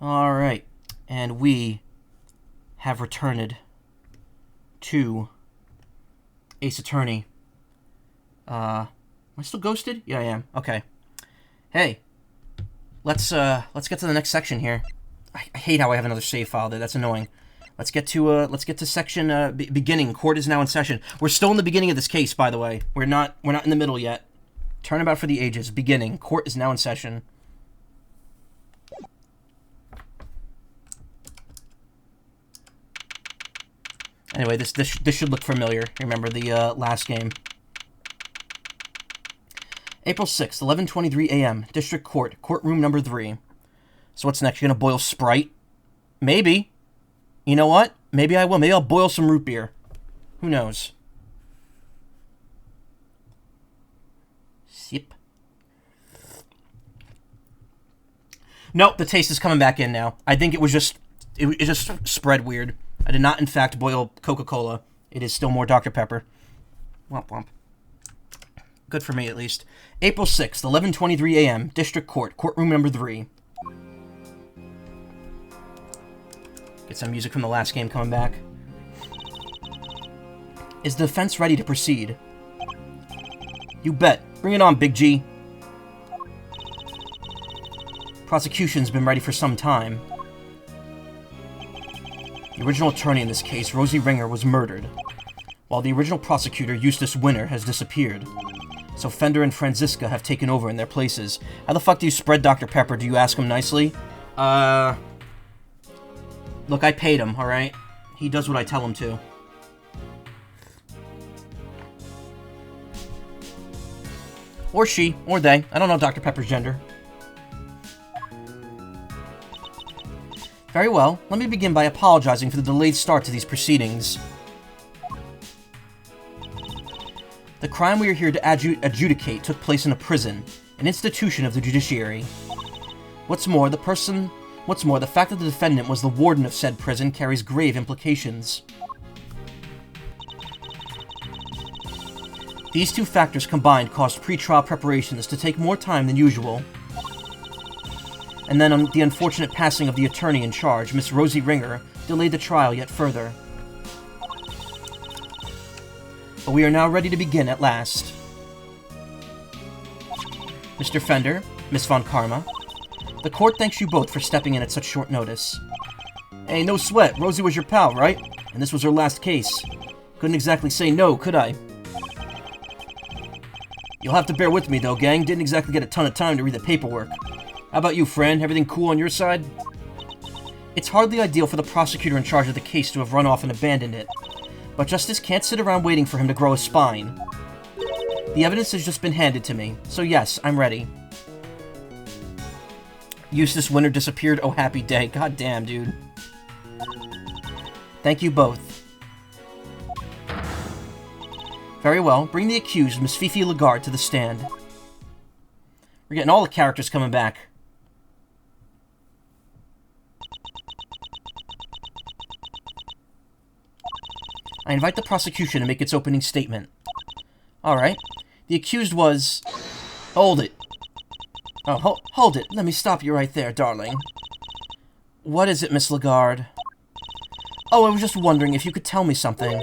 Alright. And we have returned to Ace Attorney. Am I still ghosted? Yeah, I am. Okay. Hey. Let's get to the next section here. I hate how I have another save file there. That's annoying. Let's get to section beginning. Court is now in session. We're still in the beginning of this case, by the way. We're not in the middle yet. Turnabout for the ages. Beginning. Court is now in session. Anyway, this should look familiar. Remember the last game. April 6th, 11:23 a.m. District Court, courtroom number 3. So what's next? You're gonna boil Sprite? Maybe. You know what? Maybe I will. Maybe I'll boil some root beer. Who knows? Sip. Nope, the taste is coming back in now. I think it just spread weird. I did not, in fact, boil Coca-Cola. It is still more Dr. Pepper. Womp womp. Good for me, at least. April 6th, 11:23 a.m. District Court, courtroom number 3. Get some music from the last game coming back. Is the defense ready to proceed? You bet. Bring it on, Big G. Prosecution's been ready for some time. The original attorney in this case, Rosie Ringer, was murdered, while the original prosecutor, Eustace Winter, has disappeared. So Fender and Franziska have taken over in their places. How the fuck do you spread Dr. Pepper? Do you ask him nicely? Look, I paid him, alright? He does what I tell him to. Or she, or they. I don't know Dr. Pepper's gender. Very well, let me begin by apologizing for the delayed start to these proceedings. The crime we are here to adjudicate took place in a prison, an institution of the judiciary. What's more, the fact that the defendant was the warden of said prison carries grave implications. These two factors combined caused pre-trial preparations to take more time than usual. And then the unfortunate passing of the attorney in charge, Miss Rosie Ringer, delayed the trial yet further. But we are now ready to begin at last. Mr. Fender, Miss Von Karma, the court thanks you both for stepping in at such short notice. Hey, no sweat. Rosie was your pal, right? And this was her last case. Couldn't exactly say no, could I? You'll have to bear with me, though, gang. Didn't exactly get a ton of time to read the paperwork. How about you, Fran? Everything cool on your side? It's hardly ideal for the prosecutor in charge of the case to have run off and abandoned it. But justice can't sit around waiting for him to grow a spine. The evidence has just been handed to me, so yes, I'm ready. Eustace Winter disappeared. Oh, happy day. God damn, dude. Thank you both. Very well. Bring the accused, Miss Fifi Lagarde, to the stand. We're getting all the characters coming back. I invite the prosecution to make its opening statement. Alright. The accused was... Hold it. Oh, hold it. Let me stop you right there, darling. What is it, Miss Lagarde? Oh, I was just wondering if you could tell me something.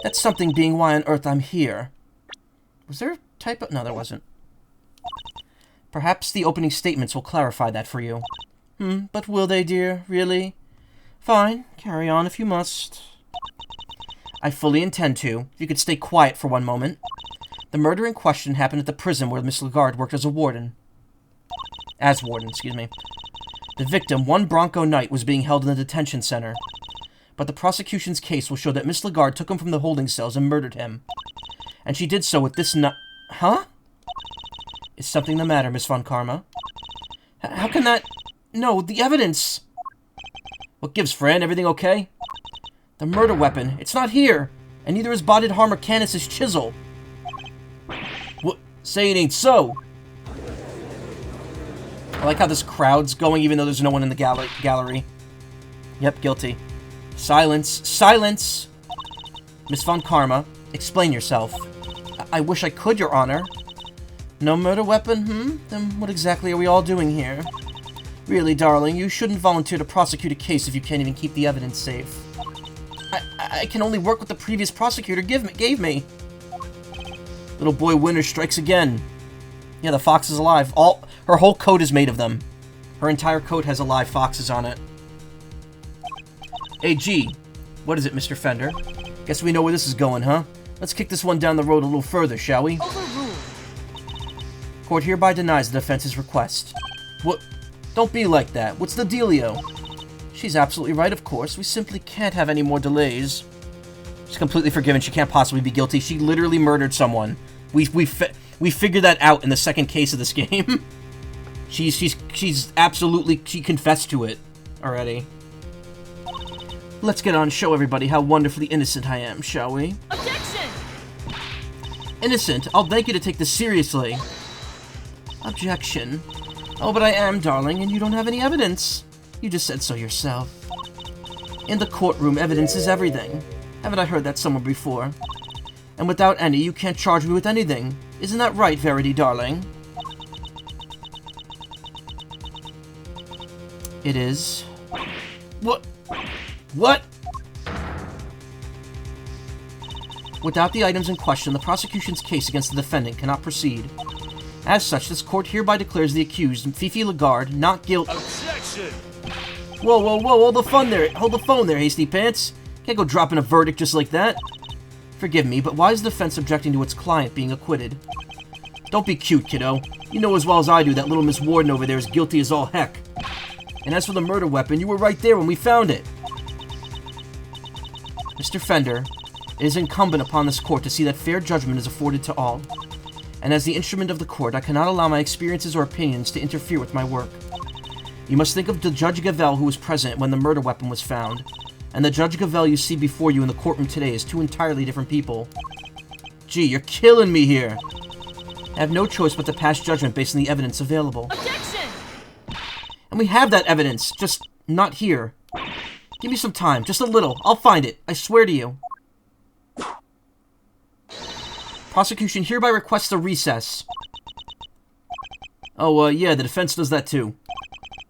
That something being why on earth I'm here. Was there a typo? No, there wasn't. Perhaps the opening statements will clarify that for you. But will they, dear? Really? Fine. Carry on if you must. I fully intend to. If you could stay quiet for one moment. The murder in question happened at the prison where Miss Lagarde worked as a warden. Excuse me. The victim, one Bronco Knight, was being held in the detention center. But the prosecution's case will show that Miss Lagarde took him from the holding cells and murdered him. And she did so with this Huh? Is something the matter, Miss Von Karma? How can that... No, the evidence! What gives, Fran? Everything okay? The murder weapon. It's not here. And neither is Bodied Harmer Canis' chisel. What? Say it ain't so. I like how this crowd's going even though there's no one in the gallery. Yep, guilty. Silence. Silence! Miss Von Karma, explain yourself. I wish I could, Your Honor. No murder weapon, Then what exactly are we all doing here? Really, darling, you shouldn't volunteer to prosecute a case if you can't even keep the evidence safe. I can only work with the previous prosecutor gave me. Little boy Winter strikes again. Yeah, the fox is alive. Her whole coat is made of them. Her entire coat has alive foxes on it. Hey, G. What is it, Mr. Fender? Guess we know where this is going, huh? Let's kick this one down the road a little further, shall we? Overruled. Court hereby denies the defense's request. What? Don't be like that. What's the dealio? She's absolutely right, of course. We simply can't have any more delays. She's completely forgiven. She can't possibly be guilty. She literally murdered someone. We figured that out in the second case of this game. She's absolutely... She confessed to it already. Let's get on and show everybody how wonderfully innocent I am, shall we? Objection! Innocent? I'll beg you to take this seriously. Objection. Oh, but I am, darling, and you don't have any evidence. You just said so yourself. In the courtroom, evidence is everything. Haven't I heard that somewhere before? And without any, you can't charge me with anything. Isn't that right, Verity, darling? It is. What? What? Without the items in question, the prosecution's case against the defendant cannot proceed. As such, this court hereby declares the accused, Fifi Lagarde, not guilty. Objection! Whoa, whoa, whoa, hold the phone there, Hasty Pants. Can't go dropping a verdict just like that. Forgive me, but why is the defense objecting to its client being acquitted? Don't be cute, kiddo. You know as well as I do that little Miss Warden over there is guilty as all heck. And as for the murder weapon, you were right there when we found it. Mr. Fender, it is incumbent upon this court to see that fair judgment is afforded to all. And as the instrument of the court, I cannot allow my experiences or opinions to interfere with my work. You must think of the Judge Gavel who was present when the murder weapon was found, and the Judge Gavel you see before you in the courtroom today is two entirely different people. Gee, you're killing me here. I have no choice but to pass judgment based on the evidence available. Objection! And we have that evidence, just not here. Give me some time, just a little. I'll find it, I swear to you. Prosecution hereby requests a recess. Oh, yeah, the defense does that too.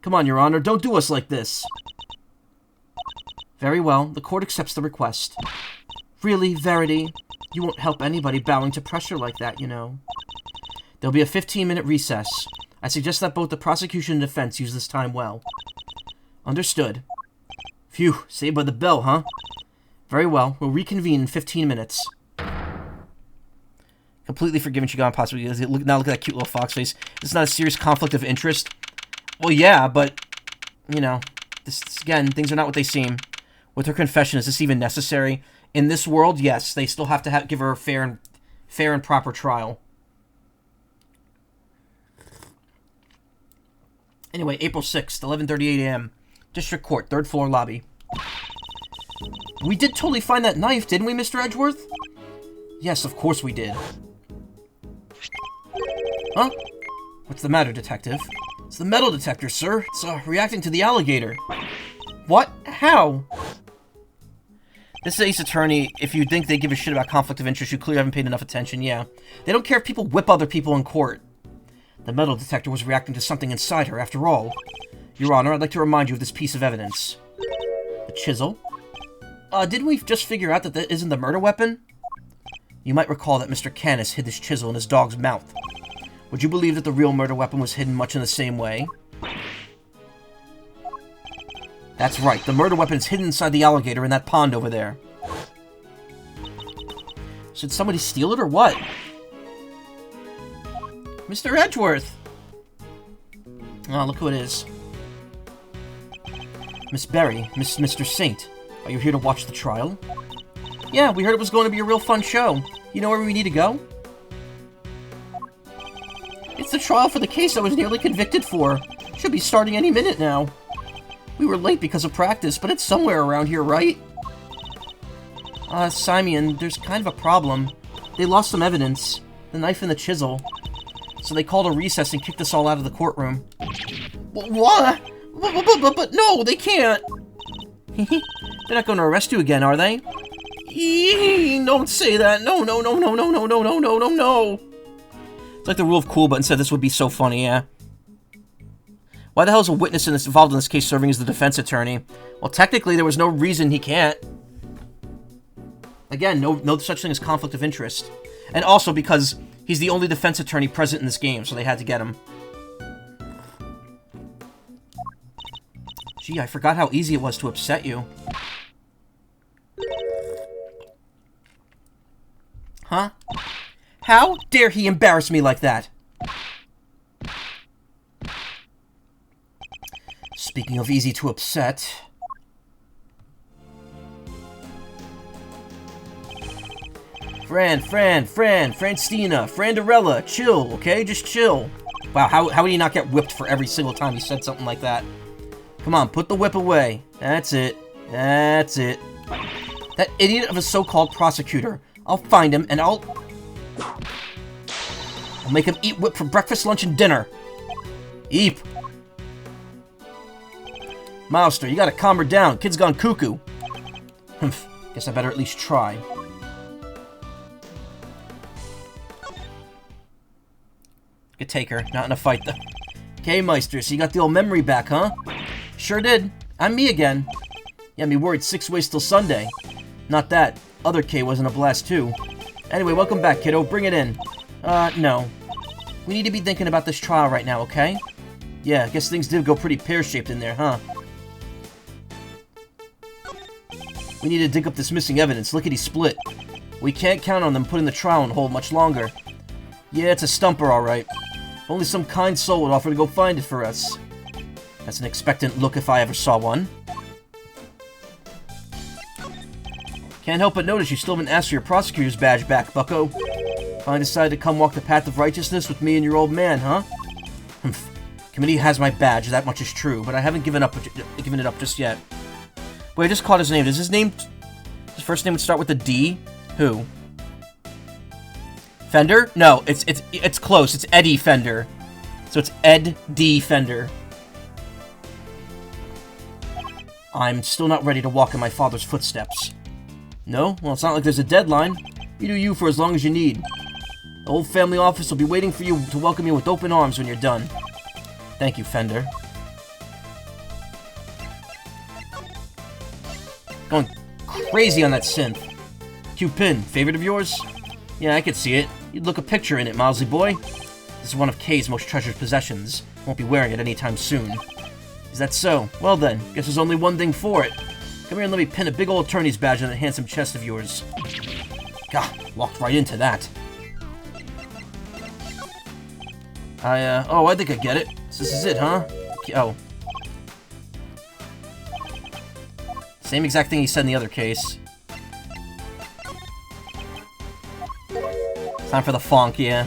Come on, Your Honor, don't do us like this. Very well, the court accepts the request. Really, Verity? You won't help anybody bowing to pressure like that, you know. There'll be a 15-minute recess. I suggest that both the prosecution and defense use this time well. Understood. Phew, saved by the bell, huh? Very well, we'll reconvene in 15 minutes. Completely forgiven she got possibly. Now look at that cute little fox face. This is not a serious conflict of interest. Well, yeah, but, you know, this again, things are not what they seem. With her confession, is this even necessary? In this world, yes, they still have to give her a fair and proper trial. Anyway, April 6th, 11:38 a.m. District Court, 3rd floor lobby. We did totally find that knife, didn't we, Mr. Edgeworth? Yes, of course we did. Huh? What's the matter, detective? It's the metal detector, sir. It's reacting to the alligator. What? How? This is Ace Attorney. If you think they give a shit about conflict of interest, you clearly haven't paid enough attention, yeah. They don't care if people whip other people in court. The metal detector was reacting to something inside her, after all. Your Honor, I'd like to remind you of this piece of evidence. The chisel? Didn't we just figure out that that isn't the murder weapon? You might recall that Mr. Canis hid this chisel in his dog's mouth. Would you believe that the real murder weapon was hidden much in the same way? That's right, the murder weapon is hidden inside the alligator in that pond over there. Should somebody steal it or what? Mr. Edgeworth! Oh, look who it is. Miss Berry, Mr. Saint. Are you here to watch the trial? Yeah, we heard it was going to be a real fun show. You know where we need to go? It's the trial for the case I was nearly convicted for. Should be starting any minute now. We were late because of practice, but it's somewhere around here, right? Simeon, there's kind of a problem. They lost some evidence. The knife and the chisel. So they called a recess and kicked us all out of the courtroom. What? But no, they can't. They're not going to arrest you again, are they? Don't say that. No. It's like the rule of cool, but instead this would be so funny, yeah. Why the hell is a witness involved in this case serving as the defense attorney? Well, technically, there was no reason he can't. Again, no such thing as conflict of interest. And also because he's the only defense attorney present in this game, so they had to get him. Gee, I forgot how easy it was to upset you. Huh? How dare he embarrass me like that? Speaking of easy to upset... Francina, Frandarella, chill, okay? Just chill. Wow, how would he not get whipped for every single time he said something like that? Come on, put the whip away. That's it. That's it. That idiot of a so-called prosecutor. I'll find him, and I'll make him eat whip for breakfast, lunch, and dinner. Eep. Mouster, you gotta calm her down. Kid's gone cuckoo. Humph. Guess I better at least try. Could take her. Not in a fight, though. Okay, Meister, so you got the old memory back, huh? Sure did. I'm me again. Yeah, me worried 6 ways till Sunday. Not that. Other K wasn't a blast, too. Anyway, welcome back, kiddo. Bring it in. No. We need to be thinking about this trial right now, okay? Yeah, I guess things did go pretty pear-shaped in there, huh? We need to dig up this missing evidence. Lickety-split. We can't count on them putting the trial on hold much longer. Yeah, it's a stumper, alright. Only some kind soul would offer to go find it for us. That's an expectant look if I ever saw one. Can't help but notice you still haven't asked for your prosecutor's badge back, bucko. Finally decided to come walk the path of righteousness with me and your old man, huh? Humph. Committee has my badge, that much is true, but I haven't given it up just yet. Wait, I just caught his name. Does his first name would start with a D? Who? Fender? No, it's close. It's Eddie Fender. So it's Ed D. Fender. I'm still not ready to walk in my father's footsteps. No? Well, it's not like there's a deadline. You do you for as long as you need. The old family office will be waiting for you to welcome you with open arms when you're done. Thank you, Fender. Going crazy on that synth. Q-Pin, favorite of yours? Yeah, I could see it. You'd look a picture in it, Mousley boy. This is one of Kay's most treasured possessions. Won't be wearing it anytime soon. Is that so? Well then, guess there's only one thing for it. Come here and let me pin a big old attorney's badge on that handsome chest of yours. God, walked right into that. I think I get it. So this is it, huh? Oh. Same exact thing he said in the other case. Time for the funk, yeah.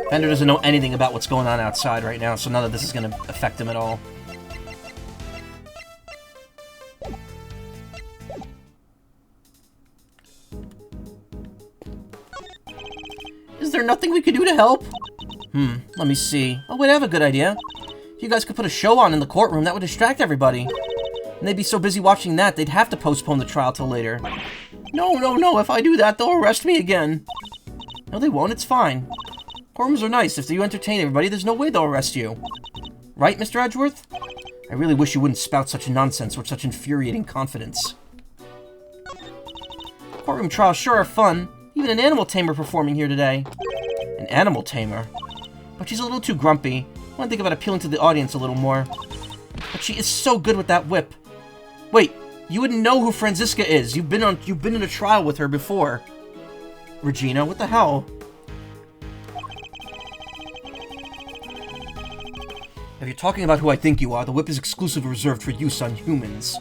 Fender doesn't know anything about what's going on outside right now, so none of this is going to affect him at all. Is there nothing we could do to help? Let me see. Oh, wait, I have a good idea. If you guys could put a show on in the courtroom, that would distract everybody. And they'd be so busy watching that, they'd have to postpone the trial till later. No, if I do that, they'll arrest me again. No, they won't, it's fine. Courtrooms are nice. If you entertain everybody, there's no way they'll arrest you. Right, Mr. Edgeworth? I really wish you wouldn't spout such nonsense with such infuriating confidence. Courtroom trials sure are fun. Even an animal tamer performing here today. An animal tamer? But she's a little too grumpy. I want to think about appealing to the audience a little more. But she is so good with that whip. Wait, you wouldn't know who Franziska is. You've been in a trial with her before. Regina, what the hell? If you're talking about who I think you are, the whip is exclusively reserved for use on humans.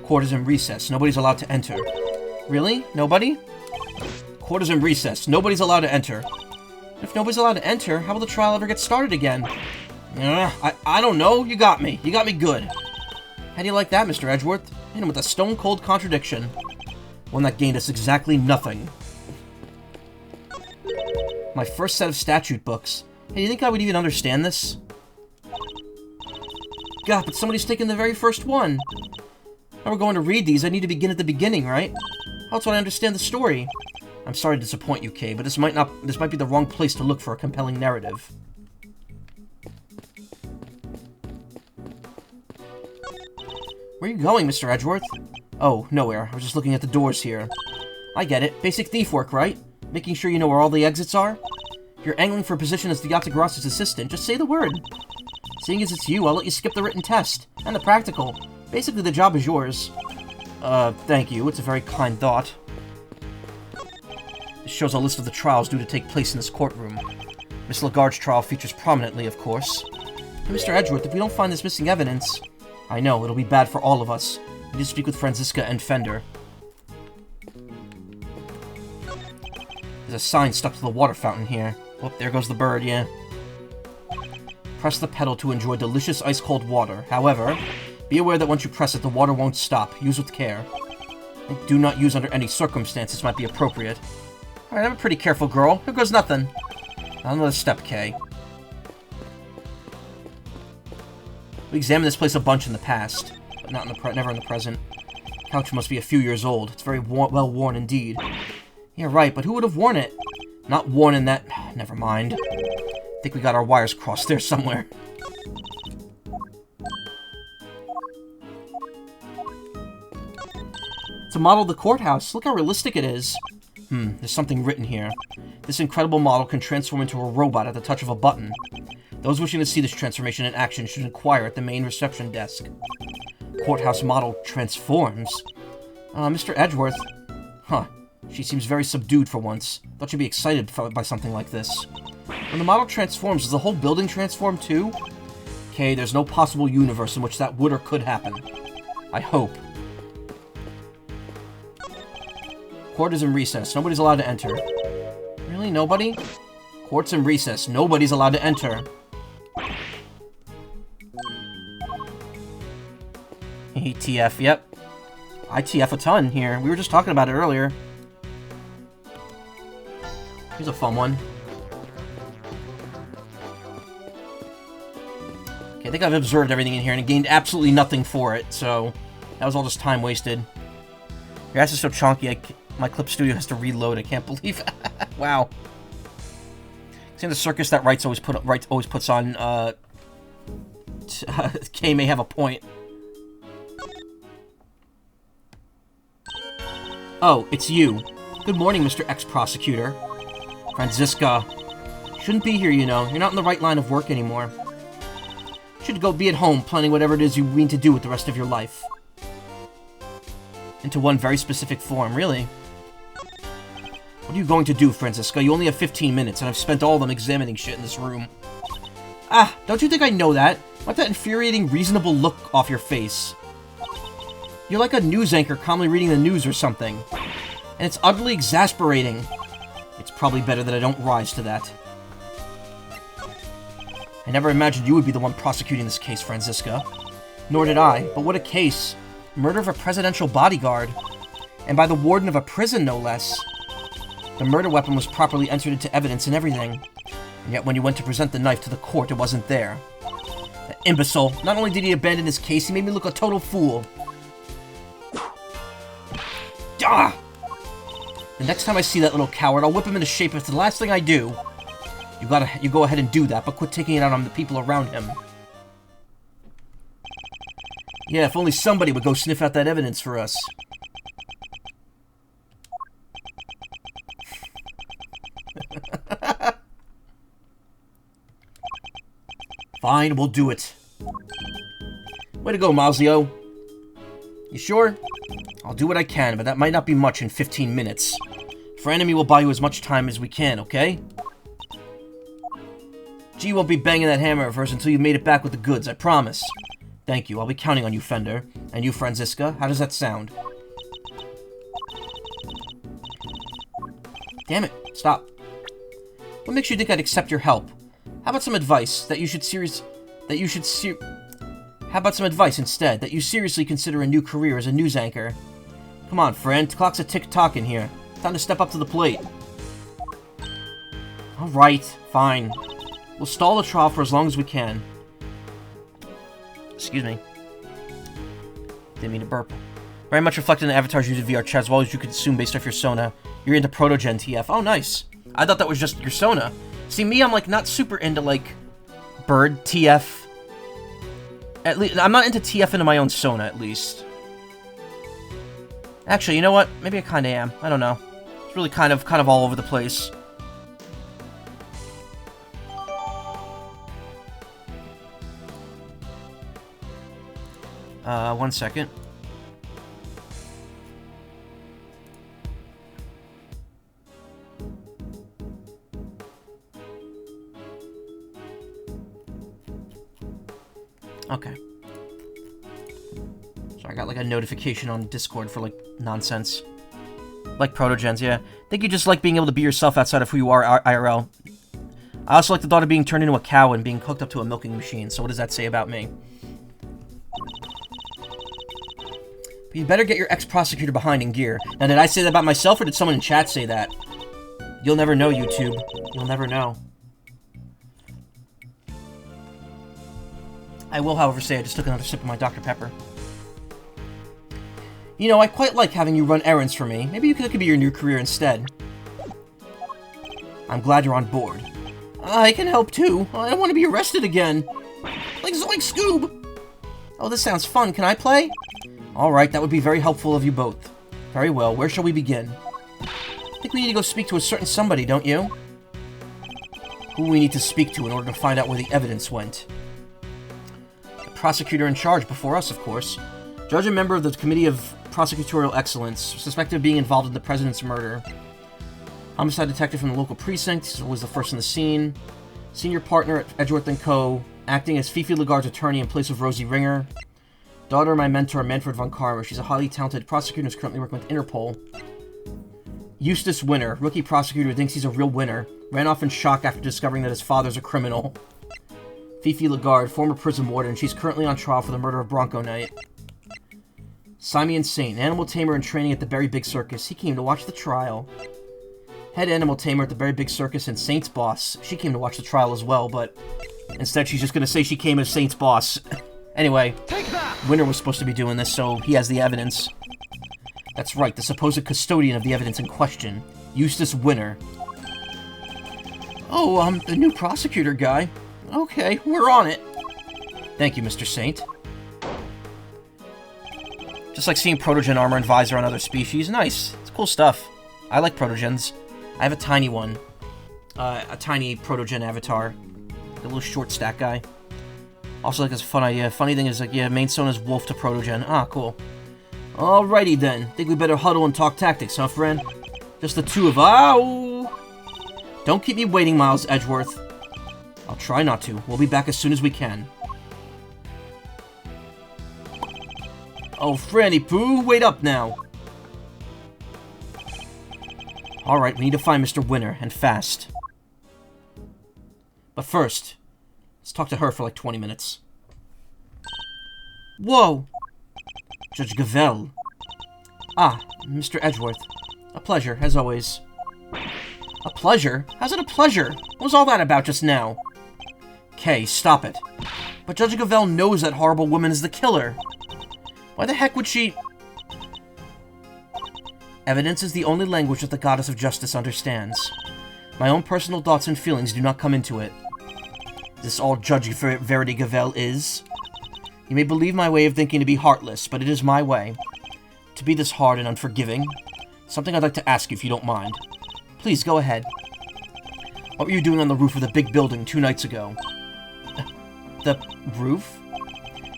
Quarters in recess. Nobody's allowed to enter. Really? Nobody? Quarters in recess. Nobody's allowed to enter. If nobody's allowed to enter, how will the trial ever get started again? I don't know. You got me. You got me good. How do you like that, Mr. Edgeworth? Hit him with a stone-cold contradiction. One that gained us exactly nothing. My first set of statute books. Hey, do you think I would even understand this? God, but somebody's taken the very first one. If we're going to read these, I need to begin at the beginning, right? How else would I understand the story? I'm sorry to disappoint you, Kay, but this might be the wrong place to look for a compelling narrative. Where are you going, Mr. Edgeworth? Oh, nowhere. I was just looking at the doors here. I get it. Basic thief work, right? Making sure you know where all the exits are? If you're angling for a position as the Yatagrasa's assistant, just say the word. Seeing as it's you, I'll let you skip the written test. And the practical. Basically, the job is yours. Thank you. It's a very kind thought. This shows a list of the trials due to take place in this courtroom. Miss Lagarde's trial features prominently, of course. Hey, Mr. Edgeworth, if we don't find this missing evidence... I know, it'll be bad for all of us. We need to speak with Franziska and Fender. There's a sign stuck to the water fountain here. Oh, there goes the bird, yeah. Press the pedal to enjoy delicious ice-cold water. However, be aware that once you press it, the water won't stop. Use with care. Do not use under any circumstances might be appropriate. Alright, I'm a pretty careful girl. Here goes nothing. Another step, Kay. We examined this place a bunch in the past, but not in the never in the present. Couch must be a few years old. It's very well worn indeed. Yeah, right, but who would have worn it? Not worn in that... Never mind. I think we got our wires crossed there somewhere. It's a model of the courthouse. Look how realistic it is. There's something written here. This incredible model can transform into a robot at the touch of a button. Those wishing to see this transformation in action should inquire at the main reception desk. Courthouse model transforms. Mr. Edgeworth. Huh. She seems very subdued for once. Thought she'd be excited by something like this. When the model transforms, does the whole building transform too? Okay, there's no possible universe in which that would or could happen. I hope. Court is in recess. Nobody's allowed to enter. Really? Nobody? Court's in recess. Nobody's allowed to enter. ATF, yep. ITF a ton here. We were just talking about it earlier. Here's a fun one. Okay, I think I've observed everything in here and gained absolutely nothing for it, so that was all just time wasted. Your ass is so chonky, my clip studio has to reload. I can't believe it. Wow. See, the circus that Wright always puts on, Kay may have a point. Oh, it's you. Good morning, Mr. Ex-Prosecutor. Franziska. Shouldn't be here, you know. You're not in the right line of work anymore. Should go be at home, planning whatever it is you mean to do with the rest of your life. Into one very specific form, really. What are you going to do, Franziska? You only have 15 minutes, and I've spent all of them examining shit in this room. Ah, don't you think I know that? What that infuriating, reasonable look off your face? You're like a news anchor calmly reading the news or something. And it's utterly exasperating. It's probably better that I don't rise to that. I never imagined you would be the one prosecuting this case, Franziska. Nor did I, but what a case. Murder of a presidential bodyguard. And by the warden of a prison, no less. The murder weapon was properly entered into evidence and everything. And yet when you went to present the knife to the court, it wasn't there. That imbecile. Not only did he abandon his case, he made me look a total fool. Ah! The next time I see that little coward, I'll whip him into shape if it's the last thing I do. You go ahead and do that, but quit taking it out on the people around him. Yeah, if only somebody would go sniff out that evidence for us. Fine, we'll do it. Way to go, Mazio. You sure? I'll do what I can, but that might not be much in 15 minutes. For enemy, we'll buy you as much time as we can, okay? G won't be banging that hammer of hers until you've made it back with the goods, I promise. Thank you, I'll be counting on you, Fender. And you, Franziska, how does that sound? Damn it, stop. What makes you think I'd accept your help? How about some advice How about some advice instead, that you seriously consider a new career as a news anchor? Come on, friend, the clock's a tick-tock in here. Time to step up to the plate. Alright, fine. We'll stall the trial for as long as we can. Excuse me. Didn't mean to burp. Very much reflected in the avatar's use of VR chat, as well as you could assume based off your Sona. You're into Protogen TF. Oh, nice. I thought that was just your Sona. See, me, I'm, like, not super into, like, Bird TF. At least, I'm not into TF into my own Sona, at least. Actually, you know what? Maybe I kinda am. I don't know. It's really kind of all over the place. One second. Okay. So I got like a notification on Discord for like nonsense. Like Protogens, yeah. I think you just like being able to be yourself outside of who you are IRL. I also like the thought of being turned into a cow and being hooked up to a milking machine, so what does that say about me? But you better get your ex-prosecutor behind in gear. Now, did I say that about myself, or did someone in chat say that? You'll never know, YouTube. You'll never know. I will, however, say I just took another sip of my Dr. Pepper. You know, I quite like having you run errands for me. Maybe that could be your new career instead. I'm glad you're on board. I can help too. I don't want to be arrested again. Like Zoink Scoob! Oh, this sounds fun. Can I play? Alright, that would be very helpful of you both. Very well, where shall we begin? I think we need to go speak to a certain somebody, don't you? Who we need to speak to in order to find out where the evidence went. The prosecutor in charge before us, of course. Judge and member of the Committee of Prosecutorial Excellence, suspected of being involved in the president's murder. Homicide detective from the local precinct, was the first on the scene. Senior partner at Edgeworth & Co., acting as Fifi Lagarde's attorney in place of Rosie Ringer. Daughter of my mentor, Manfred von Karma. She's a highly talented prosecutor who's currently working with Interpol. Eustace Winner, rookie prosecutor who thinks he's a real winner. Ran off in shock after discovering that his father's a criminal. Fifi Lagarde, former prison warden. She's currently on trial for the murder of Bronco Knight. Simeon Saint, animal tamer in training at the Berry Big Circus. He came to watch the trial. Head animal tamer at the Berry Big Circus and Saint's boss. She came to watch the trial as well, but instead she's just going to say she came as Saint's boss. Anyway, Winner was supposed to be doing this, so he has the evidence. That's right, the supposed custodian of the evidence in question, Eustace Winner. Oh, the new prosecutor guy. Okay, we're on it. Thank you, Mr. Saint. Just like seeing Protogen armor and visor on other species. Nice. It's cool stuff. I like Protogens. I have a tiny one. A tiny Protogen avatar. The little short stack guy. Also, like, it's a fun idea. Funny thing is, like, yeah, main Sona's wolf to Protogen. Ah, cool. Alrighty then. Think we better huddle and talk tactics, huh, friend? Just the two of... Ow! Don't keep me waiting, Miles Edgeworth. I'll try not to. We'll be back as soon as we can. Oh, Franny Poo, wait up now. Alright, we need to find Mr. Winner, and fast. But first, let's talk to her for like 20 minutes. Whoa! Judge Gavel. Ah, Mr. Edgeworth. A pleasure, as always. A pleasure? How's it a pleasure? What was all that about just now? Kay, stop it. But Judge Gavel knows that horrible woman is the killer. Why the heck would she... Evidence is the only language that the goddess of justice understands. My own personal thoughts and feelings do not come into it. This all Judge Verity Gavel is. You may believe my way of thinking to be heartless, but it is my way. To be this hard and unforgiving. Something I'd like to ask you if you don't mind. Please, go ahead. What were you doing on the roof of the big building 2 nights ago? The roof?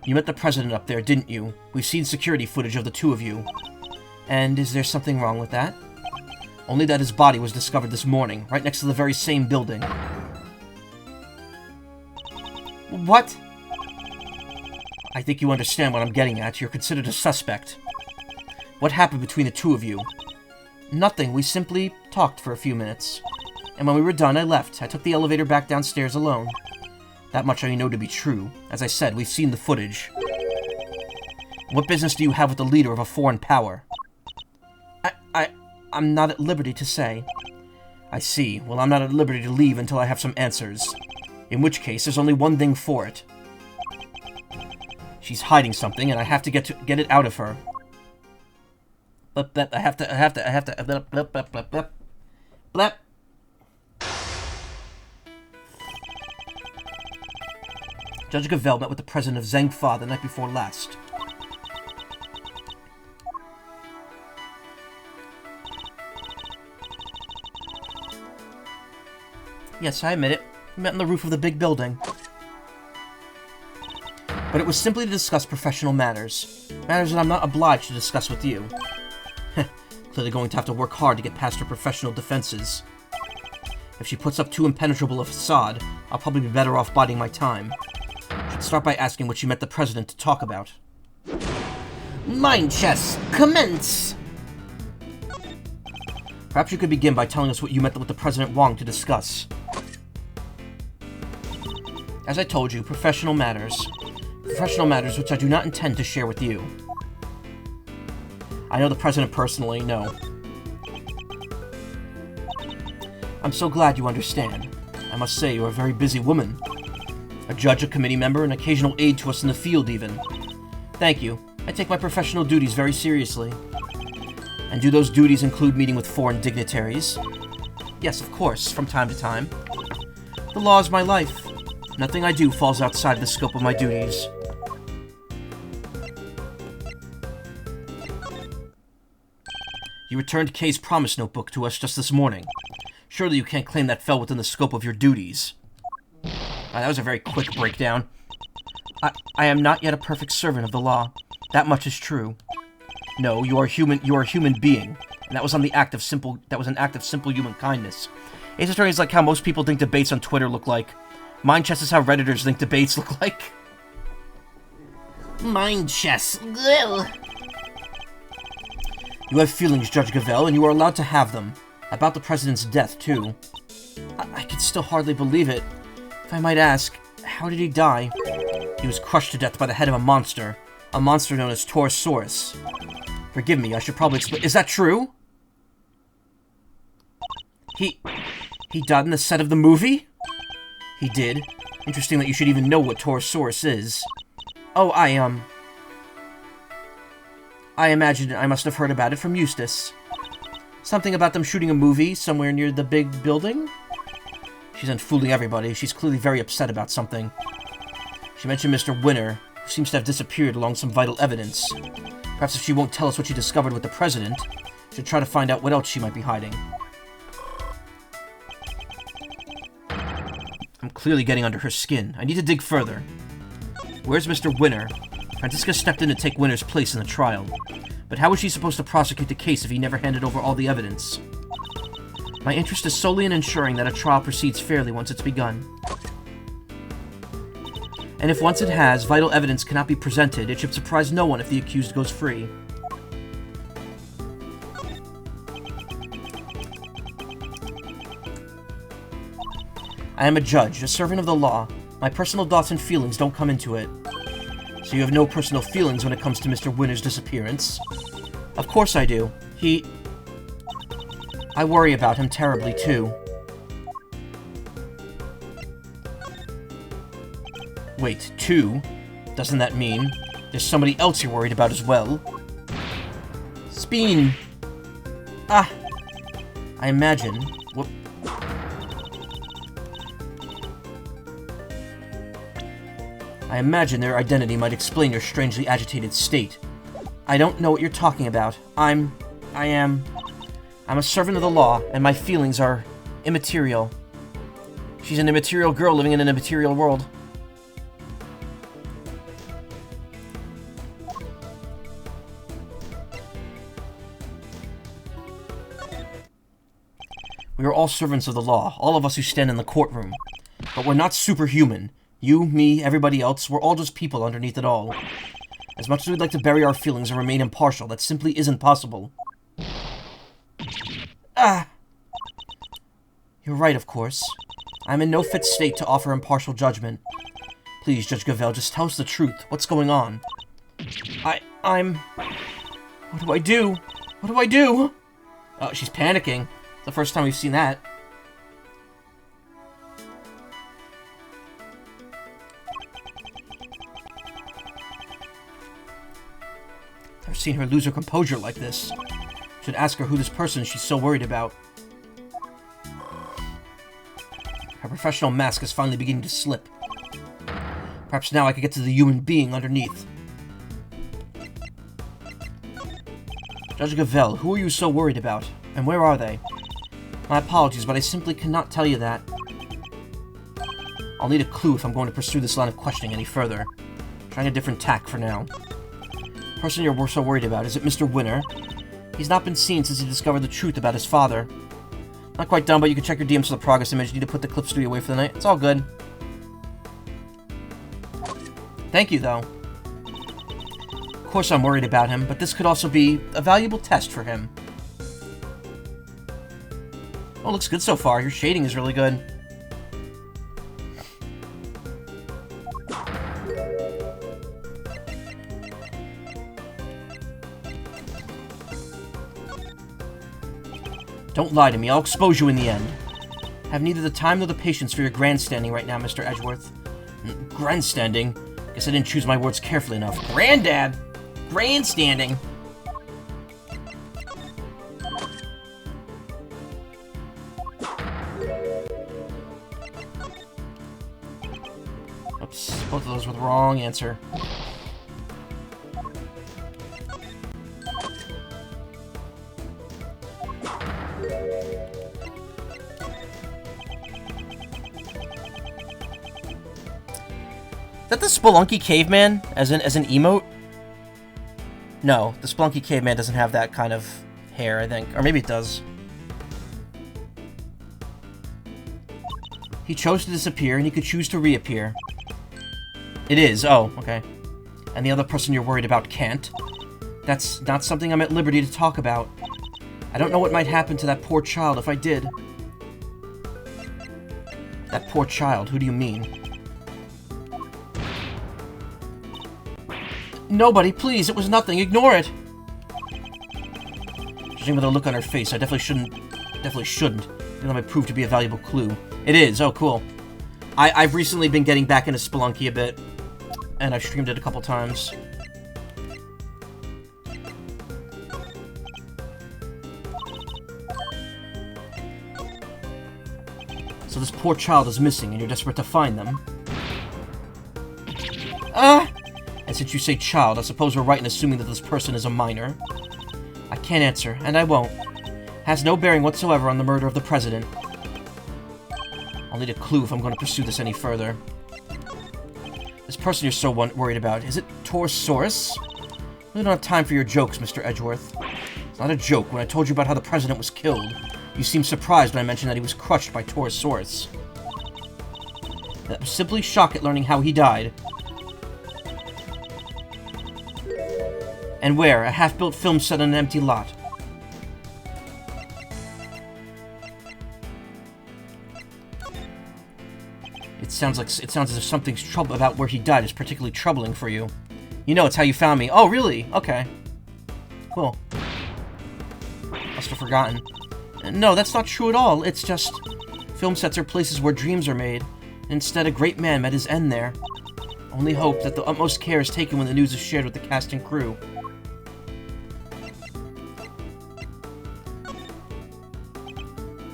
You met the president up there, didn't you? We've seen security footage of the two of you. And is there something wrong with that? Only that his body was discovered this morning, right next to the very same building. What? I think you understand what I'm getting at. You're considered a suspect. What happened between the two of you? Nothing. We simply talked for a few minutes. And when we were done, I left. I took the elevator back downstairs alone. That much I know to be true. As I said, we've seen the footage. What business do you have with the leader of a foreign power? I'm not at liberty to say. I see. Well, I'm not at liberty to leave until I have some answers. In which case, there's only one thing for it. She's hiding something, and I have to get it out of her. blep, blep. I have to, blep, blep, blep, blep, blep. Blep. Judge Gavel met with the president of Zhengfa the night before last. Yes, I admit it. We met on the roof of the big building. But it was simply to discuss professional matters. Matters that I'm not obliged to discuss with you. Clearly going to have to work hard to get past her professional defenses. If she puts up too impenetrable a facade, I'll probably be better off biding my time. Should start by asking what she met the president to talk about. Mind chess, commence! Perhaps you could begin by telling us what you met with the President Wang to discuss. As I told you, professional matters. Professional matters which I do not intend to share with you. I know the President personally, no. I'm so glad you understand. I must say, you're a very busy woman. A judge, a committee member, an occasional aide to us in the field, even. Thank you. I take my professional duties very seriously. And do those duties include meeting with foreign dignitaries? Yes, of course, from time to time. The law is my life. Nothing I do falls outside the scope of my duties. You returned Kay's promise notebook to us just this morning. Surely you can't claim that fell within the scope of your duties. That was a very quick breakdown. I am not yet a perfect servant of the law. That much is true. No, you are a human being. And that was an act of simple human kindness. Ace Attorney is like how most people think debates on Twitter look like. Mind chess is how Redditors think debates look like. Mind chess. Ugh. You have feelings, Judge Gavel, and you are allowed to have them. About the President's death, too. I can still hardly believe it. If I might ask, how did he die? He was crushed to death by the head of a monster known as Torosaurus. Forgive me, I should probably explain. Is that true? He died in the set of the movie? He did. Interesting that you should even know what Torosaurus is. Oh, I imagine I must have heard about it from Eustace. Something about them shooting a movie somewhere near the big building? She's unfooling everybody. She's clearly very upset about something. She mentioned Mr. Winner, who seems to have disappeared along some vital evidence. Perhaps if she won't tell us what she discovered with the President, we should try to find out what else she might be hiding. I'm clearly getting under her skin. I need to dig further. Where's Mr. Winner? Franziska stepped in to take Winner's place in the trial. But how was she supposed to prosecute the case if he never handed over all the evidence? My interest is solely in ensuring that a trial proceeds fairly once it's begun. And if once it has, vital evidence cannot be presented, it should surprise no one if the accused goes free. I am a judge, a servant of the law. My personal thoughts and feelings don't come into it. So you have no personal feelings when it comes to Mr. Winner's disappearance? Of course I do. I worry about him terribly, too. Wait, too? Doesn't that mean there's somebody else you're worried about as well? Speen! Ah! I imagine... Whoop. I imagine their identity might explain your strangely agitated state. I don't know what you're talking about. I'm a servant of the law, and my feelings are immaterial. She's an immaterial girl living in an immaterial world. We are all servants of the law, all of us who stand in the courtroom. But we're not superhuman. You, me, everybody else, we're all just people underneath it all. As much as we'd like to bury our feelings and remain impartial, that simply isn't possible. Ah! You're right, of course. I'm in no fit state to offer impartial judgment. Please, Judge Gavel, just tell us the truth. What's going on? I'm... What do I do? What do I do? Oh, she's panicking. It's the first time we've seen that. I've seen her lose her composure like this. Should ask her who this person is she's so worried about. Her professional mask is finally beginning to slip. Perhaps now I could get to the human being underneath. Judge Gavel, who are you so worried about? And where are they? My apologies, but I simply cannot tell you that. I'll need a clue if I'm going to pursue this line of questioning any further. Trying a different tack for now. The person you're so worried about, is it Mr. Winner? He's not been seen since he discovered the truth about his father. Not quite done, but you can check your DMs for the progress image. You need to put the clip studio away for the night. It's all good. Thank you, though. Of course I'm worried about him, but this could also be a valuable test for him. Oh, looks good so far. Your shading is really good. Don't lie to me. I'll expose you in the end. I have neither the time nor the patience for your grandstanding right now, Mr. Edgeworth. Grandstanding? Guess I didn't choose my words carefully enough. Granddad! Grandstanding! Oops, both of those were the wrong answer. Is that the Spelunky Caveman, as an emote? No, the Spelunky Caveman doesn't have that kind of hair, I think. Or maybe it does. He chose to disappear, and he could choose to reappear. It is. Oh, okay. And the other person you're worried about can't. That's not something I'm at liberty to talk about. I don't know what might happen to that poor child if I did. That poor child, who do you mean? Nobody, please, it was nothing, ignore it! Judging by the look on her face, I definitely shouldn't, even though it might prove to be a valuable clue. It is, oh cool. I've recently been getting back into Spelunky a bit, and I've streamed it a couple times. So this poor child is missing, and you're desperate to find them. And since you say child, I suppose we're right in assuming that this person is a minor. I can't answer, and I won't. Has no bearing whatsoever on the murder of the president. I'll need a clue if I'm going to pursue this any further. This person you're so worried about, is it Torosaurus? We don't have time for your jokes, Mr. Edgeworth. It's not a joke. When I told you about how the president was killed, you seemed surprised when I mentioned that he was crushed by Torosaurus. That was simply shock at learning how he died. And where? A half-built film set on an empty lot. It sounds as if something's trouble about where he died is particularly troubling for you. You know, it's how you found me. Oh, really? Okay. Cool. Must have forgotten. No, that's not true at all. It's just... film sets are places where dreams are made. Instead, a great man met his end there. Only hope that the utmost care is taken when the news is shared with the cast and crew.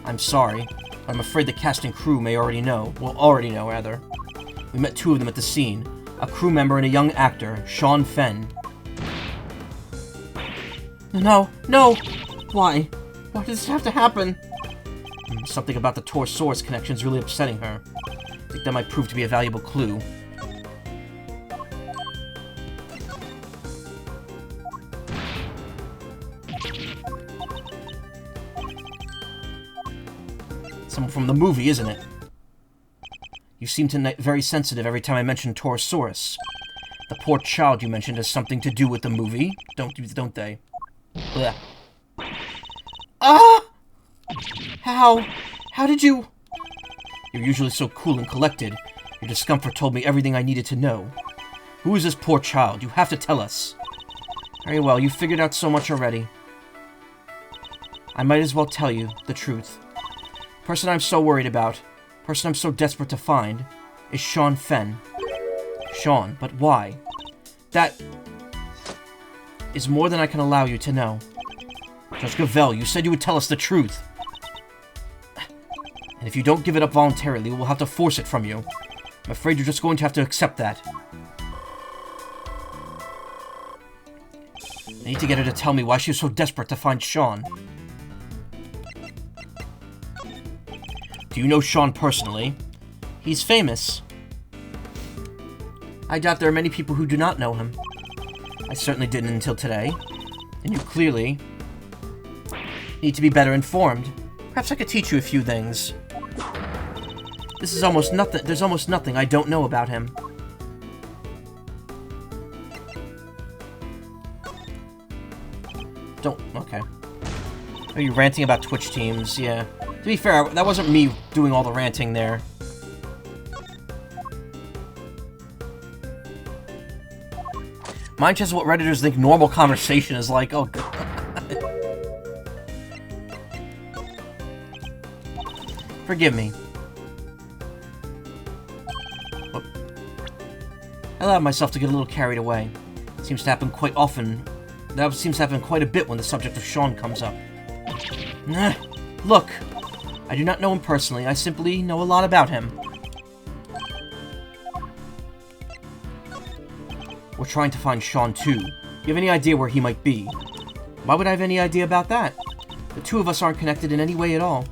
I'm sorry. I'm afraid the cast and crew may already know. Well, already know, rather. We met two of them at the scene. A crew member and a young actor, Sean Fenn. No, no! Why? Why does this have to happen? Something about the Torosaurus connection is really upsetting her. I think that might prove to be a valuable clue. Someone from the movie, isn't it? You seem very sensitive every time I mention Torosaurus. The poor child you mentioned has something to do with the movie, don't they? Blech. Ah! How? How did you... You're usually so cool and collected. Your discomfort told me everything I needed to know. Who is this poor child? You have to tell us. Very well, you figured out so much already. I might as well tell you the truth. The person I'm so worried about, the person I'm so desperate to find, is Sean Fenn. Sean, but why? That is more than I can allow you to know. Judge Gavel, you said you would tell us the truth. And if you don't give it up voluntarily, we'll have to force it from you. I'm afraid you're just going to have to accept that. I need to get her to tell me why she was so desperate to find Sean. Do you know Sean personally? He's famous. I doubt there are many people who do not know him. I certainly didn't until today. And you clearly need to be better informed. Perhaps I could teach you a few things. There's almost nothing I don't know about him. Okay. Are you ranting about Twitch teams? Yeah. To be fair, that wasn't me doing all the ranting there. Mine just what Redditors think normal conversation is like. Oh, God. Forgive me. Whoop. I allowed myself to get a little carried away. It seems to happen quite often. That seems to happen quite a bit when the subject of Sean comes up. Look, I do not know him personally. I simply know a lot about him. We're trying to find Sean too. Do you have any idea where he might be? Why would I have any idea about that? The two of us aren't connected in any way at all.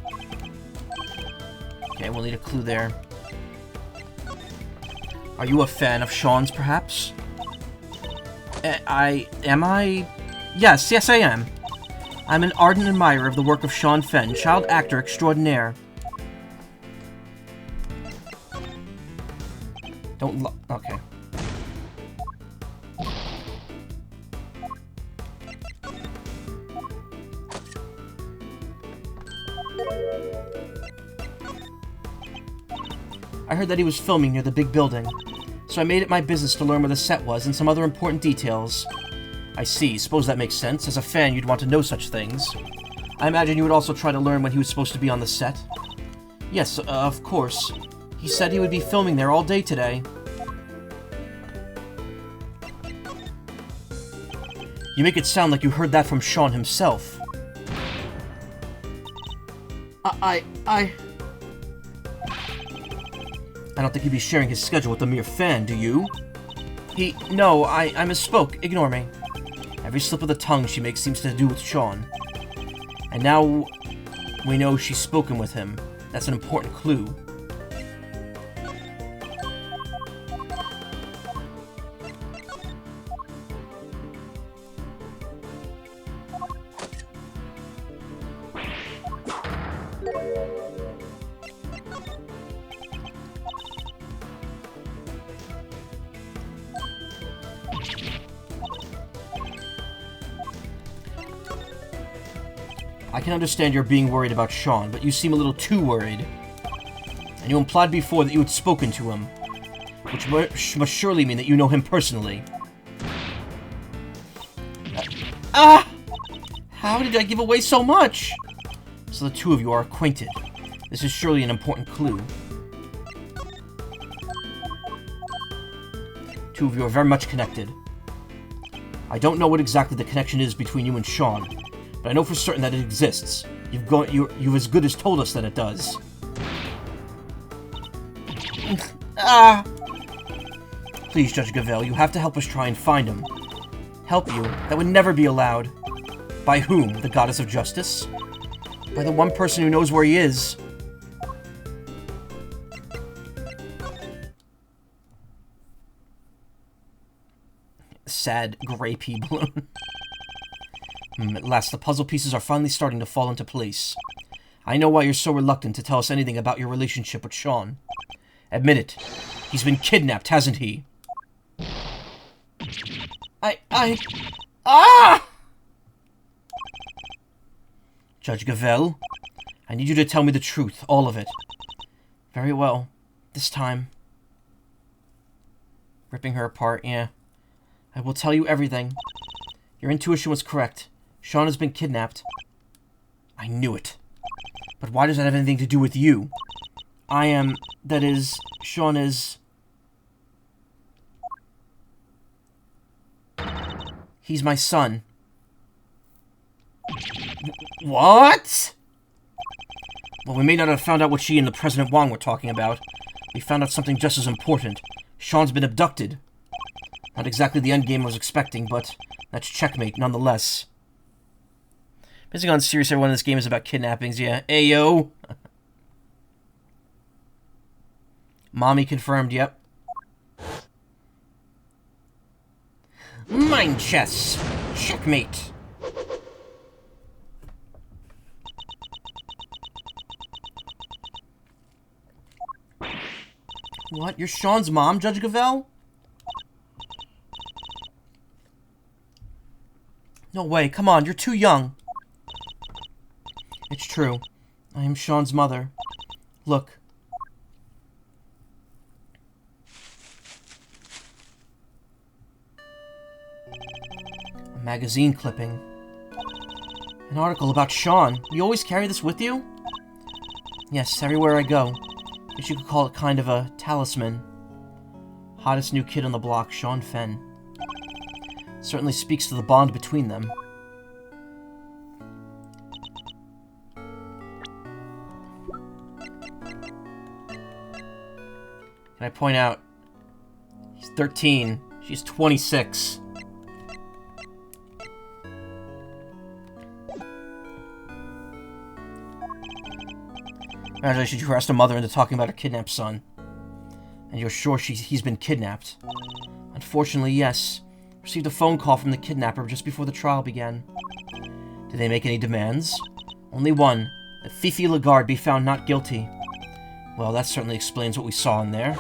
Okay, we'll need a clue there. Are you a fan of Sean's, perhaps? Am I? Yes, I am. I'm an ardent admirer of the work of Sean Fenn, child actor extraordinaire. Okay. I heard that he was filming near the big building, so I made it my business to learn where the set was and some other important details. I see. Suppose that makes sense. As a fan, you'd want to know such things. I imagine you would also try to learn when he was supposed to be on the set. Yes, of course. He said he would be filming there all day today. You make it sound like you heard that from Sean himself. I don't think he'd be sharing his schedule with a mere fan, do you? No, I misspoke. Ignore me. Every slip of the tongue she makes seems to do with Sean. And now we know she's spoken with him. That's an important clue. I can understand you're being worried about Sean, but you seem a little too worried. And you implied before that you had spoken to him, which must surely mean that you know him personally. How did I give away so much? So the two of you are acquainted. This is surely an important clue. Two of you are very much connected. I don't know what exactly the connection is between you and Sean, but I know for certain that it exists. You've as good as told us that it does. Please, Judge Gavel, you have to help us try and find him. Help you? That would never be allowed. By whom? The goddess of justice? By the one person who knows where he is. Sad gray pea balloon. At last, the puzzle pieces are finally starting to fall into place. I know why you're so reluctant to tell us anything about your relationship with Sean. Admit it. He's been kidnapped, hasn't he? Judge Gavel, I need you to tell me the truth, all of it. Very well. This time. Ripping her apart, yeah. I will tell you everything. Your intuition was correct. Sean has been kidnapped. I knew it. But why does that have anything to do with you? Sean is... He's my son. What? Well, we may not have found out what she and the President Wong were talking about. We found out something just as important. Sean's been abducted. Not exactly the endgame I was expecting, but that's checkmate nonetheless. Basically on serious, everyone in this game is about kidnappings, yeah. Ayo! Mommy confirmed, yep. Mind chess! Checkmate! What? You're Sean's mom, Judge Gavelle? No way, come on, you're too young. It's true. I am Sean's mother. Look. A magazine clipping. An article about Sean. You always carry this with you? Yes, everywhere I go. Guess you could call it kind of a talisman. Hottest new kid on the block, Sean Fenn. Certainly speaks to the bond between them. Can I point out, he's 13, she's 26. Congratulations, you harassed a mother into talking about her kidnapped son. And you're sure he's been kidnapped? Unfortunately, yes. Received a phone call from the kidnapper just before the trial began. Did they make any demands? Only one, that Fifi Lagarde be found not guilty. Well, that certainly explains what we saw in there.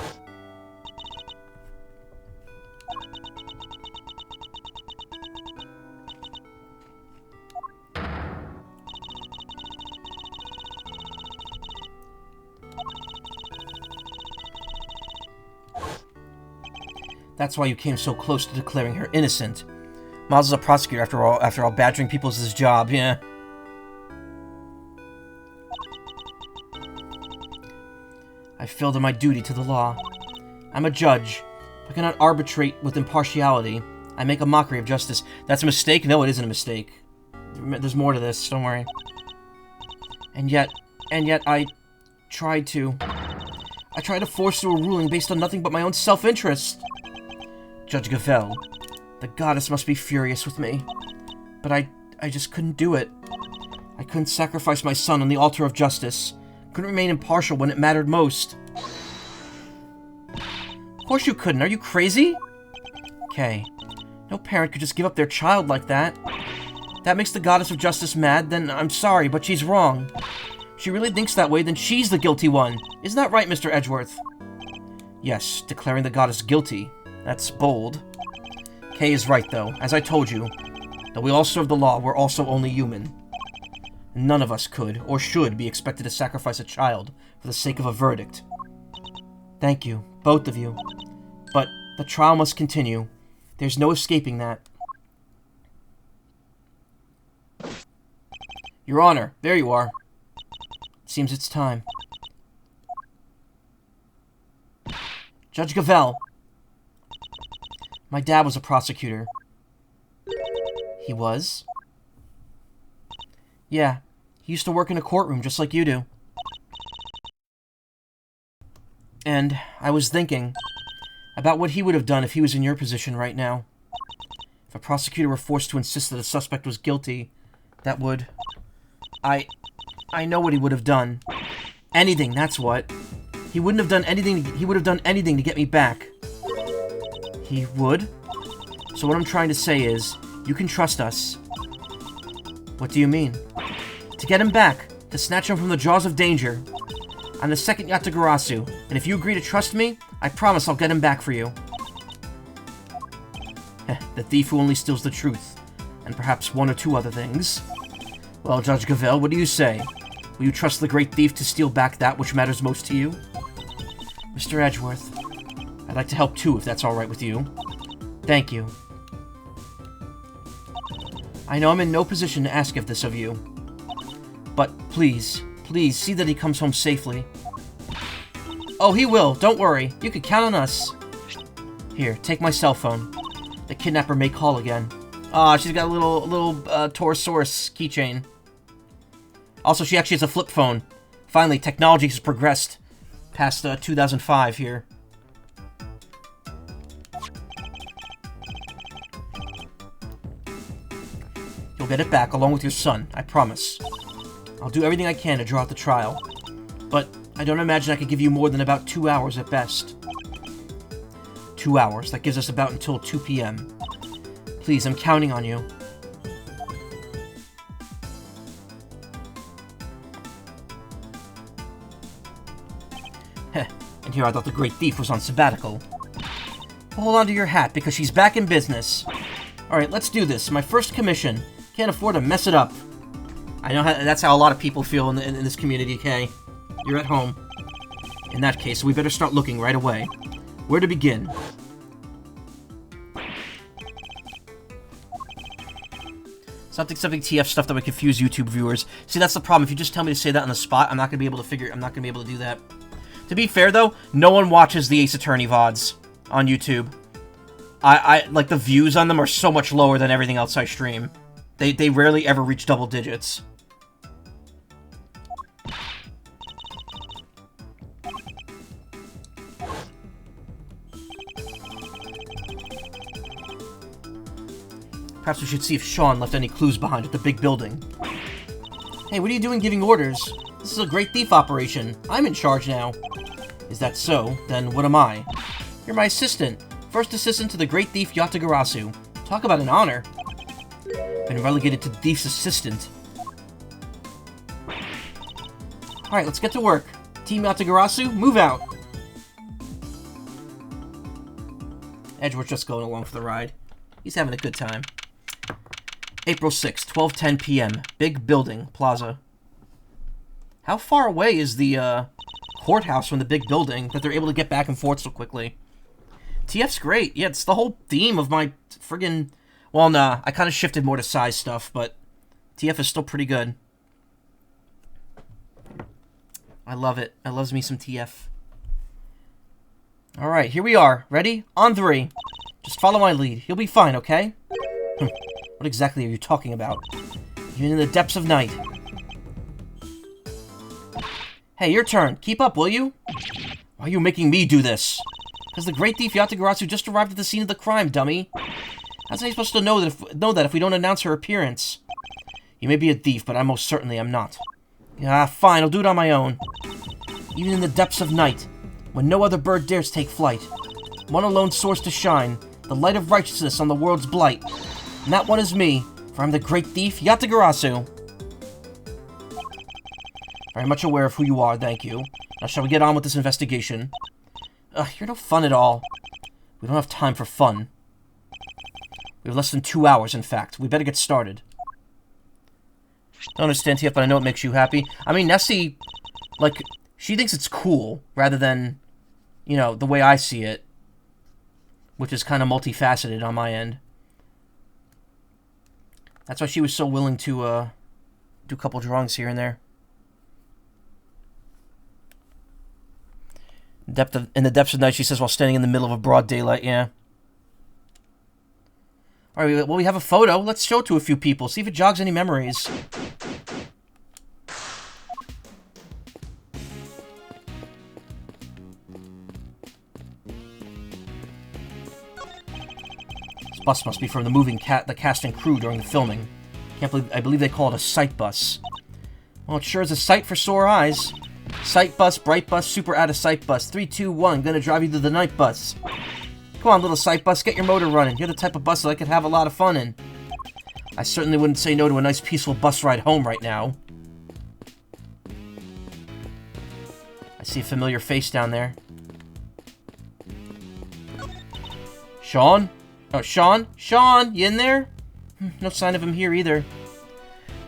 That's why you came so close to declaring her innocent. Miles is a prosecutor after all, badgering people is his job, yeah. I failed in my duty to the law. I'm a judge. I cannot arbitrate with impartiality. I make a mockery of justice. That's a mistake? No, it isn't a mistake. There's more to this, don't worry. And yet I tried to force through a ruling based on nothing but my own self-interest. Judge Gavelle, the goddess must be furious with me. But I just couldn't do it. I couldn't sacrifice my son on the altar of justice. Couldn't remain impartial when it mattered most. Of course you couldn't. Are you crazy? Kay, no parent could just give up their child like that. If that makes the goddess of justice mad, then I'm sorry, but she's wrong. If she really thinks that way, then she's the guilty one. Isn't that right, Mr. Edgeworth? Yes, declaring the goddess guilty. That's bold. Kay is right, though. As I told you, though we all serve the law, we're also only human. None of us could, or should, be expected to sacrifice a child for the sake of a verdict. Thank you, both of you. But the trial must continue. There's no escaping that. Your Honor, there you are. It seems it's time. Judge Gavelle. My dad was a prosecutor. He was? Yeah, he used to work in a courtroom just like you do. And I was thinking about what he would have done if he was in your position right now. If a prosecutor were forced to insist that a suspect was guilty, that would... I know what he would have done. Anything, that's what. He wouldn't have done anything. He would have done anything to get me back. He would? So what I'm trying to say is, you can trust us. What do you mean? To get him back, to snatch him from the jaws of danger. I'm the second Yatagarasu, and if you agree to trust me, I promise I'll get him back for you. The thief who only steals the truth, and perhaps one or two other things. Well, Judge Gavelle, what do you say? Will you trust the great thief to steal back that which matters most to you? Mr. Edgeworth, I'd like to help too, if that's all right with you. Thank you. I know I'm in no position to ask of this of you. But please, please, see that he comes home safely. Oh, he will. Don't worry. You can count on us. Here, take my cell phone. The kidnapper may call again. Ah, she's got a little Torosaurus keychain. Also, she actually has a flip phone. Finally, technology has progressed past 2005 here. You'll get it back along with your son, I promise. I'll do everything I can to draw out the trial. But I don't imagine I could give you more than about 2 hours at best. 2 hours. That gives us about until 2 p.m. Please, I'm counting on you. Heh, and here I thought the Great Thief was on sabbatical. Hold on to your hat, because she's back in business. Alright, let's do this. My first commission. Can't afford to mess it up. I know that's how a lot of people feel in this community, okay? You're at home. In that case, we better start looking right away. Where to begin? Stop accepting TF stuff that would confuse YouTube viewers. See, that's the problem. If you just tell me to say that on the spot, I'm not gonna be able to do that. To be fair, though, no one watches the Ace Attorney VODs on YouTube. Like, the views on them are so much lower than everything else I stream. They rarely ever reach double digits. Perhaps we should see if Sean left any clues behind at the big building. Hey, what are you doing giving orders? This is a Great Thief operation. I'm in charge now. Is that so? Then what am I? You're my assistant. First assistant to the Great Thief Yatagarasu. Talk about an honor. Been relegated to Thief's assistant. Alright, let's get to work. Team Yatagarasu, move out. Edgeworth's just going along for the ride. He's having a good time. April 6th, 12:10 p.m. Big Building, Plaza. How far away is the courthouse from the big building that they're able to get back and forth so quickly? TF's great. Yeah, it's the whole theme of my friggin'... Well, nah, I kind of shifted more to size stuff, but TF is still pretty good. I love it. I loves me some TF. Alright, here we are. Ready? On 3. Just follow my lead. You'll be fine, okay? What exactly are you talking about? Even in the depths of night. Hey, your turn. Keep up, will you? Why are you making me do this? Because the Great Thief Yatagarasu just arrived at the scene of the crime, dummy. How's I supposed to know that if we don't announce her appearance? You may be a thief, but I most certainly am not. Ah, fine, I'll do it on my own. Even in the depths of night, when no other bird dares take flight, one alone soars to shine, the light of righteousness on the world's blight. And that one is me, for I'm the Great Thief Yatagarasu. Very much aware of who you are, thank you. Now shall we get on with this investigation? Ugh, you're no fun at all. We don't have time for fun. We have less than 2 hours, in fact. We better get started. Don't understand, TF, but I know it makes you happy. I mean, Nessie, like, she thinks it's cool, rather than, you know, the way I see it. Which is kind of multifaceted on my end. That's why she was so willing to, do a couple drawings here and there. In the depths of night, she says, while standing in the middle of a broad daylight, yeah. Alright, well, we have a photo. Let's show it to a few people. See if it jogs any memories. This bus must be from the cast and crew during the filming. I believe they call it a sight bus. Well, it sure is a sight for sore eyes. Sight bus, bright bus, super out of sight bus. 3, 2, 1, gonna drive you to the night bus. Come on, little sight bus, get your motor running. You're the type of bus that I could have a lot of fun in. I certainly wouldn't say no to a nice peaceful bus ride home right now. I see a familiar face down there. Sean? Oh, Sean? Sean, you in there? No sign of him here either.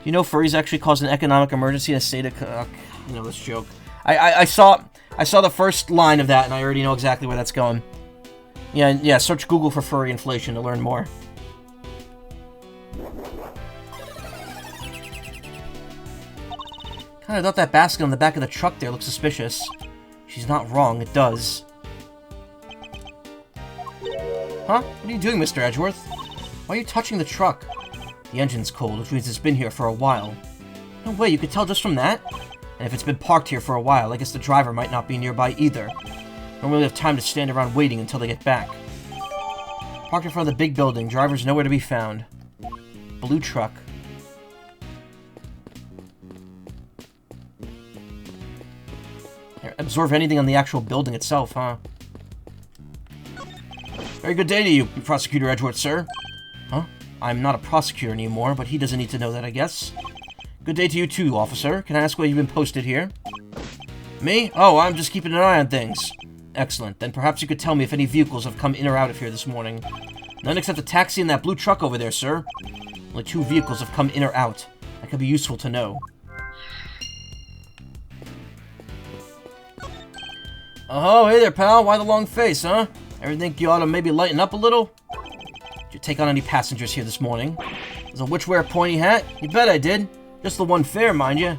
You know furries actually caused an economic emergency in a state of... you know, this joke. I saw the first line of that, and I already know exactly where that's going. Yeah, search Google for furry inflation to learn more. Kinda thought that basket on the back of the truck there looked suspicious. She's not wrong, it does. Huh? What are you doing, Mr. Edgeworth? Why are you touching the truck? The engine's cold, which means it's been here for a while. No way, you could tell just from that? And if it's been parked here for a while, I guess the driver might not be nearby either. Don't really have time to stand around waiting until they get back. Parked in front of the big building, driver's nowhere to be found. Blue truck. Here, absorb anything on the actual building itself, huh? Very good day to you, Prosecutor Edgeworth, sir. Huh? I'm not a prosecutor anymore, but he doesn't need to know that, I guess. Good day to you too, officer. Can I ask why you've been posted here? Me? Oh, I'm just keeping an eye on things. Excellent. Then perhaps you could tell me if any vehicles have come in or out of here this morning. None except a taxi and that blue truck over there, sir. Only 2 vehicles have come in or out. That could be useful to know. Oh, hey there, pal. Why the long face, huh? Ever think you ought to maybe lighten up a little? Did you take on any passengers here this morning? Was a witch wear a pointy hat? You bet I did. Just the one fare, mind you.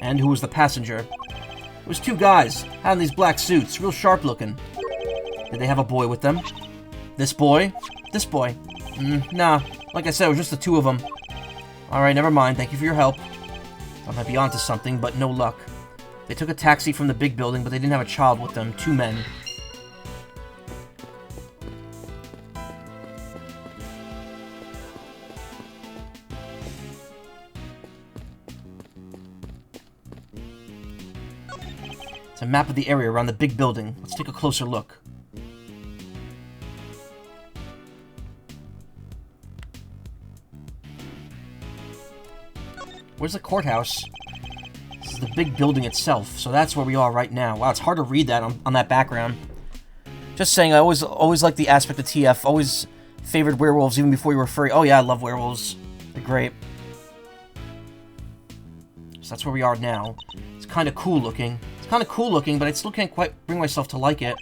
And who was the passenger? It was 2 guys, had on these black suits, real sharp looking. Did they have a boy with them? This boy? This boy? Nah, like I said, it was just the 2 of them. Alright, never mind, thank you for your help. I might be onto something, but no luck. They took a taxi from the big building, but they didn't have a child with them, 2 men. It's a map of the area around the big building. Let's take a closer look. Where's the courthouse? This is the big building itself, so that's where we are right now. Wow, it's hard to read that on that background. Just saying, I always liked the aspect of TF. Always favored werewolves even before you were furry. Oh yeah, I love werewolves. They're great. So that's where we are now. It's kind of cool looking. It's kind of cool looking, but I still can't quite bring myself to like it.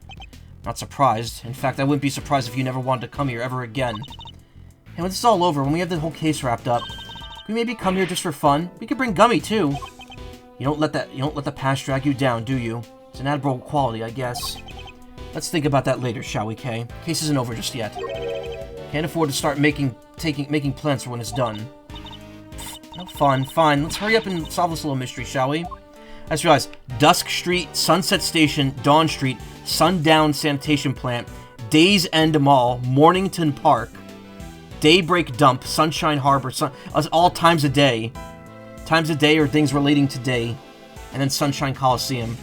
Not surprised. In fact, I wouldn't be surprised if you never wanted to come here ever again. And when this is all over, when we have the whole case wrapped up, can we maybe come here just for fun? We could bring Gummy too. You don't let the past drag you down, do you? It's an admirable quality, I guess. Let's think about that later, shall we, Kay? Case isn't over just yet. Can't afford to start making plans for when it's done. No fun, fine. Let's hurry up and solve this little mystery, shall we? I just realized, Dusk Street, Sunset Station, Dawn Street, Sundown Sanitation Plant, Days End Mall, Mornington Park, Daybreak Dump, Sunshine Harbor, all times a day. Times a day or things relating to day. And then Sunshine Coliseum.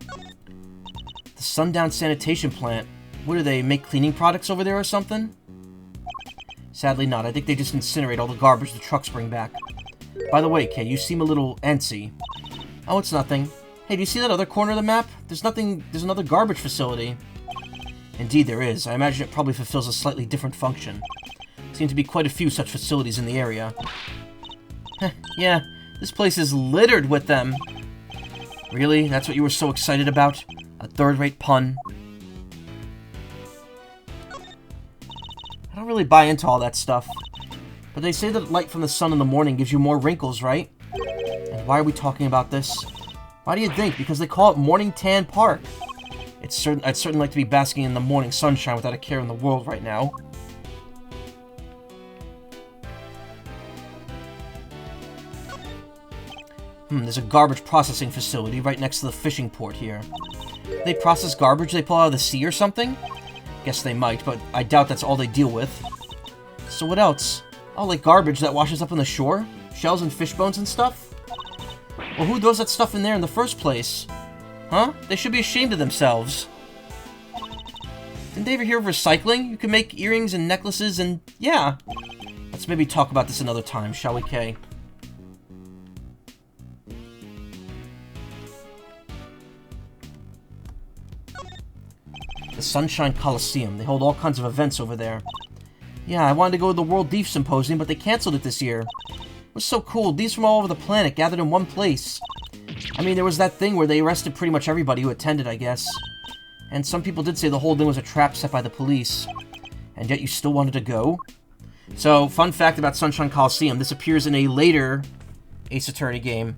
The Sundown Sanitation Plant. What do they make cleaning products over there or something? Sadly not. I think they just incinerate all the garbage the trucks bring back. By the way, Kay, you seem a little antsy. Oh, it's nothing. Hey, do you see that other corner of the map? There's another garbage facility. Indeed there is. I imagine it probably fulfills a slightly different function. There seem to be quite a few such facilities in the area. Yeah, this place is littered with them. Really? That's what you were so excited about? A third-rate pun? I don't really buy into all that stuff. But they say that light from the sun in the morning gives you more wrinkles, right? And why are we talking about this? Why do you think? Because they call it Mornington Park. I'd certainly like to be basking in the morning sunshine without a care in the world right now. There's a garbage processing facility right next to the fishing port here. They process garbage they pull out of the sea or something? Guess they might, but I doubt that's all they deal with. So what else? Oh, like garbage that washes up on the shore? Shells and fish bones and stuff? Well, who throws that stuff in there in the first place? Huh? They should be ashamed of themselves. Didn't they ever hear of recycling? You can make earrings and necklaces and... yeah. Let's maybe talk about this another time, shall we, Kay? The Sunshine Coliseum. They hold all kinds of events over there. Yeah, I wanted to go to the World Thief Symposium, but they canceled it this year. It was so cool. Thieves from all over the planet gathered in one place. I mean, there was that thing where they arrested pretty much everybody who attended, I guess. And some people did say the whole thing was a trap set by the police. And yet you still wanted to go? So, fun fact about Sunshine Coliseum. This appears in a later Ace Attorney game.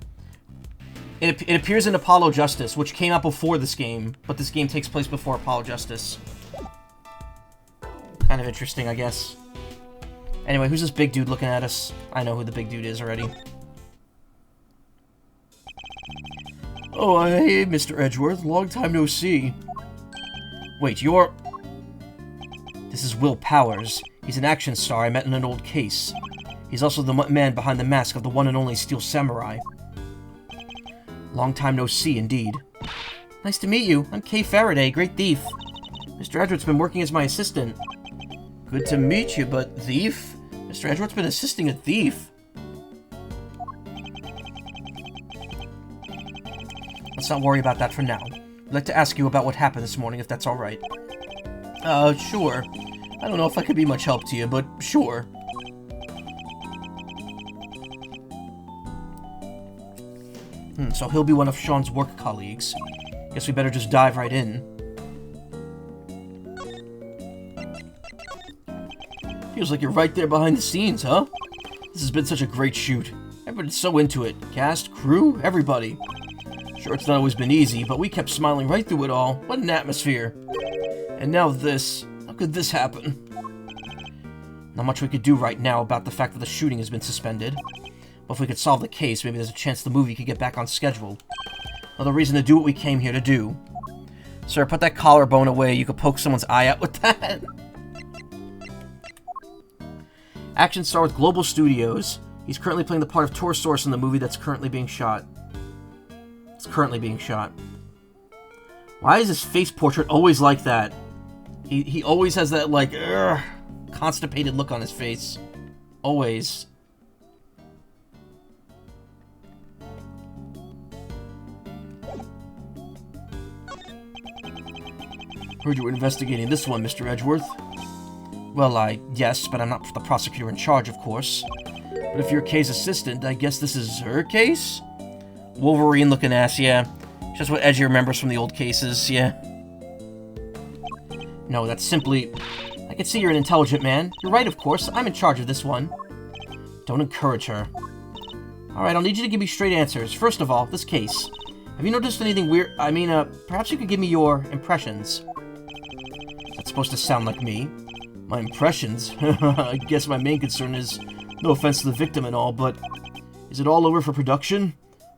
It appears in Apollo Justice, which came out before this game. But this game takes place before Apollo Justice. Kind of interesting, I guess. Anyway, who's this big dude looking at us? I know who the big dude is already. Oh, hey, Mr. Edgeworth. Long time no see. Wait, you're... This is Will Powers. He's an action star I met in an old case. He's also the man behind the mask of the one and only Steel Samurai. Long time no see, indeed. Nice to meet you. I'm Kay Faraday, great thief. Mr. Edgeworth's been working as my assistant. Good to meet you, but thief? Mr. Edgeworth's been assisting a thief. Let's not worry about that for now. I'd like to ask you about what happened this morning, if that's alright. Sure. I don't know if I could be much help to you, but sure. So he'll be one of Sean's work colleagues. Guess we better just dive right in. Feels like you're right there behind the scenes, huh? This has been such a great shoot. Everybody's so into it. Cast, crew, everybody. Sure, it's not always been easy, but we kept smiling right through it all. What an atmosphere. And now this. How could this happen? Not much we could do right now about the fact that the shooting has been suspended. But if we could solve the case, maybe there's a chance the movie could get back on schedule. Another reason to do what we came here to do. Sir, put that collarbone away. You could poke someone's eye out with that. Action star with Global Studios. He's currently playing the part of Torosaurus in the movie that's currently being shot. It's currently being shot. Why is his face portrait always like that? He always has that, like, constipated look on his face. Always. Heard you were investigating this one, Mr. Edgeworth. Well, yes, but I'm not the prosecutor in charge, of course. But if you're Kay's assistant, I guess this is her case? Wolverine-looking ass, yeah. Just what Edgy remembers from the old cases, yeah. No, that's simply... I can see you're an intelligent man. You're right, of course. I'm in charge of this one. Don't encourage her. Alright, I'll need you to give me straight answers. First of all, this case. Have you noticed anything weird? I mean, perhaps you could give me your impressions. That's supposed to sound like me. My impressions? I guess my main concern is, no offense to the victim and all, but is it all over for production?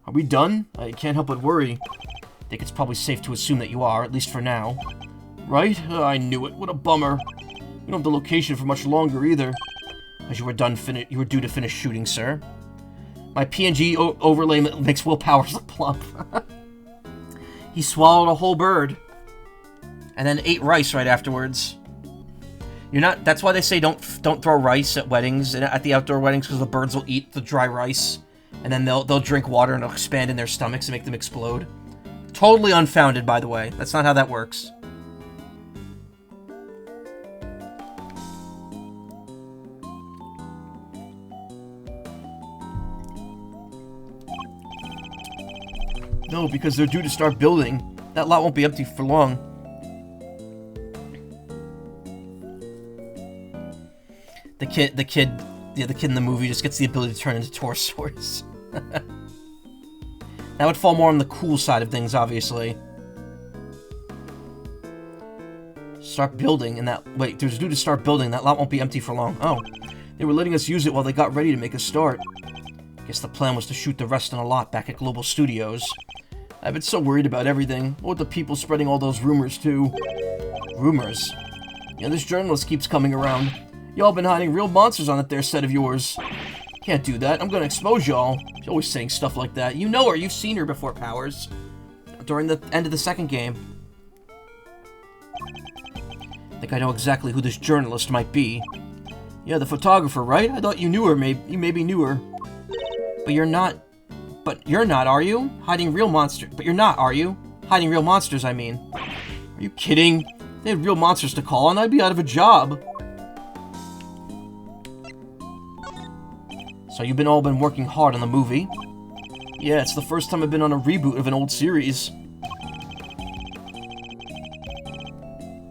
Are we done? I can't help but worry. I think it's probably safe to assume that you are, at least for now. Right? I knew it. What a bummer. We don't have the location for much longer either. As you were due to finish shooting, sir. My PNG overlay makes Will Powers look plump. He swallowed a whole bird. And then ate rice right afterwards. You're not. That's why they say don't throw rice at weddings and at the outdoor weddings, because the birds will eat the dry rice, and then they'll drink water and it'll expand in their stomachs and make them explode. Totally unfounded, by the way. That's not how that works. No, because they're due to start building. That lot won't be empty for long. The kid in the movie just gets the ability to turn into Torosaurus. That would fall more on the cool side of things, obviously. Start building, and that... Wait, there's due to start building. That lot won't be empty for long. Oh, they were letting us use it while they got ready to make a start. Guess the plan was to shoot the rest in a lot back at Global Studios. I've been so worried about everything. What with the people spreading all those rumors, too. Rumors? Yeah, this journalist keeps coming around. Y'all been hiding real monsters on that there set of yours. Can't do that. I'm gonna expose y'all. She's always saying stuff like that. You know her. You've seen her before, Powers. During the end of the second game. I think I know exactly who this journalist might be. Yeah, the photographer, right? I thought you knew her. You maybe knew her. But you're not. But you're not, are you? Hiding real monsters. But you're not, are you? Hiding real monsters, I mean. Are you kidding? If they had real monsters to call on, I'd be out of a job. So you've all been working hard on the movie? Yeah, it's the first time I've been on a reboot of an old series.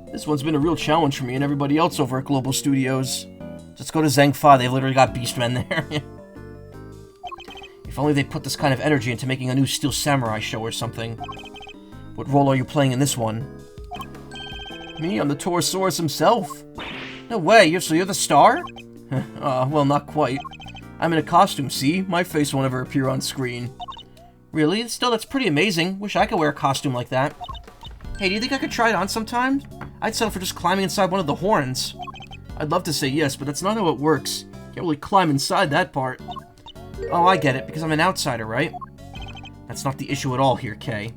This one's been a real challenge for me and everybody else over at Global Studios. Let's go to Zangfa, they've literally got Beastmen there. If only they put this kind of energy into making a new Steel Samurai show or something. What role are you playing in this one? Me? I'm the Torosaurus himself. No way, so you're the star? Well, not quite. I'm in a costume, see? My face won't ever appear on screen. Really? Still, that's pretty amazing. Wish I could wear a costume like that. Hey, do you think I could try it on sometime? I'd settle for just climbing inside one of the horns. I'd love to say yes, but that's not how it works. Can't really climb inside that part. Oh, I get it, because I'm an outsider, right? That's not the issue at all here, Kay.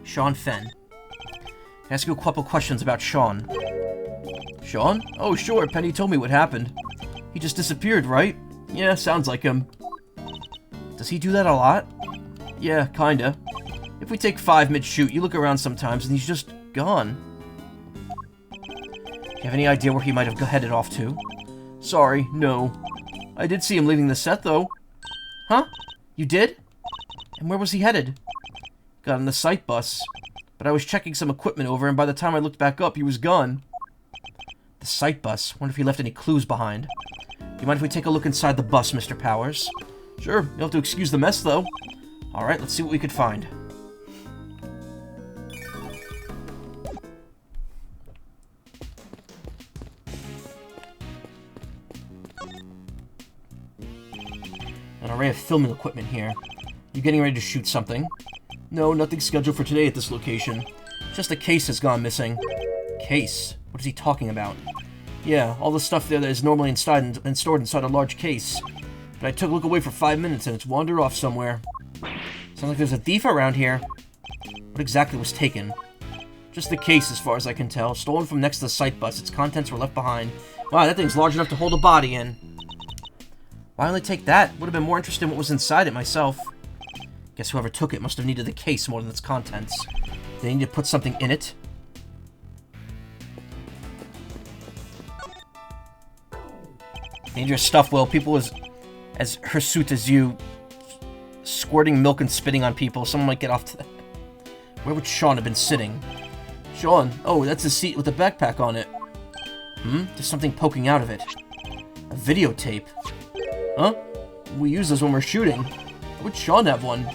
Sean Fenn. Can I ask you a couple questions about Sean? Sean? Oh, sure, Penny told me what happened. He just disappeared, right? Yeah, sounds like him. Does he do that a lot? Yeah, kinda. If we take 5 mid-shoot, you look around sometimes and he's just gone. Do you have any idea where he might have headed off to? Sorry, no. I did see him leaving the set, though. Huh? You did? And where was he headed? Got on the site bus. But I was checking some equipment over, and by the time I looked back up, he was gone. The site bus? Wonder if he left any clues behind. Do you mind if we take a look inside the bus, Mr. Powers? Sure, you'll have to excuse the mess, though. Alright, let's see what we could find. An array of filming equipment here. You getting ready to shoot something? No, nothing scheduled for today at this location. Just a case has gone missing. Case? What is he talking about? Yeah, all the stuff there that is normally inside and stored inside a large case. But I took a look away for 5 minutes and it's wandered off somewhere. Sounds like there's a thief around here. What exactly was taken? Just the case, as far as I can tell. Stolen from next to the site bus. Its contents were left behind. Wow, that thing's large enough to hold a body in. Why only take that? Would have been more interested in what was inside it myself. Guess whoever took it must have needed the case more than its contents. Did they need to put something in it? Dangerous stuff, Will. People as hirsute as you, squirting milk and spitting on people. Someone might get off to that. Where would Sean have been sitting? Sean? Oh, that's the seat with the backpack on it. There's something poking out of it. A videotape. Huh? We use those when we're shooting. Why would Sean have one?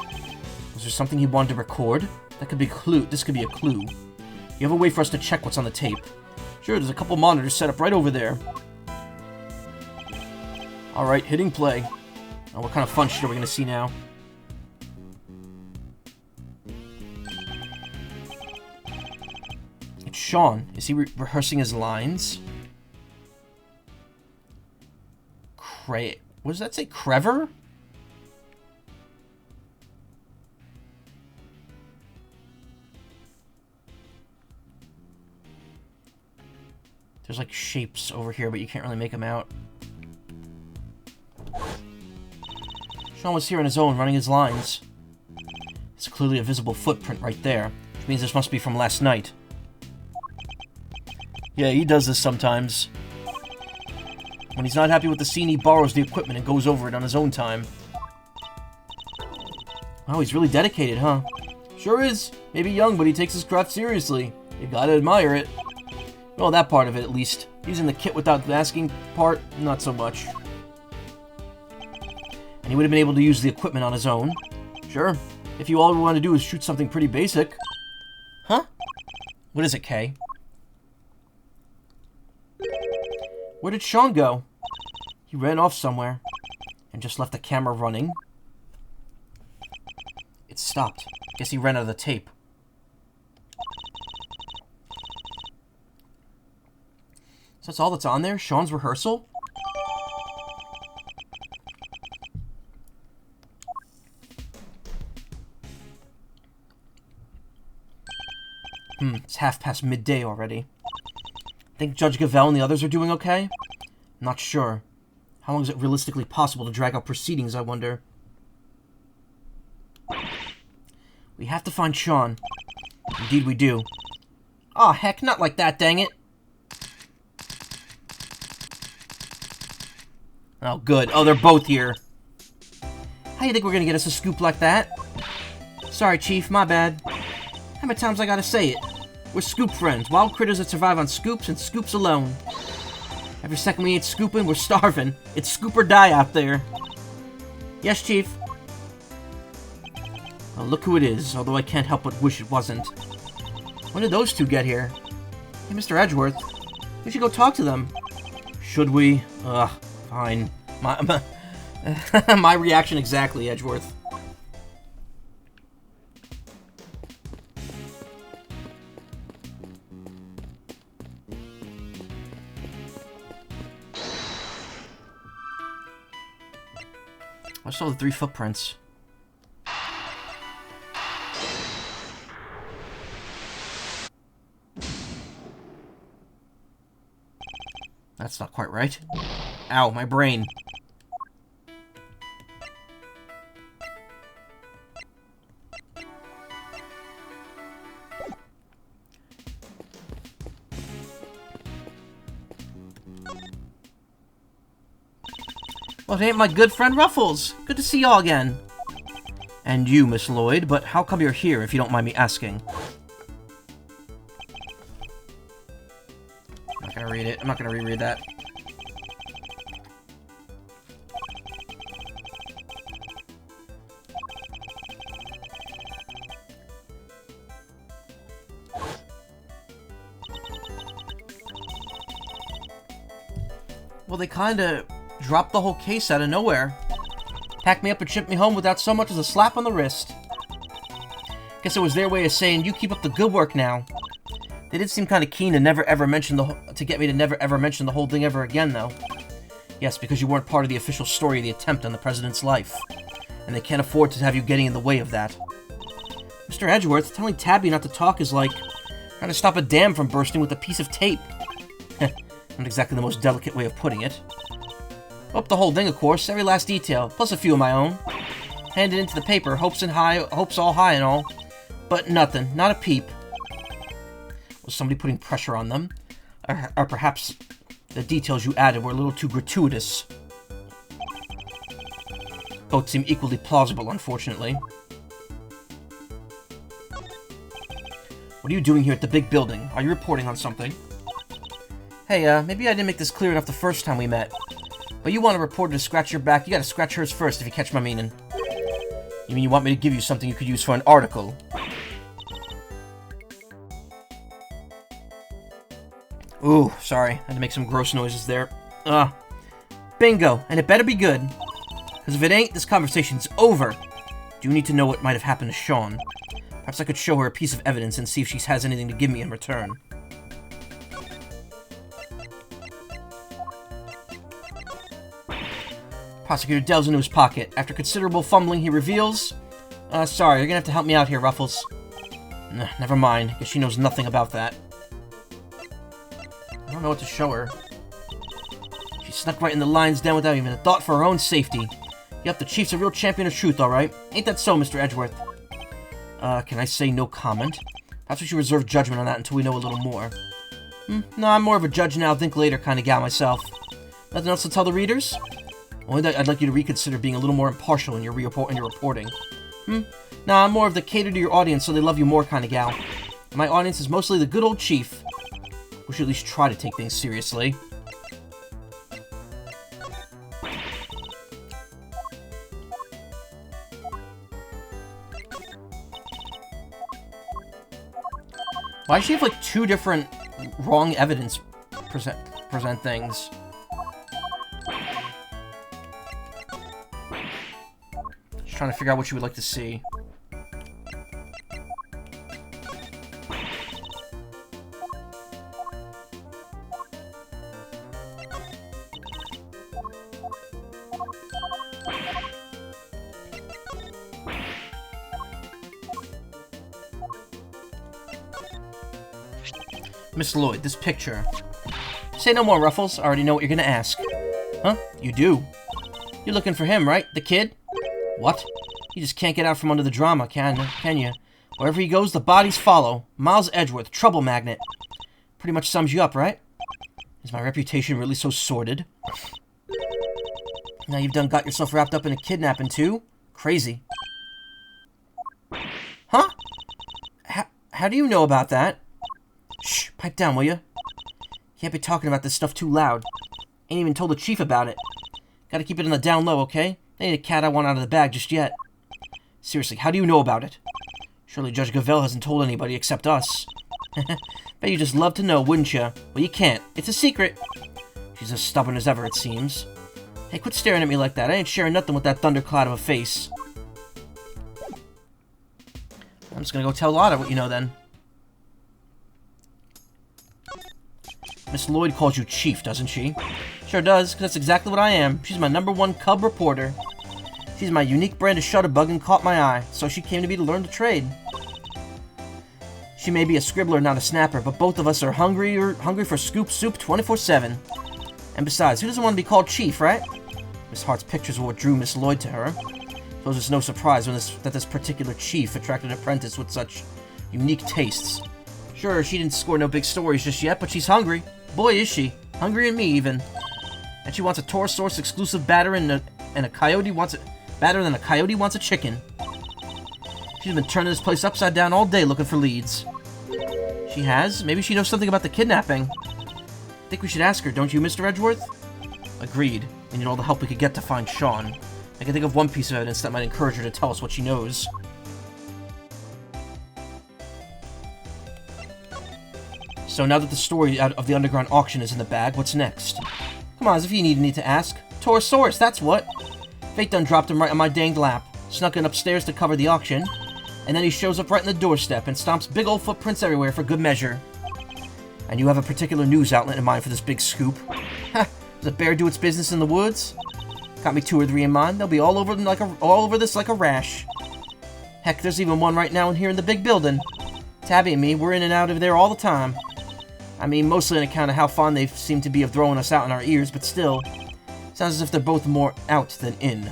Was there something he wanted to record? That could be a clue. This could be a clue. You have a way for us to check what's on the tape? Sure, there's a couple monitors set up right over there. Alright, hitting play. Oh, what kind of fun shit are we gonna see now? It's Sean. Is he rehearsing his lines? What does that say? Crever? There's like shapes over here, but you can't really make them out. Sean was here on his own, running his lines. It's clearly a visible footprint right there, which means this must be from last night. Yeah, he does this sometimes. When he's not happy with the scene, he borrows the equipment and goes over it on his own time. Wow, he's really dedicated, huh? Sure is. Maybe young, but he takes his craft seriously. You gotta admire it. Well, that part of it, at least. Using the kit without the masking part, not so much. And he would have been able to use the equipment on his own. Sure. If you all we want to do is shoot something pretty basic. Huh? What is it, Kay? Where did Sean go? He ran off somewhere. And just left the camera running. It stopped. Guess he ran out of the tape. So that's all that's on there? Sean's rehearsal? It's midday midday already. Think Judge Gavelle and the others are doing okay? Not sure. How long is it realistically possible to drag out proceedings, I wonder? We have to find Sean. Indeed we do. Aw, heck, not like that, dang it. Oh, good. Oh, they're both here. How you think we're gonna get us a scoop like that? Sorry, Chief, my bad. How many times I gotta say it? We're scoop friends, wild critters that survive on scoops and scoops alone. Every second we ain't scooping, we're starving. It's scoop or die out there. Yes, Chief. Well, look who it is, although I can't help but wish it wasn't. When did those two get here? Hey, Mr. Edgeworth. We should go talk to them. Should we? Ugh, fine. My reaction exactly, Edgeworth. Also the 3 footprints. That's not quite right. Ow, my brain. Well, it ain't my good friend Ruffles. Good to see y'all again. And you, Miss Lloyd, but how come you're here, if you don't mind me asking? I'm not gonna read it. I'm not gonna reread that. Well, they kinda dropped the whole case out of nowhere. Packed me up and shipped me home without so much as a slap on the wrist. Guess it was their way of saying, you keep up the good work now. They did seem kind of keen to never ever mention to get me to never ever mention the whole thing ever again, though. Yes, because you weren't part of the official story of the attempt on the president's life. And they can't afford to have you getting in the way of that. Mr. Edgeworth, telling Tabby not to talk is like trying to stop a dam from bursting with a piece of tape. Not exactly the most delicate way of putting it. Oh, the whole thing, of course, every last detail, plus a few of my own. Handed into the paper, hopes all high and all. But nothing, not a peep. Was somebody putting pressure on them? Or perhaps the details you added were a little too gratuitous. Both seem equally plausible, unfortunately. What are you doing here at the big building? Are you reporting on something? Hey, maybe I didn't make this clear enough the first time we met. But you want a reporter to scratch your back, you gotta scratch hers first, if you catch my meaning. You mean you want me to give you something you could use for an article? Ooh, sorry. I had to make some gross noises there. Bingo, and it better be good. Because if it ain't, this conversation's over. Do you need to know what might have happened to Sean? Perhaps I could show her a piece of evidence and see if she has anything to give me in return. Prosecutor delves into his pocket. After considerable fumbling, he reveals... sorry, you're gonna have to help me out here, Ruffles. Never mind. Guess she knows nothing about that. I don't know what to show her. She snuck right in the lion's den without even a thought for her own safety. Yep, the chief's a real champion of truth, alright. Ain't that so, Mr. Edgeworth? Can I say no comment? Perhaps we should reserve judgment on that until we know a little more. No, I'm more of a judge now, think later kind of gal myself. Nothing else to tell the readers? Only that I'd like you to reconsider being a little more impartial in your reporting. Nah, I'm more of the cater to your audience so they love you more kind of gal. My audience is mostly the good old chief. We should at least try to take things seriously. Why does she have like 2 different wrong evidence present things? Trying to figure out what you would like to see. Miss Lloyd, this picture. Say no more, Ruffles. I already know what you're gonna ask. Huh? You do? You're looking for him, right? The kid? What? You just can't get out from under the drama, can you? Wherever he goes, the bodies follow. Miles Edgeworth, trouble magnet. Pretty much sums you up, right? Is my reputation really so sordid? Now you've got yourself wrapped up in a kidnapping, too? Crazy. Huh? How do you know about that? Shh, pipe down, will you? Can't be talking about this stuff too loud. Ain't even told the chief about it. Gotta keep it on the down low, okay? There ain't a cat I want out of the bag just yet. Seriously, how do you know about it? Surely Judge Gavelle hasn't told anybody except us. Bet you just love to know, wouldn't you? Well, you can't. It's a secret. She's as stubborn as ever, it seems. Hey, quit staring at me like that. I ain't sharing nothing with that thundercloud of a face. I'm just gonna go tell Lotta what you know, then. Miss Lloyd calls you Chief, doesn't she? Sure does, because that's exactly what I am. She's my #1 cub reporter. She's my unique brand of shutterbug and caught my eye, so she came to me to learn the trade. She may be a scribbler, not a snapper, but both of us are hungry for scoop soup 24/7. And besides, who doesn't want to be called Chief, right? Miss Hart's pictures were what drew Miss Lloyd to her. Suppose it's no surprise that this particular chief attracted an apprentice with such unique tastes. Sure, she didn't score no big stories just yet, but she's hungry. Boy, is she. Hungrier than me, even. And she wants a Taurosaurus exclusive batter and a coyote wants it better than a coyote wants a chicken. She's been turning this place upside down all day looking for leads. She has? Maybe she knows something about the kidnapping. Think we should ask her, don't you, Mr. Edgeworth? Agreed. We need all the help we could get to find Sean. I can think of one piece of evidence that might encourage her to tell us what she knows. So now that the story of the underground auction is in the bag, what's next? Come on, as if you need to ask. Taurosaurus, that's what! Fate done dropped him right on my danged lap. Snuck in upstairs to cover the auction. And then he shows up right in the doorstep and stomps big old footprints everywhere for good measure. And you have a particular news outlet in mind for this big scoop. Ha! Does a bear do its business in the woods? Got me 2 or 3 in mind. They'll be all over this like a rash. Heck, there's even one right now in here in the big building. Tabby and me, we're in and out of there all the time. I mean, mostly on account of how fond they seem to be of throwing us out in our ears, but still. Sounds as if they're both more out than in.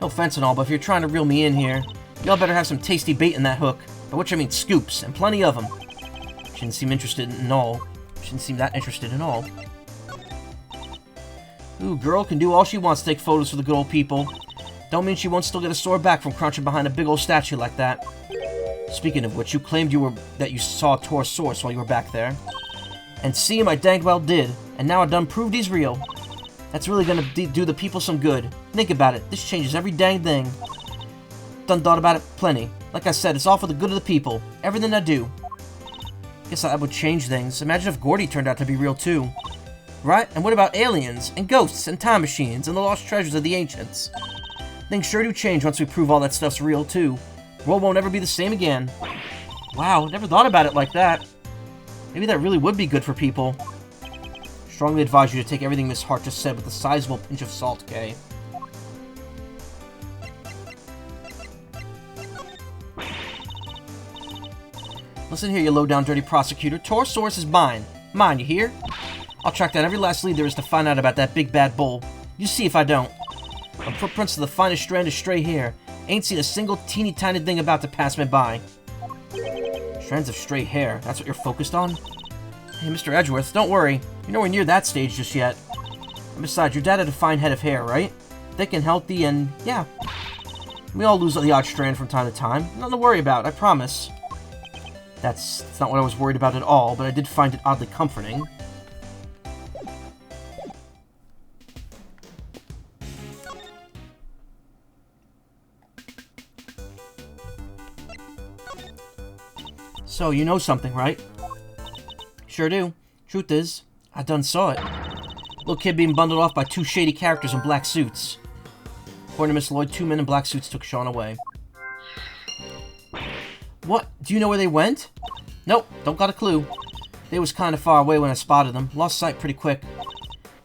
No offense and all, but if you're trying to reel me in here, y'all better have some tasty bait in that hook. By which I mean scoops, and plenty of them. She didn't seem interested in all. She didn't seem that interested in all. Ooh, girl can do all she wants to take photos for the good old people. Don't mean she won't still get a sore back from crouching behind a big old statue like that. Speaking of which, you claimed that you saw Taurosaurus while you were back there. And see him, I dang well did. And now I done proved he's real. That's really gonna do the people some good. Think about it. This changes every dang thing. Done thought about it plenty. Like I said, it's all for the good of the people. Everything I do. Guess that would change things. Imagine if Gordy turned out to be real too. Right? And what about aliens, and ghosts, and time machines, and the lost treasures of the ancients? Things sure do change once we prove all that stuff's real too. The world won't ever be the same again. Wow, never thought about it like that. Maybe that really would be good for people. Strongly advise you to take everything Miss Hart just said with a sizable pinch of salt, Kay. Listen here, you low-down dirty prosecutor. Taurosaurus is mine. Mine, you hear? I'll track down every last lead there is to find out about that big bad bull. You see if I don't. From footprints to the finest strand of stray hair, ain't seen a single teeny tiny thing about to pass me by. Strands of stray hair, that's what you're focused on? Hey, Mr. Edgeworth, don't worry. You're nowhere near that stage just yet. And besides, your dad had a fine head of hair, right? Thick and healthy and, yeah. We all lose the odd strand from time to time. Nothing to worry about, I promise. That's not what I was worried about at all, but I did find it oddly comforting. So, you know something, right? Sure do. Truth is, I done saw it. Little kid being bundled off by 2 shady characters in black suits. According to Miss Lloyd, 2 men in black suits took Sean away. What? Do you know where they went? Nope, don't got a clue. They was kinda far away when I spotted them. Lost sight pretty quick.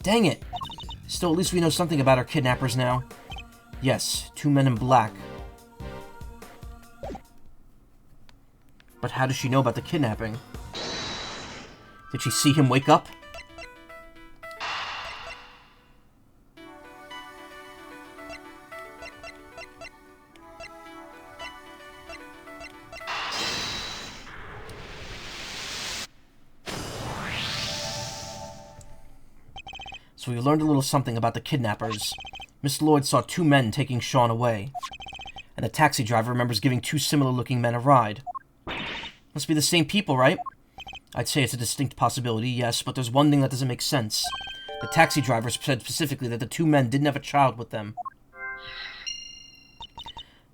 Dang it! Still, at least we know something about our kidnappers now. Yes, 2 men in black. But how does she know about the kidnapping? Did she see him wake up? So we learned a little something about the kidnappers. Miss Lloyd saw 2 men taking Sean away. And the taxi driver remembers giving 2 similar-looking men a ride. Must be the same people, right? I'd say it's a distinct possibility, yes, but there's one thing that doesn't make sense. The taxi driver said specifically that the 2 men didn't have a child with them.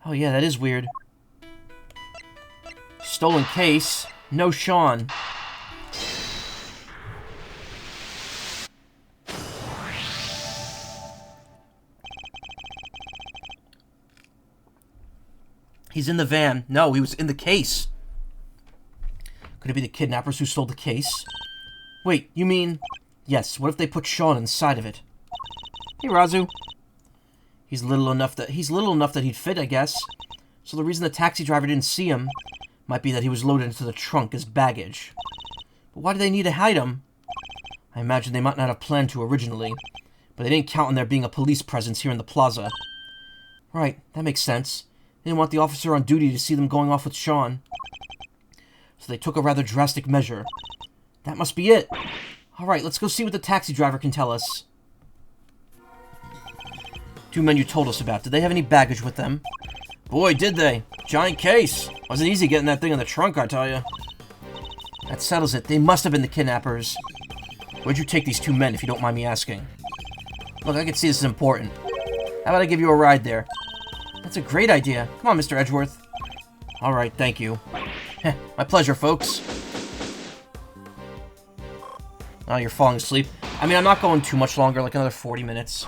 Oh yeah, that is weird. Stolen case. No Sean. He's in the van. No, he was in the case. Could it be the kidnappers who stole the case? Wait, you mean... Yes, what if they put Sean inside of it? Hey, Razu. He's little enough that he'd fit, I guess. So the reason the taxi driver didn't see him might be that he was loaded into the trunk as baggage. But why do they need to hide him? I imagine they might not have planned to originally, but they didn't count on there being a police presence here in the plaza. Right, that makes sense. They didn't want the officer on duty to see them going off with Sean. So they took a rather drastic measure. That must be it. Alright, let's go see what the taxi driver can tell us. Two men you told us about, did they have any baggage with them? Boy, did they. Giant case. Wasn't easy getting that thing in the trunk, I tell you. That settles it. They must have been the kidnappers. Where'd you take these two men, if you don't mind me asking? Look, I can see this is important. How about I give you a ride there? That's a great idea. Come on, Mr. Edgeworth. Alright, thank you. My pleasure, folks. Oh, you're falling asleep. I mean, I'm not going too much longer, like another 40 minutes.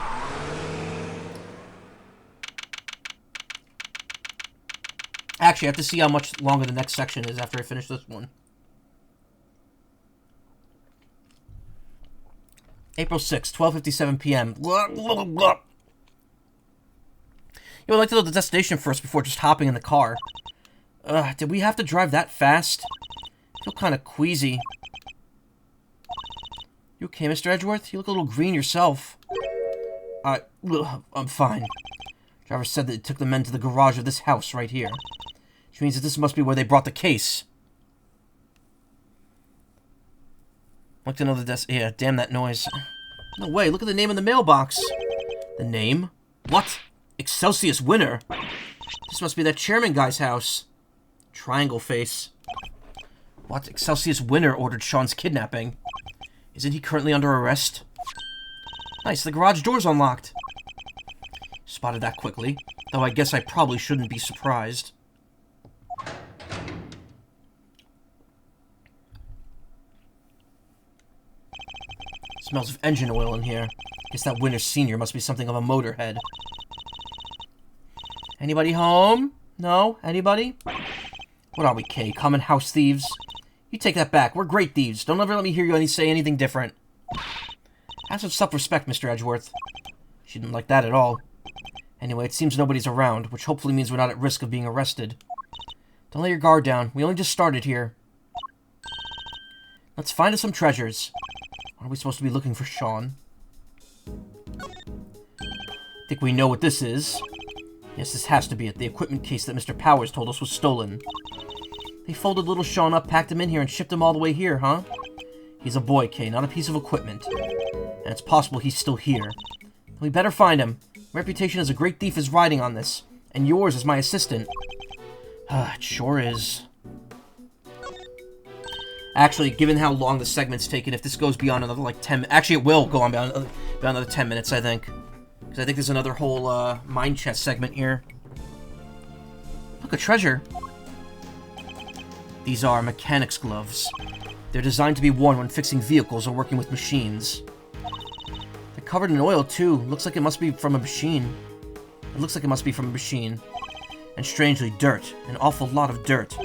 Actually, I have to see how much longer the next section is after I finish this one. April 6th, 12:57 p.m. I'd like to know the destination first before just hopping in the car. Did we have to drive that fast? I feel kind of queasy. You okay, Mr. Edgeworth? You look a little green yourself. I'm fine. Driver said that it took the men to the garage of this house right here. Which means that this must be where they brought the case. I'd like to know the yeah, damn that noise. No way, look at the name in the mailbox. The name? What? Excelsius Winner? This must be that chairman guy's house. Triangle face. What? Excelsius Winner ordered Sean's kidnapping. Isn't he currently under arrest? Nice, the garage door's unlocked. Spotted that quickly, though I guess I probably shouldn't be surprised. Smells of engine oil in here. Guess that Winter Senior must be something of a motorhead. Anybody home? No? Anybody? What are we, Kay? Common house thieves? You take that back. We're great thieves. Don't ever let me hear you say anything different. Have some self-respect, Mr. Edgeworth. She didn't like that at all. Anyway, it seems nobody's around, which hopefully means we're not at risk of being arrested. Don't let your guard down. We only just started here. Let's find us some treasures. What are we supposed to be looking for, Sean? Think we know what this is. Yes, this has to be it. The equipment case that Mr. Powers told us was stolen. They folded little Sean up, packed him in here, and shipped him all the way here, huh? He's a boy, Kay, not a piece of equipment. And it's possible he's still here. We better find him. Reputation as a great thief is riding on this. And yours as my assistant. It sure is. Actually, given how long the segment's taken, if this goes beyond another, like, 10... Actually, it will go on beyond another 10 minutes, I think. Because I think there's another whole, mine chest segment here. Look, a treasure. These are mechanics gloves. They're designed to be worn when fixing vehicles or working with machines. They're covered in oil, too. Looks like it must be from a machine. It looks like it must be from a machine. And strangely, dirt. An awful lot of dirt.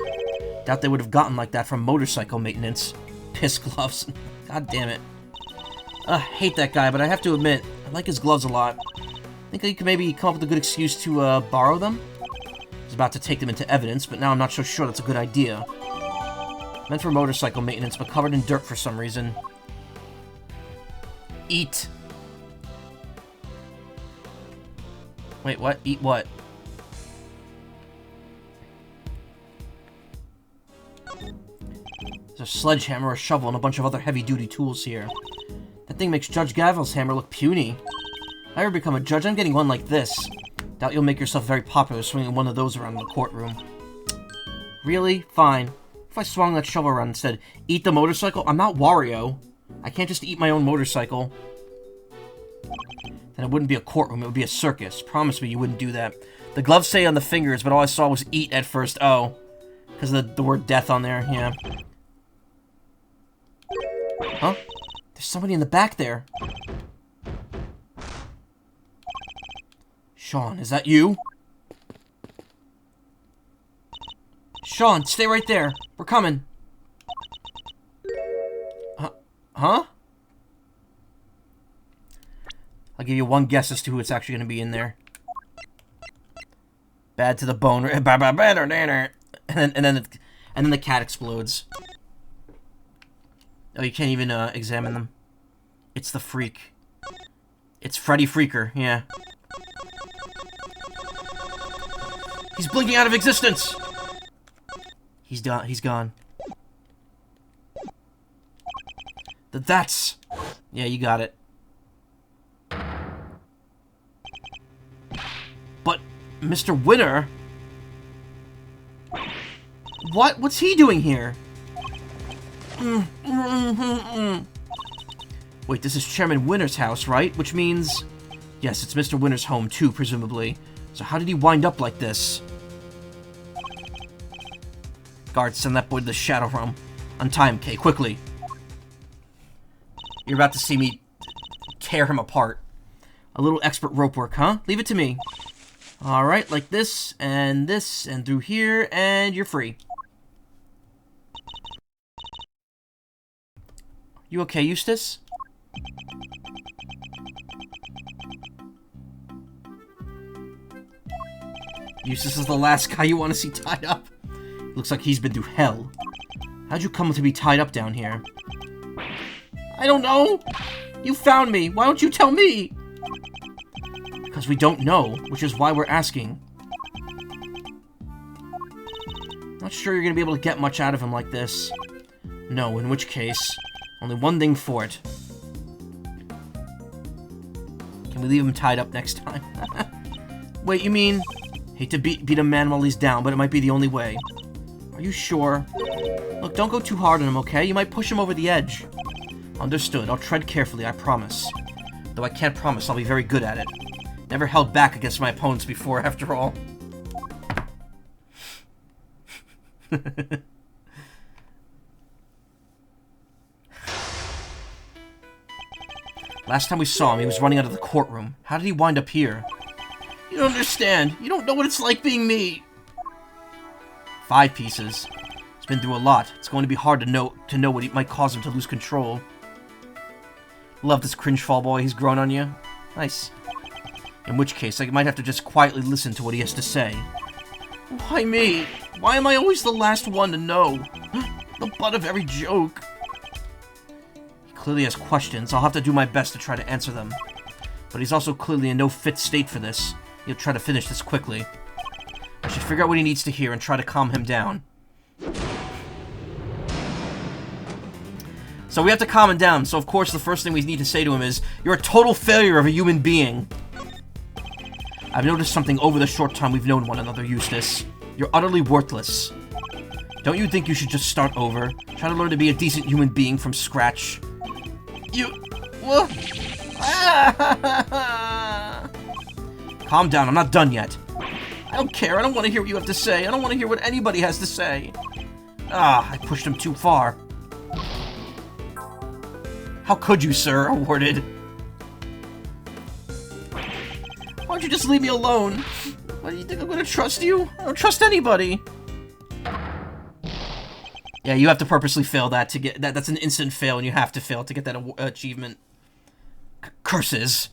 Doubt they would have gotten like that from motorcycle maintenance. Piss gloves. God damn it. Hate that guy, but I have to admit, I like his gloves a lot. Think he could maybe come up with a good excuse to, borrow them? I was about to take them into evidence, but now I'm not so sure that's a good idea. Meant for motorcycle maintenance, but covered in dirt for some reason. Eat. Wait, what? Eat what? There's a sledgehammer, a shovel, and a bunch of other heavy-duty tools here. That thing makes Judge Gavel's hammer look puny. If I ever become a judge, I'm getting one like this. Doubt you'll make yourself very popular swinging one of those around in the courtroom. Really? Fine. If I swung that shovel around and said, eat the motorcycle? I'm not Wario. I can't just eat my own motorcycle. Then it wouldn't be a courtroom, it would be a circus. Promise me you wouldn't do that. The gloves say on the fingers, but all I saw was eat at first. Oh. Because of the word death on there, yeah. Huh? There's somebody in the back there. Sean, is that you? Sean, stay right there. We're coming. Huh? I I'll give you one guess as to who it's actually going to be in there. Bad to the bone. And then the cat explodes. Oh, you can't even examine them. It's the freak. It's Freddy Freaker, yeah. He's blinking out of existence! He's done. He's gone. That's... Yeah, you got it. But, Mr. Winter... What? What's he doing here? Wait, this is Chairman Winter's house, right? Which means... Yes, it's Mr. Winter's home, too, presumably. So how did he wind up like this? Guards, send that boy to the Shadow Realm. Untie him, Kay, quickly. You're about to see me tear him apart. A little expert rope work, huh? Leave it to me. Alright, like this, and through here, and you're free. You okay, Eustace? Eustace is the last guy you want to see tied up. Looks like he's been through hell. How'd you come to be tied up down here? I don't know! You found me! Why don't you tell me? Because we don't know, which is why we're asking. Not sure you're gonna be able to get much out of him like this. No, in which case, only one thing for it. Can we leave him tied up next time? Wait, you mean... Hate to beat a man while he's down, but it might be the only way. Are you sure? Look, don't go too hard on him, okay? You might push him over the edge. Understood. I'll tread carefully, I promise. Though I can't promise I'll be very good at it. Never held back against my opponents before, after all. Last time we saw him, he was running out of the courtroom. How did he wind up here? You don't understand. You don't know what it's like being me. 5 pieces. He's been through a lot. It's going to be hard to know what might cause him to lose control. Love this cringe fall boy. He's grown on you. Nice. In which case, I might have to just quietly listen to what he has to say. Why me? Why am I always the last one to know? The butt of every joke. He clearly has questions. I'll have to do my best to try to answer them. But he's also clearly in no fit state for this. He'll try to finish this quickly. I should figure out what he needs to hear and try to calm him down. So we have to calm him down. So of course the first thing we need to say to him is, you're a total failure of a human being. I've noticed something over the short time we've known one another, Eustace. You're utterly worthless. Don't you think you should just start over? Try to learn to be a decent human being from scratch. You... What? Calm down, I'm not done yet. I don't care, I don't want to hear what you have to say. I don't want to hear what anybody has to say. Ah, I pushed him too far. How could you, sir? Awarded. Why don't you just leave me alone? Why do you think I'm gonna trust you? I don't trust anybody. Yeah, you have to purposely fail that to get that. That's an instant fail, and you have to fail to get that achievement. Curses.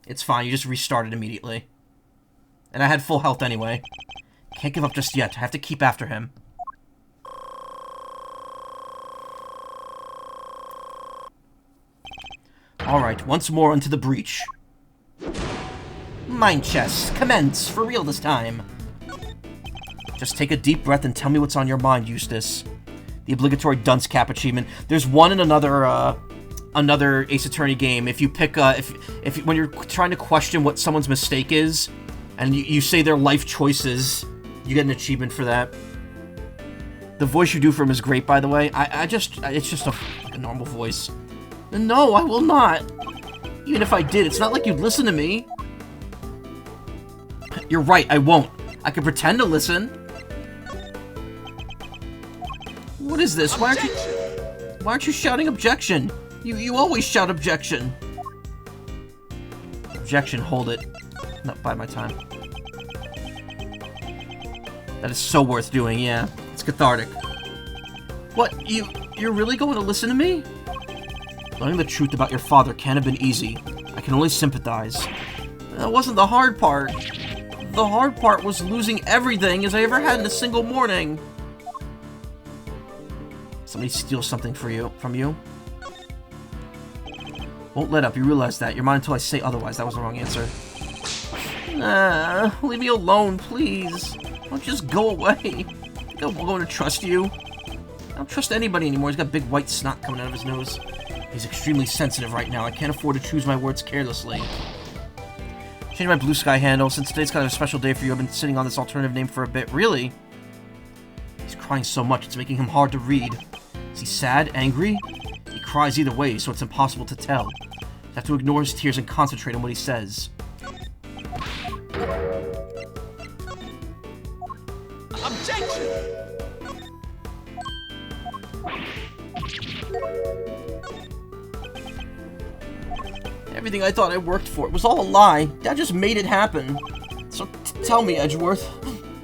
It's fine, you just restarted immediately. And I had full health anyway. Can't give up just yet. I have to keep after him. Alright, once more into the breach. Mind chest, commence, for real this time. Just take a deep breath and tell me what's on your mind, Eustace. The obligatory dunce cap achievement. There's one in another Ace Attorney game. If you pick, when you're trying to question what someone's mistake is, and you say their life choices, you get an achievement for that. The voice you do for him is great, by the way. It's just a normal voice. No, I will not. Even if I did, it's not like you'd listen to me. You're right, I won't. I can pretend to listen. What is this? Why aren't you shouting objection? You always shout objection. Objection, hold it. Not by my time. That is so worth doing, yeah. It's cathartic. What? You're really going to listen to me? Learning the truth about your father can't have been easy. I can only sympathize. That wasn't the hard part. The hard part was losing everything as I ever had in a single morning. Somebody steal something from you? Won't let up, you realize that. You're mine until I say otherwise. That was the wrong answer. Nah, leave me alone, please. Don't just go away. I think I'm going to trust you. I don't trust anybody anymore. He's got big white snot coming out of his nose. He's extremely sensitive right now. I can't afford to choose my words carelessly. Change my blue sky handle. Since today's kind of a special day for you, I've been sitting on this alternative name for a bit. Really? He's crying so much, it's making him hard to read. Is he sad? Angry? He cries either way, so it's impossible to tell. I have to ignore his tears and concentrate on what he says. Objection! Everything I thought I worked for, it was all a lie. Dad just made it happen. So tell me, Edgeworth,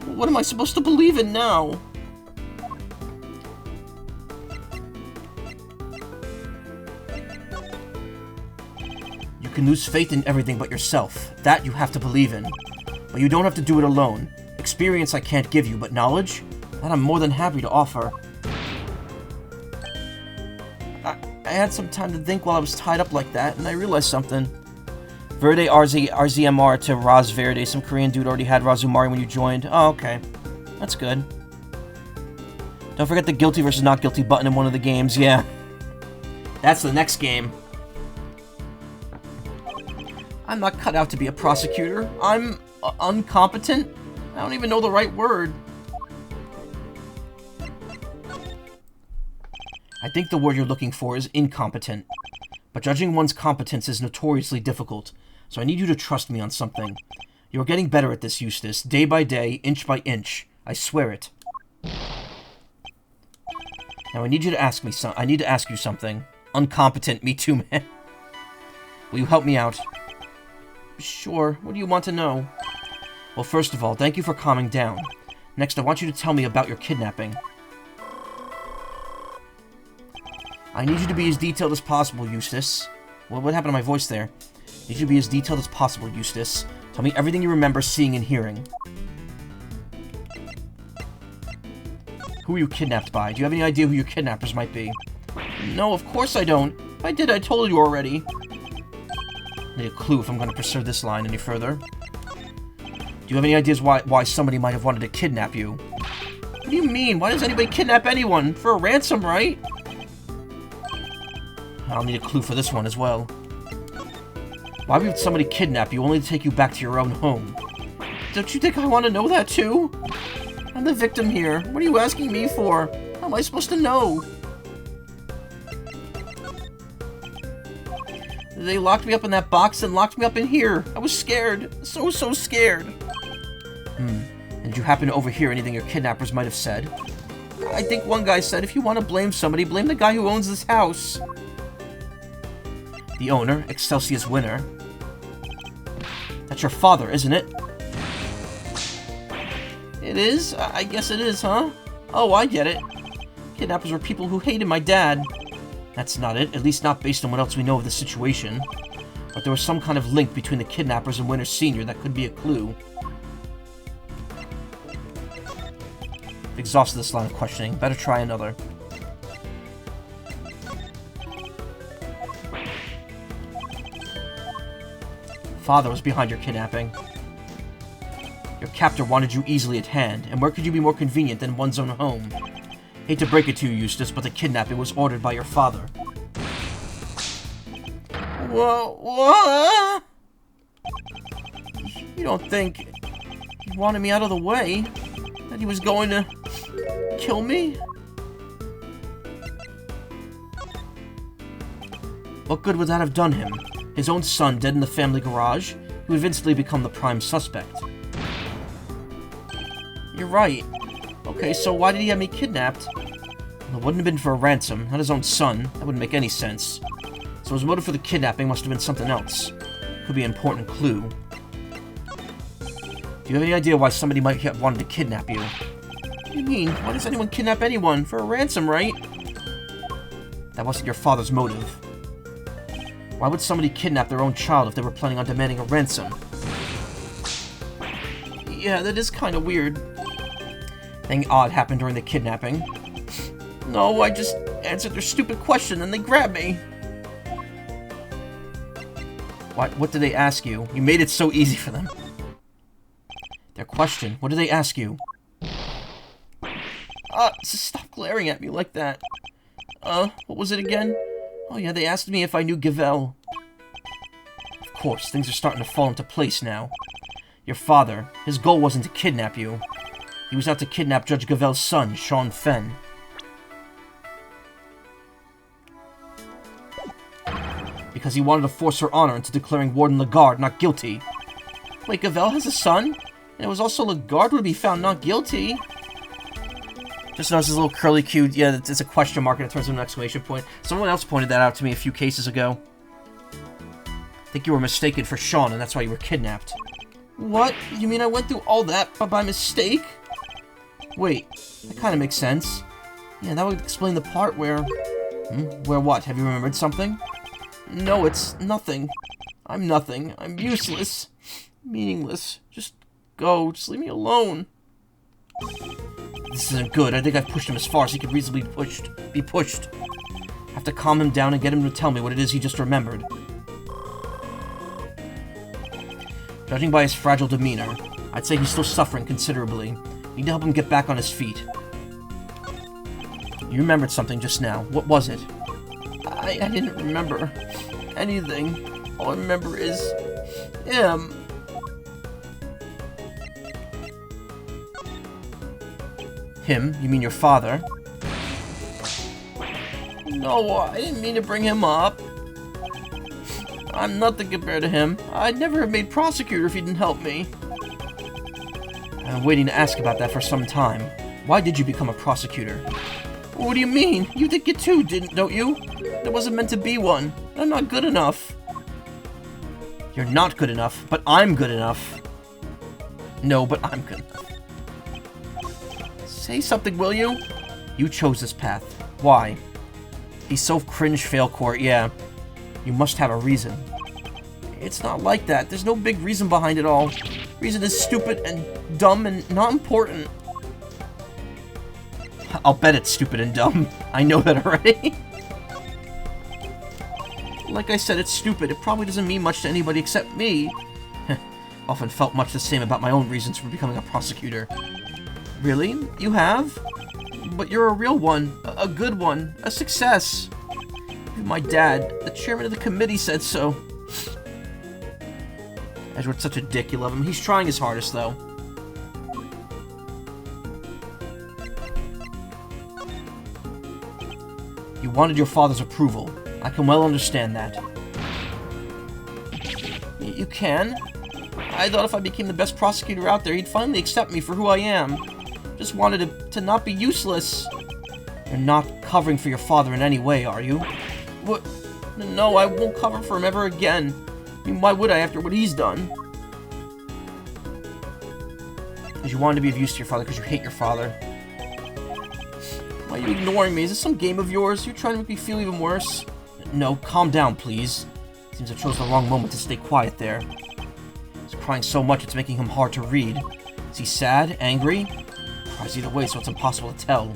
what am I supposed to believe in now? You can lose faith in everything but yourself. That you have to believe in. But you don't have to do it alone. Experience I can't give you, but knowledge? That I'm more than happy to offer. I had some time to think while I was tied up like that, and I realized something. Verde RZMR to Raz Verde. Some Korean dude already had Razumari when you joined. Oh, okay. That's good. Don't forget the guilty versus not guilty button in one of the games, yeah. That's the next game. I'm not cut out to be a prosecutor. I'm incompetent. I don't even know the right word. I think the word you're looking for is incompetent. But judging one's competence is notoriously difficult, so I need you to trust me on something. You're getting better at this, Eustace, day by day, inch by inch. I swear it. Now I need you to ask me I need to ask you something. Uncompetent, me too, man. Will you help me out? Sure. What do you want to know? Well, first of all, thank you for calming down. Next, I want you to tell me about your kidnapping. I need you to be as detailed as possible, Eustace. Well, what happened to my voice there? I need you to be as detailed as possible, Eustace. Tell me everything you remember seeing and hearing. Who were you kidnapped by? Do you have any idea who your kidnappers might be? No, of course I don't. If I did, I told you already. I need a clue if I'm going to pursue this line any further. Do you have any ideas why somebody might have wanted to kidnap you? What do you mean? Why does anybody kidnap anyone? For a ransom, right? I'll need a clue for this one as well. Why would somebody kidnap you only to take you back to your own home? Don't you think I want to know that too? I'm the victim here. What are you asking me for? How am I supposed to know? They locked me up in that box and locked me up in here. I was scared. So scared. And did you happen to overhear anything your kidnappers might have said? I think one guy said, if you want to blame somebody, blame the guy who owns this house. The owner, Excelsius Winner. That's your father, isn't it? It is? I guess it is, huh? Oh, I get it. Kidnappers were people who hated my dad. That's not it, at least not based on what else we know of the situation. But there was some kind of link between the kidnappers and Winter Sr. that could be a clue. I've exhausted this line of questioning. Better try another. Father was behind your kidnapping. Your captor wanted you easily at hand, and where could you be more convenient than one's own home? Hate to break it to you, Eustace, but the kidnapping was ordered by your father. What? You don't think he wanted me out of the way? That he was going to kill me? What good would that have done him? His own son dead in the family garage? He would have instantly become the prime suspect. You're right. Okay, so why did he have me kidnapped? Well, it wouldn't have been for a ransom, not his own son. That wouldn't make any sense. So his motive for the kidnapping must have been something else. Could be an important clue. Do you have any idea why somebody might have wanted to kidnap you? What do you mean? Why does anyone kidnap anyone? For a ransom, right? That wasn't your father's motive. Why would somebody kidnap their own child if they were planning on demanding a ransom? Yeah, that is kind of weird. Anything odd happened during the kidnapping? No, I just answered their stupid question and they grabbed me. What did they ask you? You made it so easy for them. Their question, what did they ask you? Stop glaring at me like that. What was it again? Oh yeah, they asked me if I knew Gavel. Of course, things are starting to fall into place now. Your father, his goal wasn't to kidnap you. He was out to kidnap Judge Gavel's son, Sean Fenn. Because he wanted to force her honor into declaring Warden Lagarde not guilty. Wait, Gavel has a son? And it was also Lagarde would be found not guilty? Just notice his little curly Q. Yeah, it's a question mark and it turns into an exclamation point. Someone else pointed that out to me a few cases ago. I think you were mistaken for Sean and that's why you were kidnapped. What? You mean I went through all that by mistake? Wait, that kind of makes sense. Yeah, that would explain the part where... Where what? Have you remembered something? No, it's nothing. I'm nothing. I'm useless. Meaningless. Just go. Just leave me alone. This isn't good. I think I've pushed him as far as he could reasonably be pushed. I have to calm him down and get him to tell me what it is he just remembered. Judging by his fragile demeanor, I'd say he's still suffering considerably. Need to help him get back on his feet. You remembered something just now. What was it? I didn't remember anything. All I remember is him. Him? You mean your father? No, I didn't mean to bring him up. I'm nothing compared to him. I'd never have made Prosecutor if he didn't help me. I've been waiting to ask about that for some time. Why did you become a Prosecutor? What do you mean? You think it too, don't you? There wasn't meant to be one. I'm not good enough. You're not good enough, but I'm good enough. No, but I'm good enough. Say something, will you? You chose this path. Why? He's so cringe failcourt, yeah. You must have a reason. It's not like that. There's no big reason behind it all. Reason is stupid and dumb and not important. I'll bet it's stupid and dumb. I know that already. Like I said, it's stupid. It probably doesn't mean much to anybody except me. Often felt much the same about my own reasons for becoming a prosecutor. Really? You have? But you're a real one. A good one. A success. Even my dad, the chairman of the committee, said so. Edward's such a dick, you love him. He's trying his hardest, though. You wanted your father's approval. I can well understand that. You can? I thought if I became the best prosecutor out there, he'd finally accept me for who I am. Just wanted to not be useless. You're not covering for your father in any way, are you? What? No, I won't cover for him ever again. I mean, why would I after what he's done? Because you wanted to be of use to your father because you hate your father. Why are you ignoring me? Is this some game of yours? You're trying to make me feel even worse? No, calm down, please. Seems I chose the wrong moment to stay quiet there. He's crying so much it's making him hard to read. Is he sad? Angry? Cries either way, so it's impossible to tell.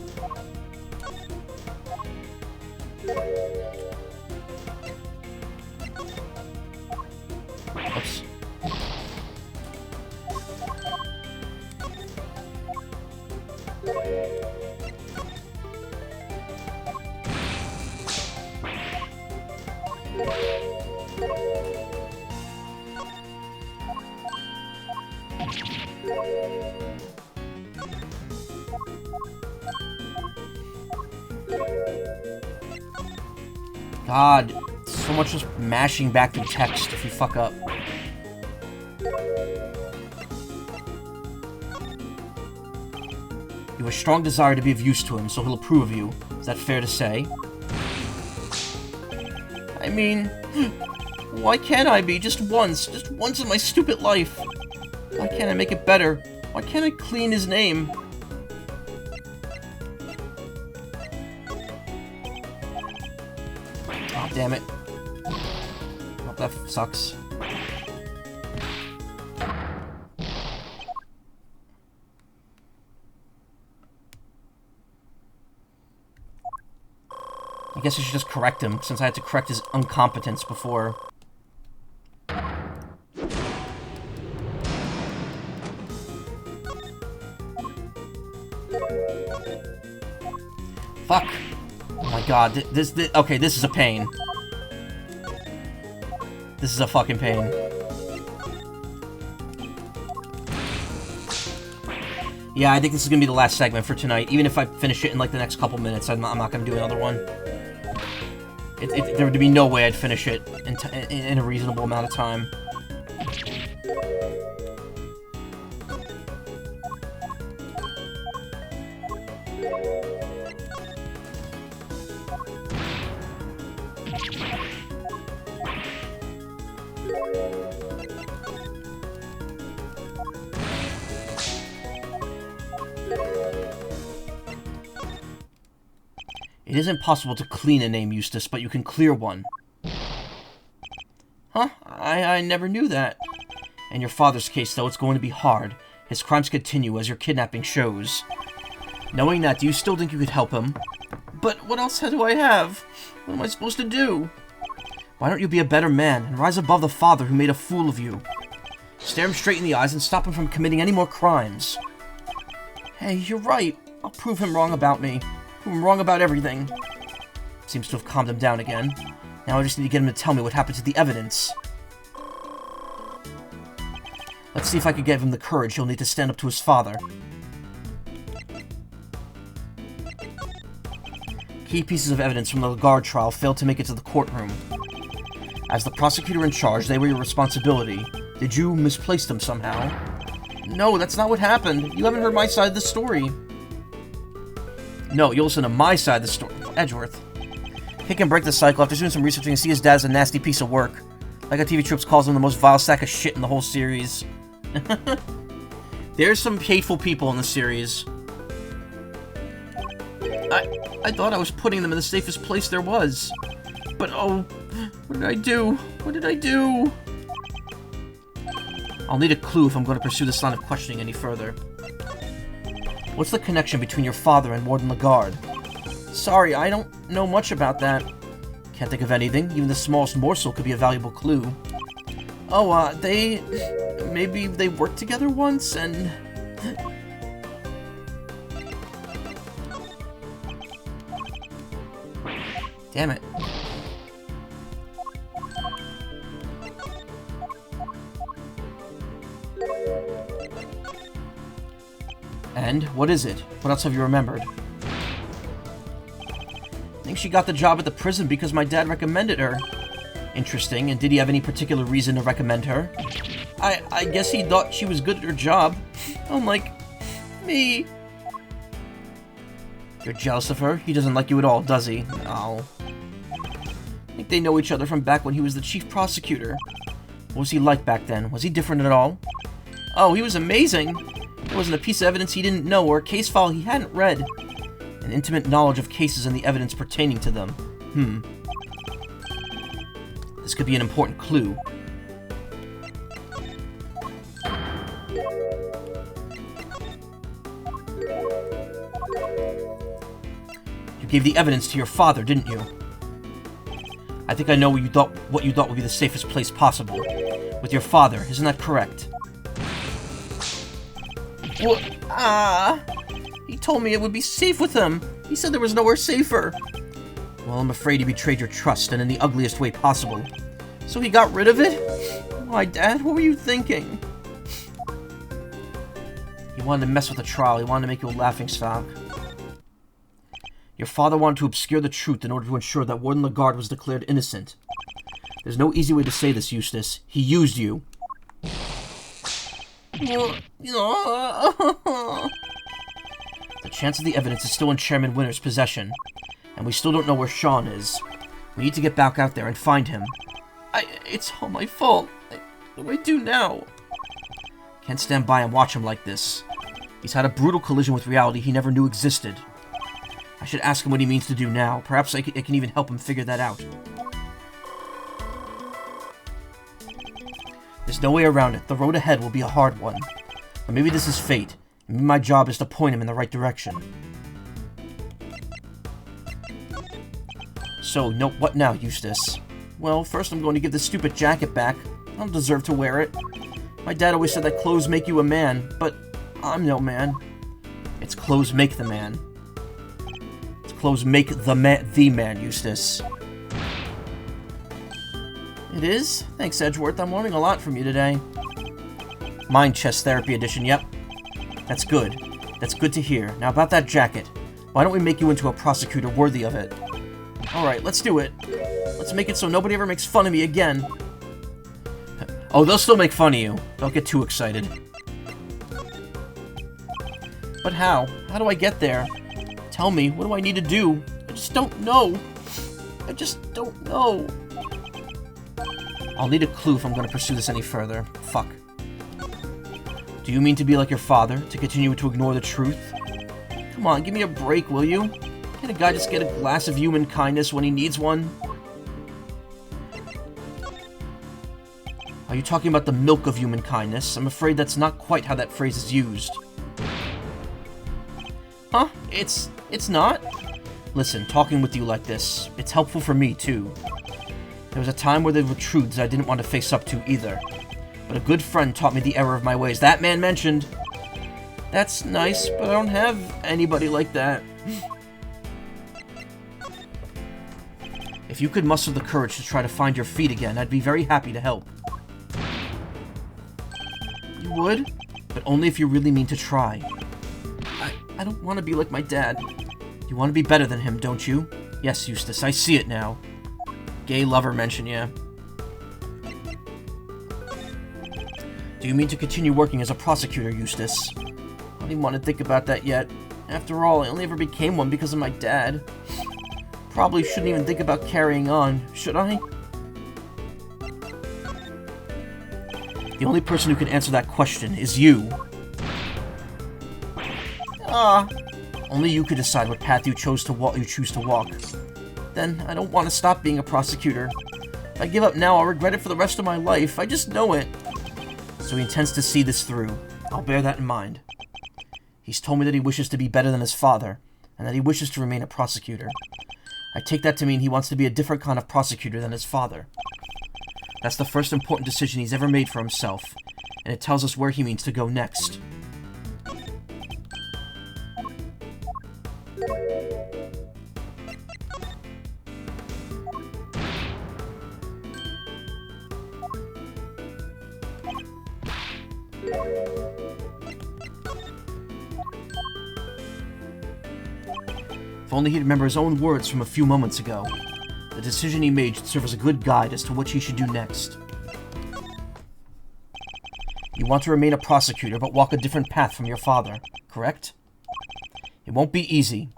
Oops. God, so much just mashing back through text if you fuck up. You have a strong desire to be of use to him, so he'll approve of you. Is that fair to say? I mean, why can't I be? Just once in my stupid life. Why can't I make it better? Why can't I clean his name? Oh, damn it. that sucks. I guess I should just correct him, since I had to correct his incompetence before. Fuck. Oh my god, okay, this is a pain. This is a fucking pain. Yeah, I think this is gonna be the last segment for tonight. Even if I finish it in like the next couple minutes, I'm not gonna do another one. There would be no way I'd finish it in a reasonable amount of time. It isn't possible to clean a name, Eustace, but you can clear one. Huh? I never knew that. In your father's case, though, it's going to be hard. His crimes continue, as your kidnapping shows. Knowing that, do you still think you could help him? But what else do I have? What am I supposed to do? Why don't you be a better man, and rise above the father who made a fool of you? Stare him straight in the eyes and stop him from committing any more crimes. Hey, you're right. I'll prove him wrong about me. I'm wrong about everything. Seems to have calmed him down again. Now I just need to get him to tell me what happened to the evidence. Let's see if I can give him the courage he'll need to stand up to his father. Key pieces of evidence from the Lagarde trial failed to make it to the courtroom. As the prosecutor in charge, they were your responsibility. Did you misplace them somehow? No, that's not what happened. You haven't heard my side of the story. No, you'll listen to my side of the story. Edgeworth. He can break the cycle. After doing some research, and see his dad's a nasty piece of work. Like how TV Tropes calls him the most vile sack of shit in the whole series. There's some hateful people in the series. I thought I was putting them in the safest place there was. But oh, what did I do? What did I do? I'll need a clue if I'm going to pursue this line of questioning any further. What's the connection between your father and Warden Lagarde? Sorry, I don't know much about that. Can't think of anything. Even the smallest morsel could be a valuable clue. Oh, maybe they worked together once, and... Damn it. And what is it? What else have you remembered? I think she got the job at the prison because my dad recommended her. Interesting, and did he have any particular reason to recommend her? I guess he thought she was good at her job. Unlike me. You're jealous of her? He doesn't like you at all, does he? No. I think they know each other from back when he was the chief prosecutor. What was he like back then? Was he different at all? Oh, he was amazing. There wasn't a piece of evidence he didn't know or a case file he hadn't read. An intimate knowledge of cases and the evidence pertaining to them. This could be an important clue. You gave the evidence to your father, didn't you? I think I know what you thought would be the safest place possible. With your father, isn't that correct? What? He told me it would be safe with him. He said there was nowhere safer. Well, I'm afraid he betrayed your trust, and in the ugliest way possible. So he got rid of it? Why, Dad, what were you thinking? He wanted to mess with the trial. He wanted to make you a laughingstock. Your father wanted to obscure the truth in order to ensure that Warden Lagarde was declared innocent. There's no easy way to say this, Eustace. He used you. The chance of the evidence is still in Chairman Winter's possession, and we still don't know where Sean is. We need to get back out there and find him. It's all my fault. What do I do now? Can't stand by and watch him like this. He's had a brutal collision with reality he never knew existed. I should ask him what he means to do now. Perhaps I can even help him figure that out. There's no way around it. The road ahead will be a hard one. Or maybe this is fate. Maybe my job is to point him in the right direction. So, what now, Eustace? Well, first I'm going to give this stupid jacket back. I don't deserve to wear it. My dad always said that clothes make you a man, but I'm no man. It's clothes make the man. It's clothes make the man, Eustace. It is? Thanks, Edgeworth. I'm learning a lot from you today. Mind Chest Therapy Edition, yep. That's good. That's good to hear. Now about that jacket. Why don't we make you into a prosecutor worthy of it? Alright, let's do it. Let's make it so nobody ever makes fun of me again. Oh, they'll still make fun of you. Don't get too excited. But how? How do I get there? Tell me, what do I need to do? I just don't know. I just don't know. I'll need a clue if I'm going to pursue this any further. Fuck. Do you mean to be like your father? To continue to ignore the truth? Come on, give me a break, will you? Can't a guy just get a glass of human kindness when he needs one? Are you talking about the milk of human kindness? I'm afraid that's not quite how that phrase is used. Huh? It's not? Listen, talking with you like this, it's helpful for me, too. There was a time where there were truths I didn't want to face up to, either. But a good friend taught me the error of my ways. That man mentioned. That's nice, but I don't have anybody like that. If you could muster the courage to try to find your feet again, I'd be very happy to help. You would? But only if you really mean to try. I don't want to be like my dad. You want to be better than him, don't you? Yes, Eustace, I see it now. Gay lover mention, yeah. Do you mean to continue working as a prosecutor, Eustace? I don't even want to think about that yet. After all, I only ever became one because of my dad. Probably shouldn't even think about carrying on, should I? The only person who can answer that question is you. Only you could decide what path you choose to walk. Then I don't want to stop being a prosecutor. If I give up now, I'll regret it for the rest of my life. I just know it. So he intends to see this through. I'll bear that in mind. He's told me that he wishes to be better than his father, and that he wishes to remain a prosecutor. I take that to mean he wants to be a different kind of prosecutor than his father. That's the first important decision he's ever made for himself, and it tells us where he means to go next. If only he'd remember his own words from a few moments ago. The decision he made should serve as a good guide as to what he should do next. You want to remain a prosecutor, but walk a different path from your father, correct? It won't be easy,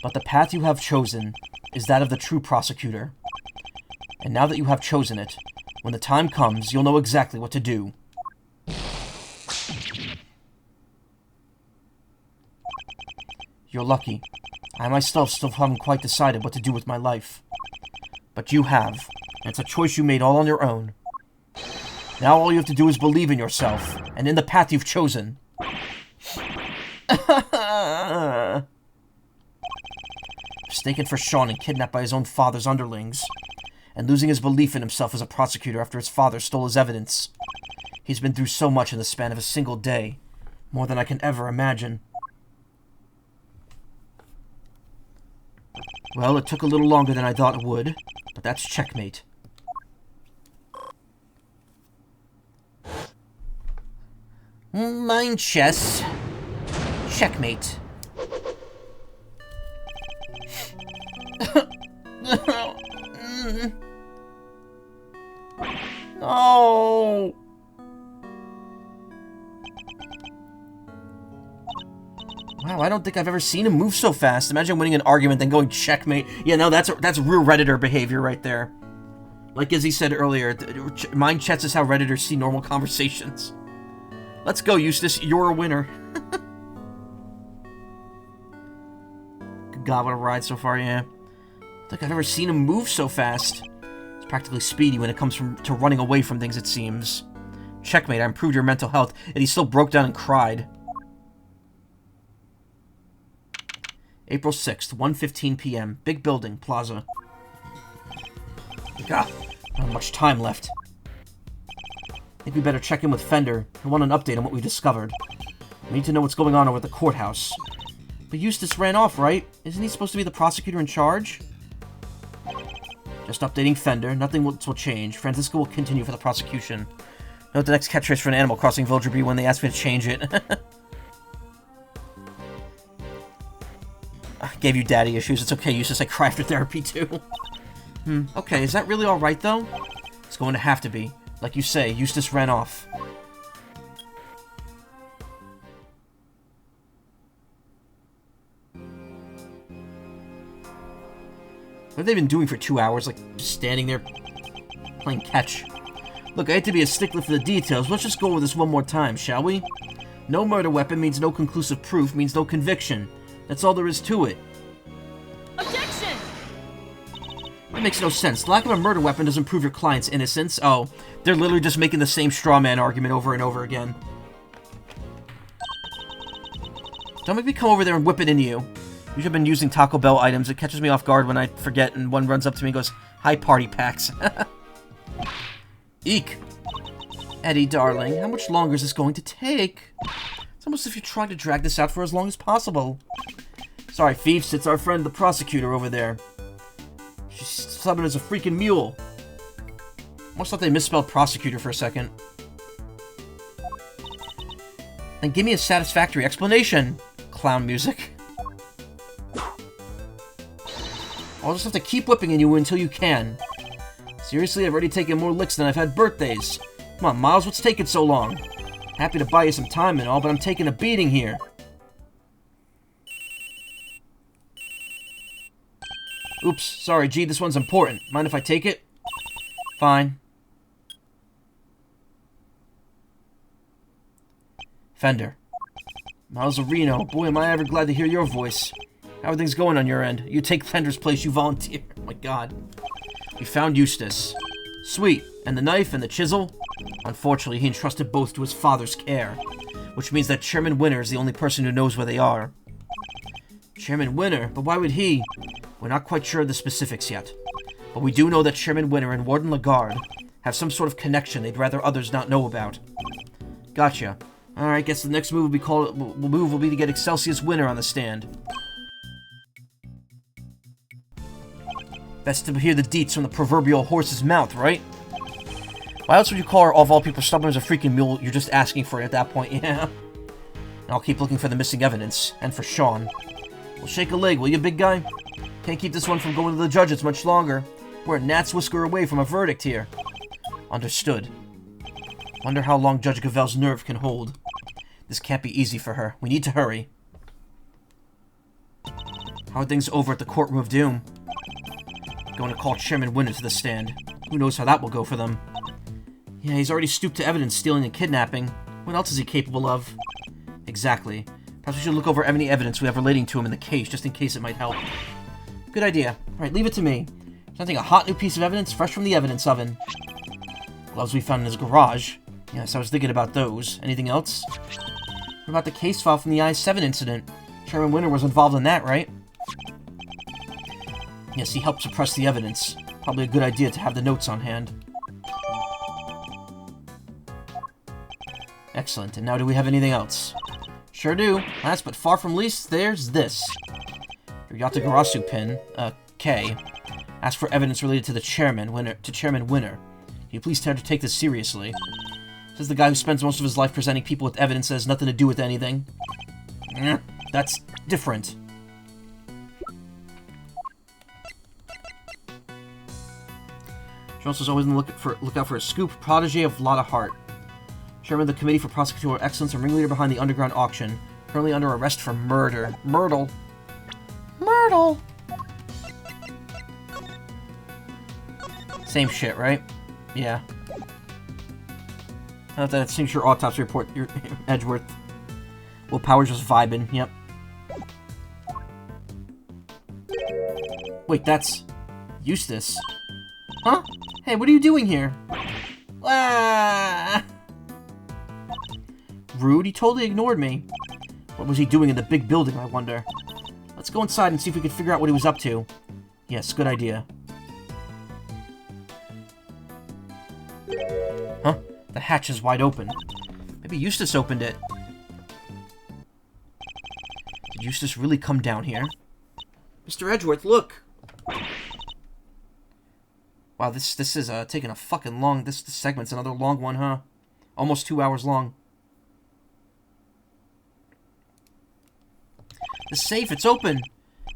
but the path you have chosen is that of the true prosecutor. And now that you have chosen it, when the time comes, you'll know exactly what to do. You're lucky. I myself still haven't quite decided what to do with my life. But you have, and it's a choice you made all on your own. Now all you have to do is believe in yourself, and in the path you've chosen. Mistaken for Sean and kidnapped by his own father's underlings, and losing his belief in himself as a prosecutor after his father stole his evidence. He's been through so much in the span of a single day, more than I can ever imagine. Well, it took a little longer than I thought it would, but that's checkmate. Mind chess. Checkmate. No! Wow, I don't think I've ever seen him move so fast. Imagine winning an argument, then going checkmate. Yeah, no, that's real Redditor behavior right there. Like Izzy said earlier, mind chess is how Redditors see normal conversations. Let's go, Eustace. You're a winner. God, what a ride so far, yeah. I don't think I've ever seen him move so fast. He's practically speedy when it comes to running away from things, it seems. checkmate, I improved your mental health, and he still broke down and cried. April 6th, 1:15 p.m. Big building, plaza. God, not much time left. I think we better check in with Fender. I want an update on what we discovered. We need to know what's going on over at the courthouse. But Eustace ran off, right? Isn't he supposed to be the prosecutor in charge? Just updating Fender. Nothing will change. Francisco will continue for the prosecution. Note the next catchphrase for an Animal Crossing villager be when they ask me to change it. I gave you daddy issues. It's okay, Eustace. I cry after therapy, too. Okay, is that really alright, though? It's going to have to be. Like you say, Eustace ran off. What have they been doing for 2 hours? Like, just standing there playing catch. Look, I hate to be a stickler for the details, but let's just go over this one more time, shall we? No murder weapon means no conclusive proof, means no conviction. That's all there is to it. Objection! That makes no sense. The lack of a murder weapon doesn't prove your client's innocence. Oh, they're literally just making the same straw man argument over and over again. Don't make me come over there and whip it into you. Usually I've been using Taco Bell items. It catches me off guard when I forget and one runs up to me and goes, "Hi, party packs." Eek. Eddie, darling, how much longer is this going to take? It's almost as if you're trying to drag this out for as long as possible. Sorry, Fiefs, it's our friend the prosecutor over there. She's stubborn as a freaking mule. Almost thought they misspelled prosecutor for a second. Then give me a satisfactory explanation. Clown music. I'll just have to keep whipping at you until you can. Seriously, I've already taken more licks than I've had birthdays. Come on, Miles, what's taking so long? Happy to buy you some time and all, but I'm taking a beating here. Oops, sorry, G, this one's important. Mind if I take it? Fine. Fender. Miles Reno, boy, am I ever glad to hear your voice. How are things going on your end? You take Fender's place, you volunteer. Oh my god. We found Eustace. Sweet. And the knife and the chisel? Unfortunately, he entrusted both to his father's care. Which means that Chairman Winter is the only person who knows where they are. Chairman Winter? But why would he? We're not quite sure of the specifics yet. But we do know that Chairman Winter and Warden Lagarde have some sort of connection they'd rather others not know about. Gotcha. Alright, guess the next move will be to get Excelsius Winter on the stand. Best to hear the deets from the proverbial horse's mouth, right? Why else would you call her, of all people, stubborn as a freaking mule? You're just asking for it at that point, yeah. And I'll keep looking for the missing evidence. And for Sean. Well, shake a leg, will you, big guy? Can't keep this one from going to the judges much longer. We're a gnat's whisker away from a verdict here. Understood. Wonder how long Judge Gavel's nerve can hold. This can't be easy for her. We need to hurry. How are things over at the courtroom of doom? Going to call Chairman Winter to the stand. Who knows how that will go for them. Yeah, he's already stooped to evidence stealing and kidnapping. What else is he capable of? Exactly. Perhaps we should look over any evidence we have relating to him in the case, just in case it might help. Good idea. Alright, leave it to me. Something a hot new piece of evidence, fresh from the evidence oven. Gloves we found in his garage. Yes, I was thinking about those. Anything else? What about the case file from the I-7 incident? Chairman Winter was involved in that, right? Yes, he helped suppress the evidence. Probably a good idea to have the notes on hand. Excellent, and now do we have anything else? Sure do. Last but far from least, there's this. Your Yatagarasu pin, K. Ask for evidence related to Chairman Winter. Can you please try to take this seriously? Says the guy who spends most of his life presenting people with evidence that has nothing to do with anything. That's different. Jones was always on the lookout for a scoop. Protege of Lotta Hart. Chairman of the Committee for Prosecutorial Excellence and ringleader behind the underground auction. Currently under arrest for murder. Myrtle. Same shit, right? Yeah. That seems your autopsy report, your Edgeworth. Will Powers just vibing, yep. Wait, that's Eustace. Huh? Hey, what are you doing here? Ah! rude. He totally ignored me. What was he doing in the big building, I wonder? Let's go inside and see if we can figure out what he was up to. Yes, good idea. Huh? The hatch is wide open. Maybe Eustace opened it. Did Eustace really come down here? Mr. Edgeworth, look! Wow, this is taking a fucking long... This segment's another long one, huh? Almost 2 hours long. The safe, it's open!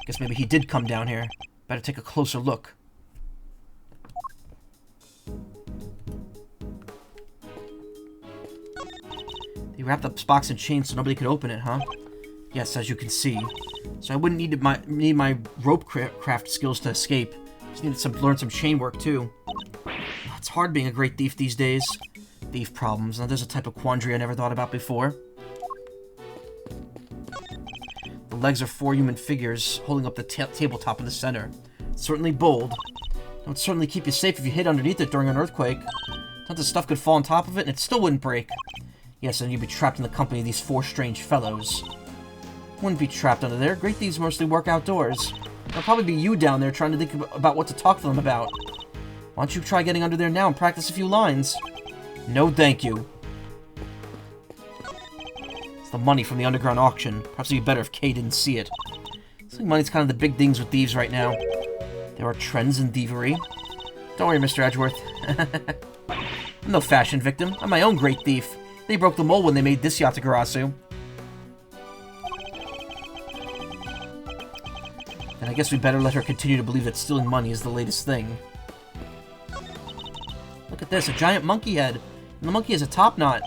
Guess maybe he did come down here. Better take a closer look. They wrapped up this box in chains so nobody could open it, huh? Yes, as you can see. So I wouldn't need my rope craft skills to escape. Just needed to learn some chain work, too. It's hard being a great thief these days. Thief problems. Now, there's a type of quandary I never thought about before. The legs are 4 human figures holding up the tabletop in the center. It's certainly bold. It would certainly keep you safe if you hid underneath it during an earthquake. Tons of stuff could fall on top of it and it still wouldn't break. Yes, and you'd be trapped in the company of these 4 strange fellows. Wouldn't be trapped under there. Great thieves mostly work outdoors. There'll probably be you down there trying to think about what to talk to them about. Why don't you try getting under there now and practice a few lines? No, thank you. It's the money from the underground auction. Perhaps it'd be better if Kay didn't see it. It's like money's kind of the big things with thieves right now. There are trends in thievery. Don't worry, Mr. Edgeworth. I'm no fashion victim. I'm my own great thief. They broke the mold when they made this Yatagarasu. And I guess we better let her continue to believe that stealing money is the latest thing. Look at this, a giant monkey head. And the monkey has a top knot.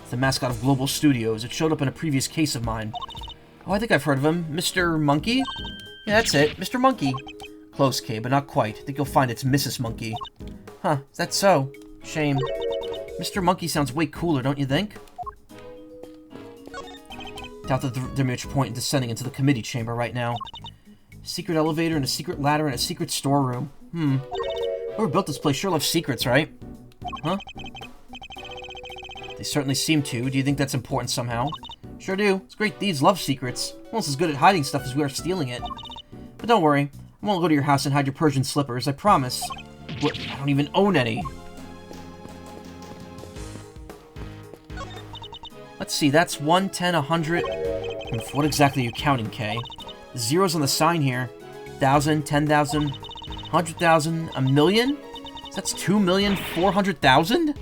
It's the mascot of Global Studios. It showed up in a previous case of mine. Oh, I think I've heard of him. Mr. Monkey? Yeah, that's it. Mr. Monkey. Close, Kay, but not quite. I think you'll find it's Mrs. Monkey. Huh, is that so? Shame. Mr. Monkey sounds way cooler, don't you think? Doubt that there's much point in descending into the committee chamber right now. A secret elevator and a secret ladder and a secret storeroom. Whoever built this place sure loves secrets, right? Huh? They certainly seem to. Do you think that's important somehow? Sure do. It's great thieves love secrets. Almost as good at hiding stuff as we are stealing it. But don't worry. I won't go to your house and hide your Persian slippers, I promise. What? I don't even own any. Let's see, that's 1, 10, 100... What exactly are you counting, Kay? The zeros on the sign here. 1,000, 10,000, 100,000, a million? That's 2,400,000?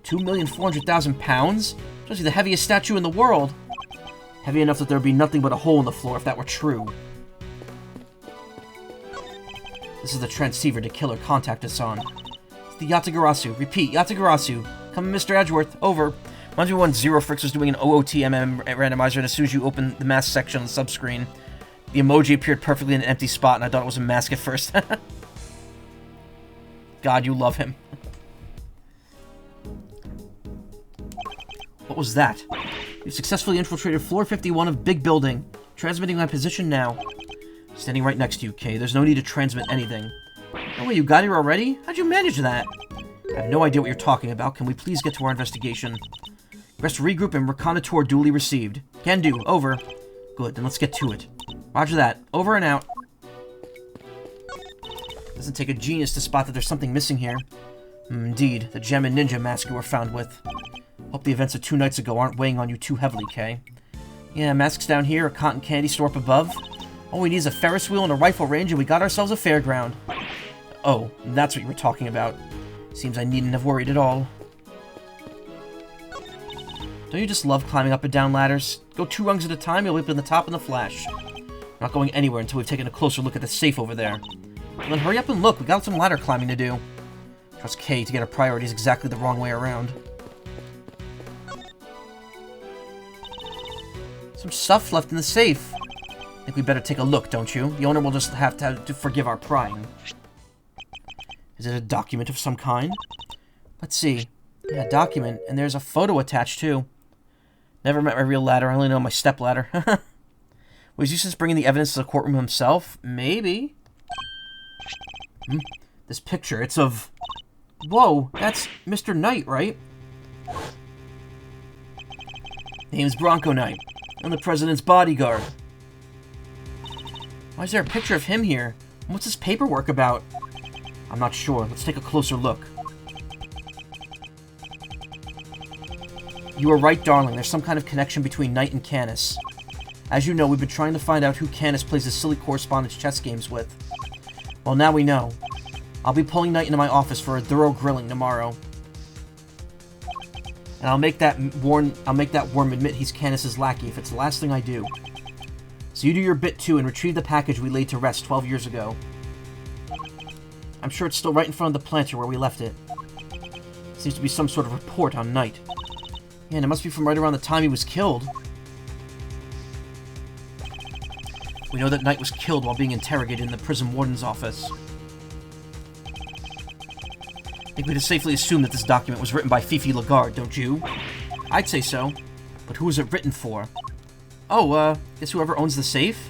2,400,000 pounds? Especially the heaviest statue in the world. Heavy enough that there would be nothing but a hole in the floor if that were true. This is the transceiver to kill or contact us on. It's the Yatagarasu. Repeat, Yatagarasu. Come, Mr. Edgeworth. Over. Reminds me when Zero Frix was doing an OOTMM randomizer, and as soon as you open the mask section on the subscreen, the emoji appeared perfectly in an empty spot, and I thought it was a mask at first. God, you love him. What was that? You've successfully infiltrated floor 51 of Big Building. Transmitting my position now. Standing right next to you, Kay. There's no need to transmit anything. Oh wait, you got here already? How'd you manage that? I have no idea what you're talking about. Can we please get to our investigation? Rest regroup and reconnoitre duly received. Can do. Over. Good, then let's get to it. Roger that. Over and out. Doesn't take a genius to spot that there's something missing here. Indeed, the gem and ninja mask you were found with. Hope the events of 2 nights ago aren't weighing on you too heavily, Kay. Yeah, masks down here, a cotton candy store up above. All we need is a Ferris wheel and a rifle range, and we got ourselves a fairground. Oh, that's what you were talking about. Seems I needn't have worried at all. Don't you just love climbing up and down ladders? Go 2 rungs at a time, you'll be up in the top in a flash. We're not going anywhere until we've taken a closer look at the safe over there. Well, then hurry up and look, we got some ladder climbing to do. Trust Kay to get our priorities exactly the wrong way around. Some stuff left in the safe. I think we better take a look, don't you? The owner will just have to forgive our prying. Is it a document of some kind? Let's see. Yeah, a document, and there's a photo attached, too. Never met my real ladder, I only know my step ladder. Was Eustace bringing the evidence to the courtroom himself? Maybe. This picture, it's of... Whoa, that's Mr. Knight, right? Name's Bronco Knight. I'm the president's bodyguard. Why is there a picture of him here? What's this paperwork about? I'm not sure. Let's take a closer look. You were right, darling. There's some kind of connection between Knight and Canis. As you know, we've been trying to find out who Canis plays his silly correspondence chess games with. Well, now we know. I'll be pulling Knight into my office for a thorough grilling tomorrow. And I'll make that worm admit he's Canis's lackey if it's the last thing I do. So you do your bit too and retrieve the package we laid to rest 12 years ago. I'm sure it's still right in front of the planter where we left it. Seems to be some sort of report on Knight. Yeah, and it must be from right around the time he was killed. We know that Knight was killed while being interrogated in the prison warden's office. I think we can safely assume that this document was written by Fifi Lagarde, don't you? I'd say so. But who was it written for? Oh, guess whoever owns the safe?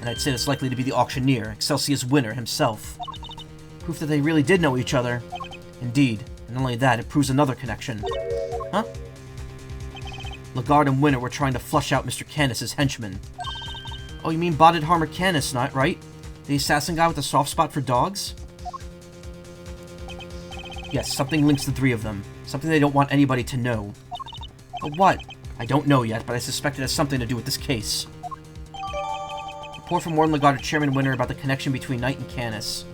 And I'd say it's likely to be the auctioneer, Excelsior's winner himself. Proof that they really did know each other. Indeed. And not only that, it proves another connection. Huh? Lagarde and Winner were trying to flush out Mr. Canis's henchman. Oh, you mean Botted Harmer Canis, not right? The assassin guy with a soft spot for dogs? Yes, something links the three of them. Something they don't want anybody to know. But what? I don't know yet, but I suspect it has something to do with this case. Report from Warden Lagarde to Chairman Winner about the connection between Knight and Canis.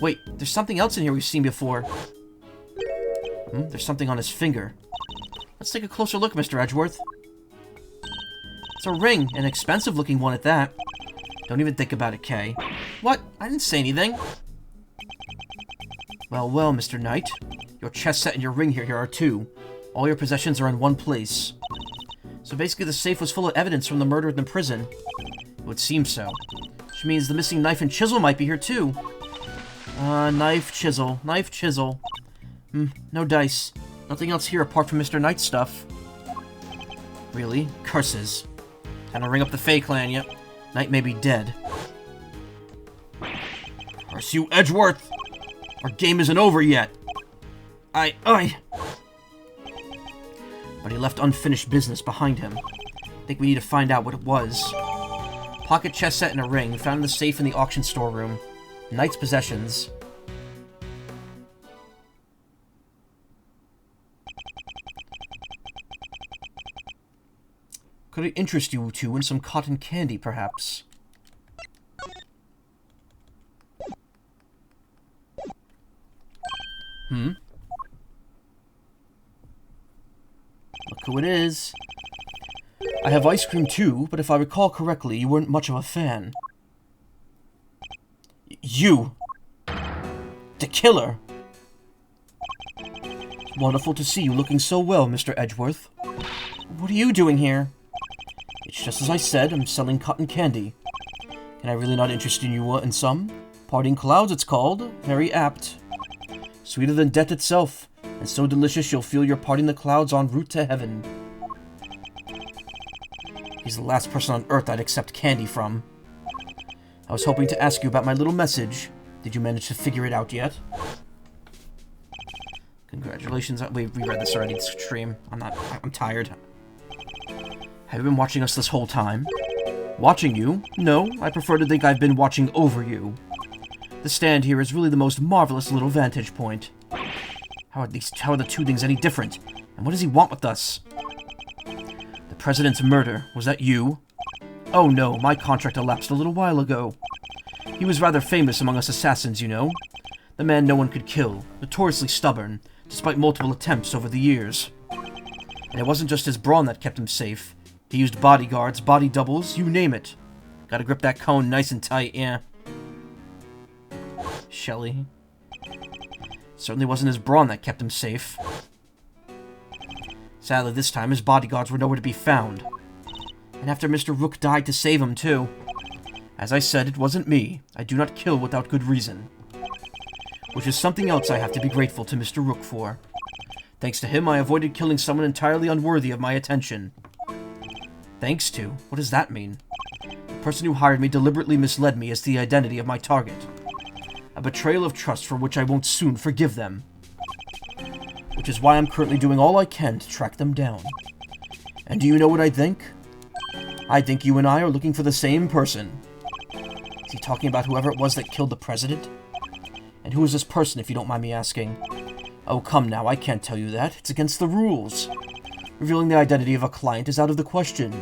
Wait, there's something else in here we've seen before. There's something on his finger. Let's take a closer look, Mr. Edgeworth. It's a ring, an expensive-looking one at that. Don't even think about it, Kay. What? I didn't say anything. Well, well, Mr. Knight. Your chess set and your ring here are two. All your possessions are in one place. So basically the safe was full of evidence from the murder in the prison. It would seem so. Which means the missing knife and chisel might be here too. Knife, chisel. Knife, chisel. No dice. Nothing else here apart from Mr. Knight's stuff. Really? Curses. Time to ring up the Fae clan, yep. Knight may be dead. Curse you, Edgeworth! Our game isn't over yet. But he left unfinished business behind him. I think we need to find out what it was. Pocket chess set and a ring found in the safe in the auction storeroom. Knight's possessions. Could it interest you two in some cotton candy, perhaps? Look who it is. I have ice cream too, but if I recall correctly, you weren't much of a fan. You! The killer! Wonderful to see you looking so well, Mr. Edgeworth. What are you doing here? It's just as I said, I'm selling cotton candy. Can I really not interest in you in some? Parting Clouds, it's called. Very apt. Sweeter than death itself, and so delicious you'll feel you're parting the clouds en route to heaven. He's the last person on Earth I'd accept candy from. I was hoping to ask you about my little message. Did you manage to figure it out yet? Congratulations. We read this already, this stream. I'm tired. Have you been watching us this whole time? Watching you? No, I prefer to think I've been watching over you. The stand here is really the most marvelous little vantage point. How are the two things any different? And what does he want with us? The President's murder. Was that you? Oh no, my contract elapsed a little while ago. He was rather famous among us assassins, you know. The man no one could kill, notoriously stubborn, despite multiple attempts over the years. And it wasn't just his brawn that kept him safe. He used bodyguards, body doubles, you name it. Gotta grip that cone nice and tight, yeah. Shelley. Certainly wasn't his brawn that kept him safe. Sadly, this time his bodyguards were nowhere to be found. And after Mr. Rook died to save him, too. As I said, it wasn't me. I do not kill without good reason. Which is something else I have to be grateful to Mr. Rook for. Thanks to him, I avoided killing someone entirely unworthy of my attention. Thanks to? What does that mean? The person who hired me deliberately misled me as to the identity of my target. A betrayal of trust for which I won't soon forgive them. which is why I'm currently doing all I can to track them down. And do you know what I think? I think you and I are looking for the same person. Is he talking about whoever it was that killed the president? And who is this person, if you don't mind me asking? Oh, come now, I can't tell you that. It's against the rules. Revealing the identity of a client is out of the question.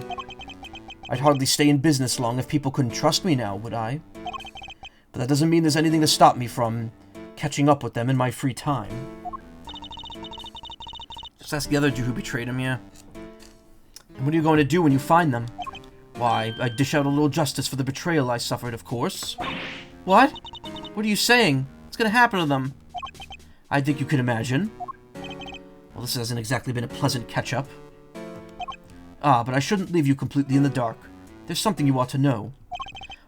I'd hardly stay in business long if people couldn't trust me now, would I? But that doesn't mean there's anything to stop me from catching up with them in my free time. Just ask the other dude who betrayed him, yeah. And what are you going to do when you find them? Why, I dish out a little justice for the betrayal I suffered, of course. What? What are you saying? What's going to happen to them? I think you can imagine. Well, this hasn't exactly been a pleasant catch-up. Ah, but I shouldn't leave you completely in the dark. There's something you ought to know.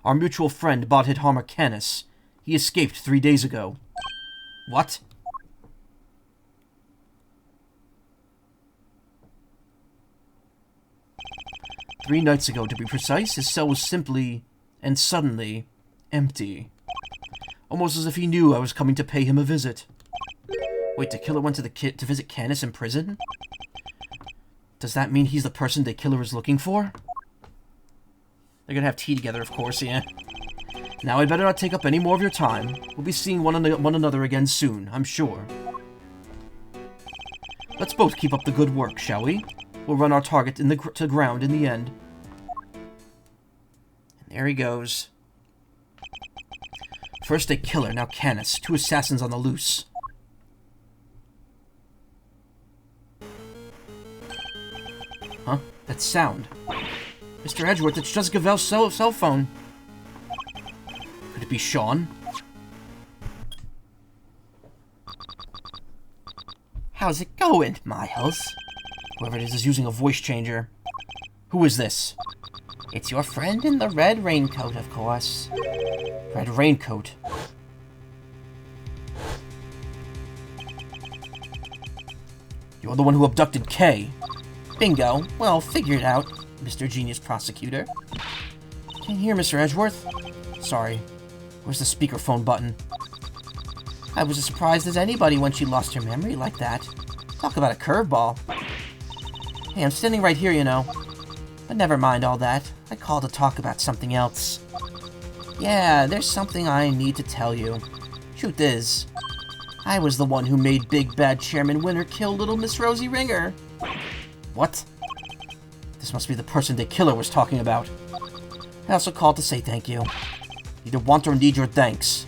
Our mutual friend, Bodhid Harmer Canis. He escaped 3 days ago. What? Three nights ago, to be precise, his cell was simply, and suddenly, empty. Almost as if he knew I was coming to pay him a visit. Wait, the killer went to visit Canis in prison? Does that mean he's the person the killer is looking for? They're gonna have tea together, of course, yeah. Now I'd better not take up any more of your time. We'll be seeing one another again soon, I'm sure. Let's both keep up the good work, shall we? We'll run our target to ground in the end. And there he goes. First a killer, now Canis. 2 assassins on the loose. Huh? That sound. Mr. Edgeworth, it's just Gavel's cell phone. Could it be Sean? How's it going, Miles? Whoever it is using a voice changer. Who is this? It's your friend in the red raincoat, of course. Red raincoat. You're the one who abducted Kay. Bingo. Well, figure it out, Mr. Genius Prosecutor. Can't hear, Mr. Edgeworth. Sorry. Where's the speakerphone button? I was as surprised as anybody when she lost her memory like that. Talk about a curveball. Hey, I'm standing right here, you know. But never mind all that. I called to talk about something else. Yeah, there's something I need to tell you. Truth is, I was the one who made Big Bad Chairman Winter kill little Miss Rosie Ringer. What? This must be the person the killer was talking about. I also called to say thank you. Either want or need your thanks.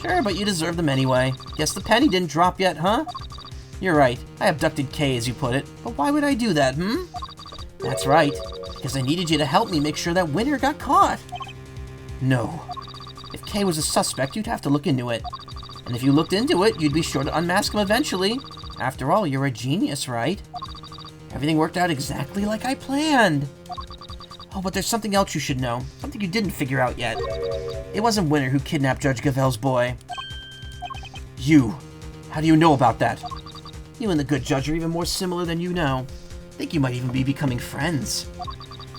Sure, but you deserve them anyway. Guess the penny didn't drop yet, huh? You're right. I abducted Kay, as you put it. But why would I do that, That's right. Because I needed you to help me make sure that Winter got caught. No. If Kay was a suspect, you'd have to look into it. And if you looked into it, you'd be sure to unmask him eventually. After all, you're a genius, right? Everything worked out exactly like I planned. Oh, but there's something else you should know. Something you didn't figure out yet. It wasn't Winter who kidnapped Judge Gavel's boy. You. How do you know about that? You and the good judge are even more similar than you know. Think you might even be becoming friends.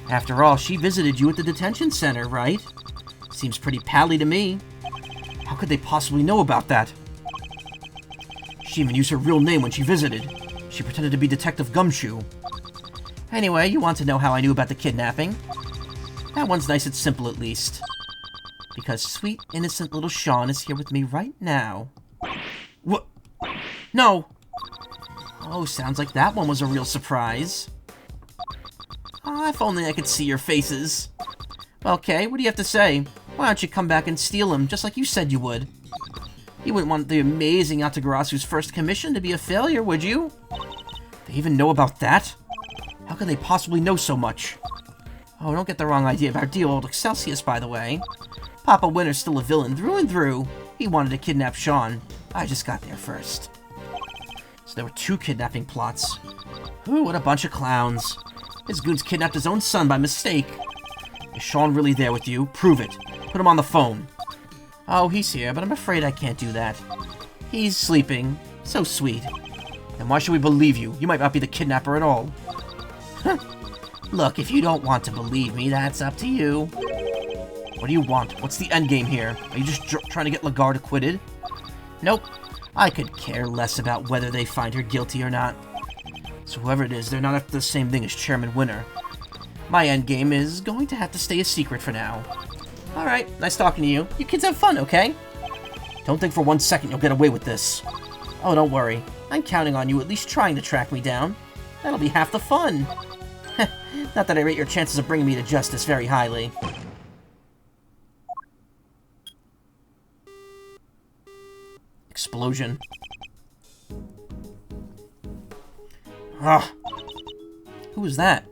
After all, she visited you at the detention center, right? Seems pretty pally to me. How could they possibly know about that? She even used her real name when she visited. She pretended to be Detective Gumshoe. Anyway, you want to know how I knew about the kidnapping? That one's nice and simple, at least. Because sweet, innocent little Sean is here with me right now. What? No! Oh, sounds like that one was a real surprise. Ah, if only I could see your faces. Okay, what do you have to say? Why don't you come back and steal him, just like you said you would? You wouldn't want the amazing Atagarasu's first commission to be a failure, would you? They even know about that? How could they possibly know so much? Oh, don't get the wrong idea about dear old Excelsius, by the way. Papa Winter's still a villain through and through. He wanted to kidnap Sean. I just got there first. So there were 2 kidnapping plots. Ooh, what a bunch of clowns. His goons kidnapped his own son by mistake. Is Sean really there with you? Prove it. Put him on the phone. Oh, he's here, but I'm afraid I can't do that. He's sleeping. So sweet. Then why should we believe you? You might not be the kidnapper at all. Look, if you don't want to believe me, that's up to you. What do you want? What's the endgame here? Are you just trying to get Lagarde acquitted? Nope. I could care less about whether they find her guilty or not. So whoever it is, they're not after the same thing as Chairman Winner. My endgame is going to have to stay a secret for now. Alright, nice talking to you. You kids have fun, okay? Don't think for 1 second you'll get away with this. Oh, don't worry. I'm counting on you at least trying to track me down. That'll be half the fun. Not that I rate your chances of bringing me to justice very highly. Explosion. Ah. Who was that?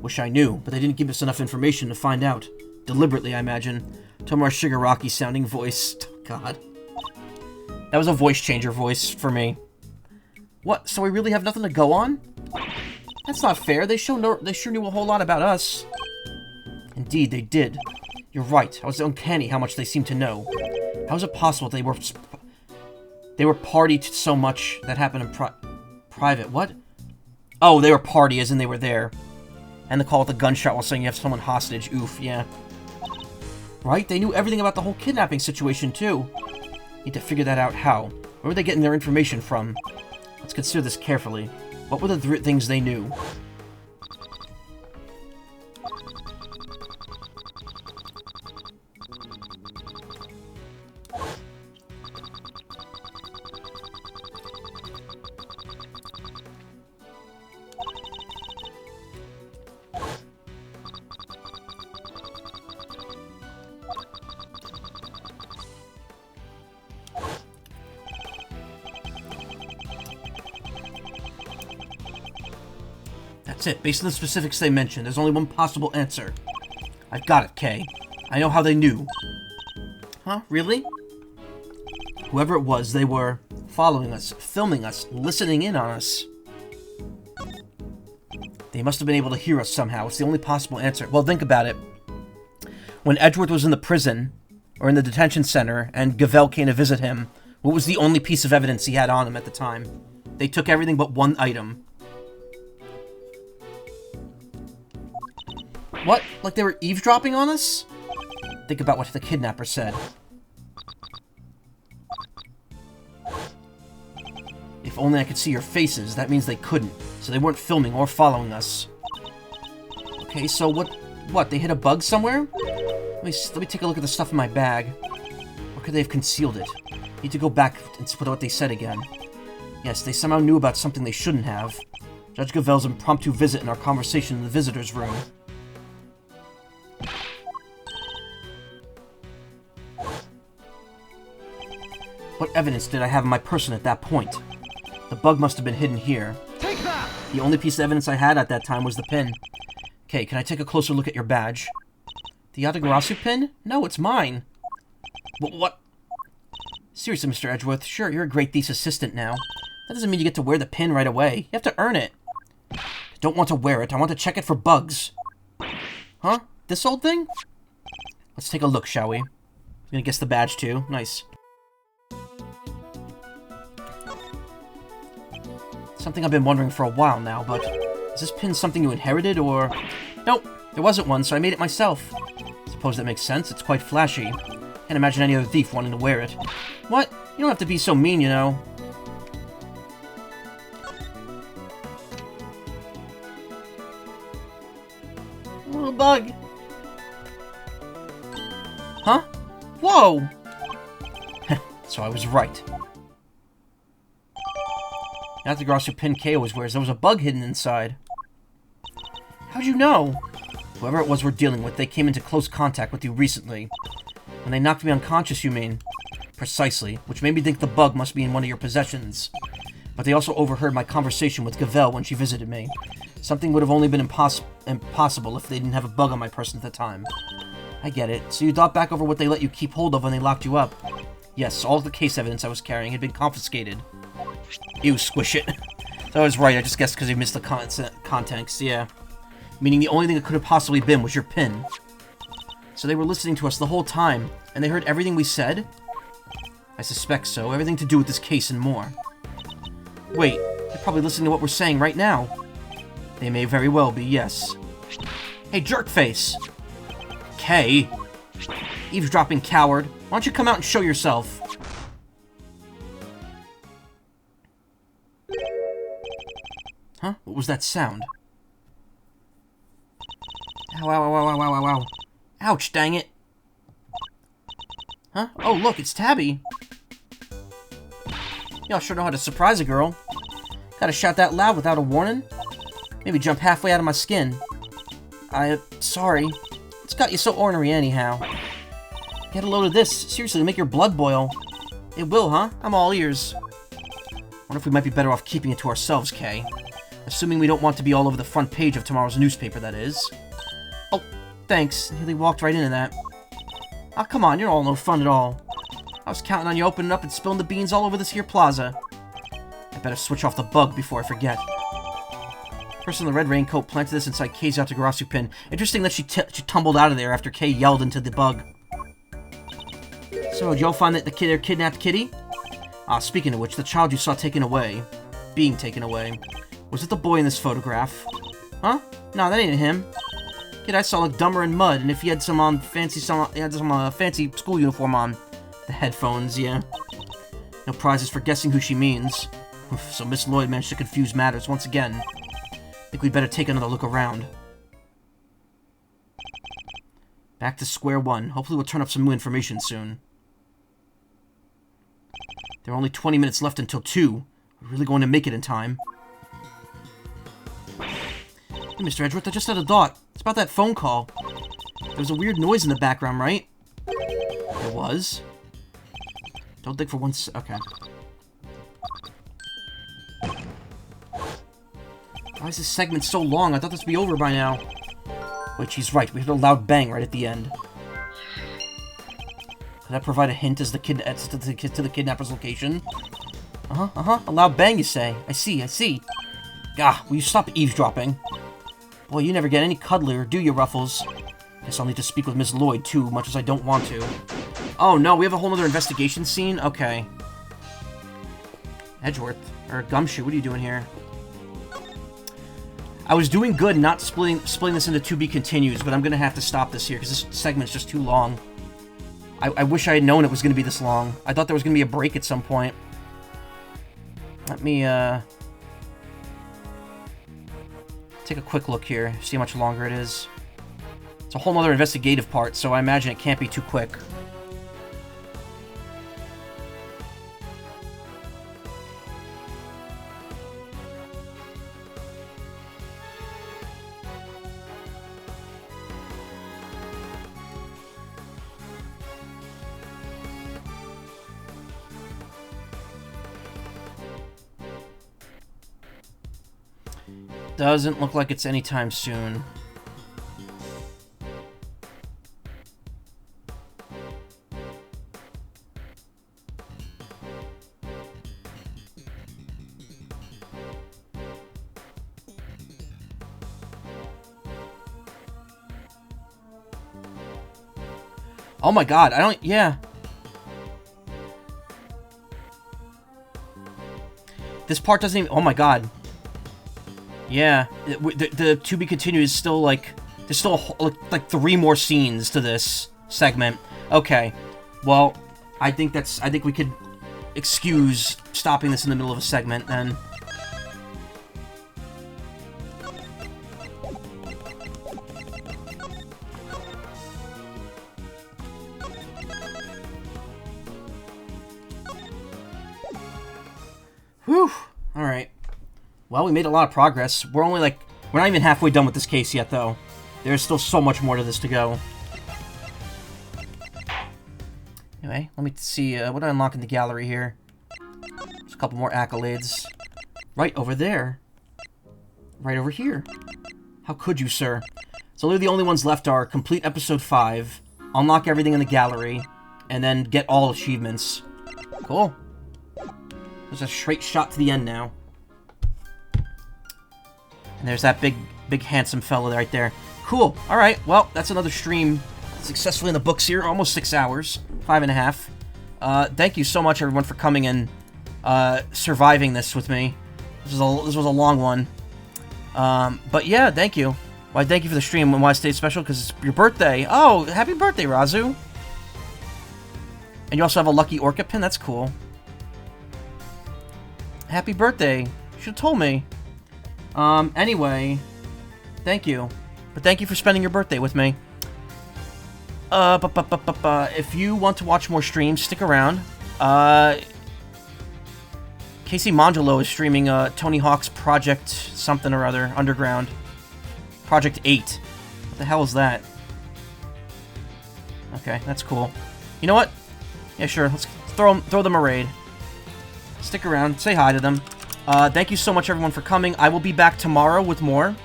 Wish I knew, but they didn't give us enough information to find out. Deliberately, I imagine. Tomura Shigaraki sounding voice. Oh, God. That was a voice changer voice for me. What? So we really have nothing to go on? That's not fair. They sure knew a whole lot about us. Indeed, they did. You're right. I was uncanny how much they seemed to know. How is it possible they were party to so much that happened in private? What? Oh, they were party as in they were there. And the call with the gunshot while saying you have someone hostage. Oof, yeah. Right? They knew everything about the whole kidnapping situation, too. Need to figure that out how. Where were they getting their information from? Let's consider this carefully. What were the things they knew? That's it. Based on the specifics they mentioned, there's only one possible answer. I've got it, Kay. I know how they knew. Huh? Really? Whoever it was, they were following us, filming us, listening in on us. They must have been able to hear us somehow. It's the only possible answer. Well, think about it. When Edgeworth was in the prison, or in the detention center, and Gavel came to visit him, what was the only piece of evidence he had on him at the time? They took everything but one item. What? Like they were eavesdropping on us? Think about what the kidnapper said. If only I could see your faces, that means they couldn't. So they weren't filming or following us. Okay, so what? They hit a bug somewhere? Let me take a look at the stuff in my bag. Or could they have concealed it? Need to go back and put what they said again. Yes, they somehow knew about something they shouldn't have. Judge Gavel's impromptu visit and our conversation in the visitor's room. What evidence did I have in my person at that point? The bug must have been hidden here. Take that! The only piece of evidence I had at that time was the pin. Okay, can I take a closer look at your badge? The Yatagarasu pin? No, it's mine. What? Seriously, Mr. Edgeworth, sure, you're a great Thief's assistant now. That doesn't mean you get to wear the pin right away. You have to earn it. I don't want to wear it. I want to check it for bugs. Huh? This old thing? Let's take a look, shall we? I'm gonna guess the badge, too. Nice. Something I've been wondering for a while now, but is this pin something you inherited, or... Nope, there wasn't one, so I made it myself. Suppose that makes sense. It's quite flashy. Can't imagine any other thief wanting to wear it. What? You don't have to be so mean, you know. Little bug. Huh? Whoa! So I was right. Yatagarasu pin Kay always wears. There was a bug hidden inside. How'd you know? Whoever it was we're dealing with, they came into close contact with you recently. When they knocked me unconscious, you mean? Precisely, which made me think the bug must be in one of your possessions. But they also overheard my conversation with Gavel when she visited me. Something would have only been impossible if they didn't have a bug on my person at the time. I get it. So you thought back over what they let you keep hold of when they locked you up. Yes, all of the case evidence I was carrying had been confiscated. Ew, squish it. So I was right, I just guessed because you missed the context, yeah. Meaning the only thing it could have possibly been was your pin. So they were listening to us the whole time, and they heard everything we said? I suspect so. Everything to do with this case and more. Wait, they're probably listening to what we're saying right now. They may very well be, yes. Hey, jerkface! Kay! Eavesdropping coward! Why don't you come out and show yourself? Huh? What was that sound? Ow, ow, ow, ow, ow, ow, ow. Ouch, dang it. Huh? Oh, look, it's Tabby. Y'all sure know how to surprise a girl. Gotta shout that loud without a warning? Maybe jump halfway out of my skin. Sorry. What's got you so ornery anyhow? Get a load of this. Seriously, make your blood boil. It will, huh? I'm all ears. Wonder if we might be better off keeping it to ourselves, Kay. Assuming we don't want to be all over the front page of tomorrow's newspaper, that is. Oh, thanks. Nearly walked right into that. Ah, come on, you're all no fun at all. I was counting on you opening up and spilling the beans all over this here plaza. I better switch off the bug before I forget. Person in the red raincoat planted this inside Kay's Yatagarasu pin. Interesting that she tumbled out of there after Kay yelled into the bug. So, did y'all find that the kid kidnapped Kitty? Ah, speaking of which, the child you saw being taken away, was it the boy in this photograph? Huh? No, that ain't him. Kid I saw looked dumber in mud, and if he had some fancy school uniform on. The headphones, yeah. No prizes for guessing who she means. Oof, so Miss Lloyd managed to confuse matters once again. Think we'd better take another look around. Back to square one. Hopefully we'll turn up some new information soon. There are only 20 minutes left until 2. We're really going to make it in time. Hey, Mr. Edgeworth, I just had a thought. It's about that phone call. There was a weird noise in the background, right? There was? Don't think for one okay. Why is this segment so long? I thought this would be over by now. Wait, she's right. We heard a loud bang right at the end. Could that provide a hint as to the kidnapper's location? A loud bang, you say? I see. Gah, will you stop eavesdropping? Boy, you never get any cuddlier, do you, Ruffles? Guess I'll need to speak with Miss Lloyd, too, much as I don't want to. Oh, no, we have a whole other investigation scene? Okay. Edgeworth, or Gumshoe, what are you doing here? I was doing good not splitting this into to be continues, but I'm gonna have to stop this here, because this segment's just too long. I wish I had known it was gonna be this long. I thought there was gonna be a break at some point. Let me, take a quick look here, see how much longer it is. It's a whole other investigative part, so I imagine it can't be too quick. Doesn't look like it's anytime soon. Oh my god, yeah. This part doesn't even, oh my god. Yeah, the to be continued is still like, there's still like 3 more scenes to this segment. Okay, well, I think we could excuse stopping this in the middle of a segment then. Whew, alright. Well, we made a lot of progress. We're not even halfway done with this case yet, though. There's still so much more to this to go. Anyway, let me see, what do I unlock in the gallery here? There's a couple more accolades. Right over there. Right over here. How could you, sir? So literally the only ones left are complete episode 5, unlock everything in the gallery, and then get all achievements. Cool. There's a straight shot to the end now. And there's that big handsome fella right there. Cool. Alright, well, that's another stream successfully in the books here. Almost 6 hours. 5.5. Thank you so much, everyone, for coming and surviving this with me. This was a long one. But yeah, thank you. Why, thank you for the stream and why I stayed special, because it's your birthday. Oh, happy birthday, Razu. And you also have a lucky Orca pin? That's cool. Happy birthday. You should have told me. Anyway, thank you. But thank you for spending your birthday with me. If you want to watch more streams, stick around. Casey Mongelo is streaming Tony Hawk's Project something or other, Underground. Project 8. What the hell is that? Okay, that's cool. You know what? Yeah, sure. Let's throw them a raid. Stick around. Say hi to them. Thank you so much, everyone, for coming. I will be back tomorrow with more.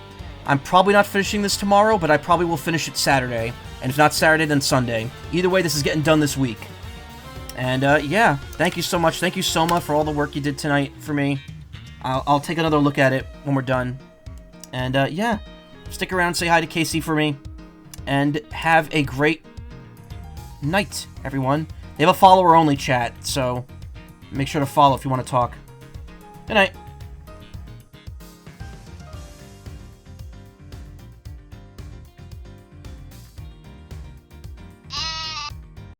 I'm probably not finishing this tomorrow, but I probably will finish it Saturday. And if not Saturday, then Sunday. Either way, this is getting done this week. And, yeah. Thank you so much. Thank you, Soma, for all the work you did tonight for me. I'll take another look at it when we're done. And, yeah. Stick around, say hi to Casey for me. And have a great night, everyone. They have a follower-only chat, so make sure to follow if you want to talk. Good night.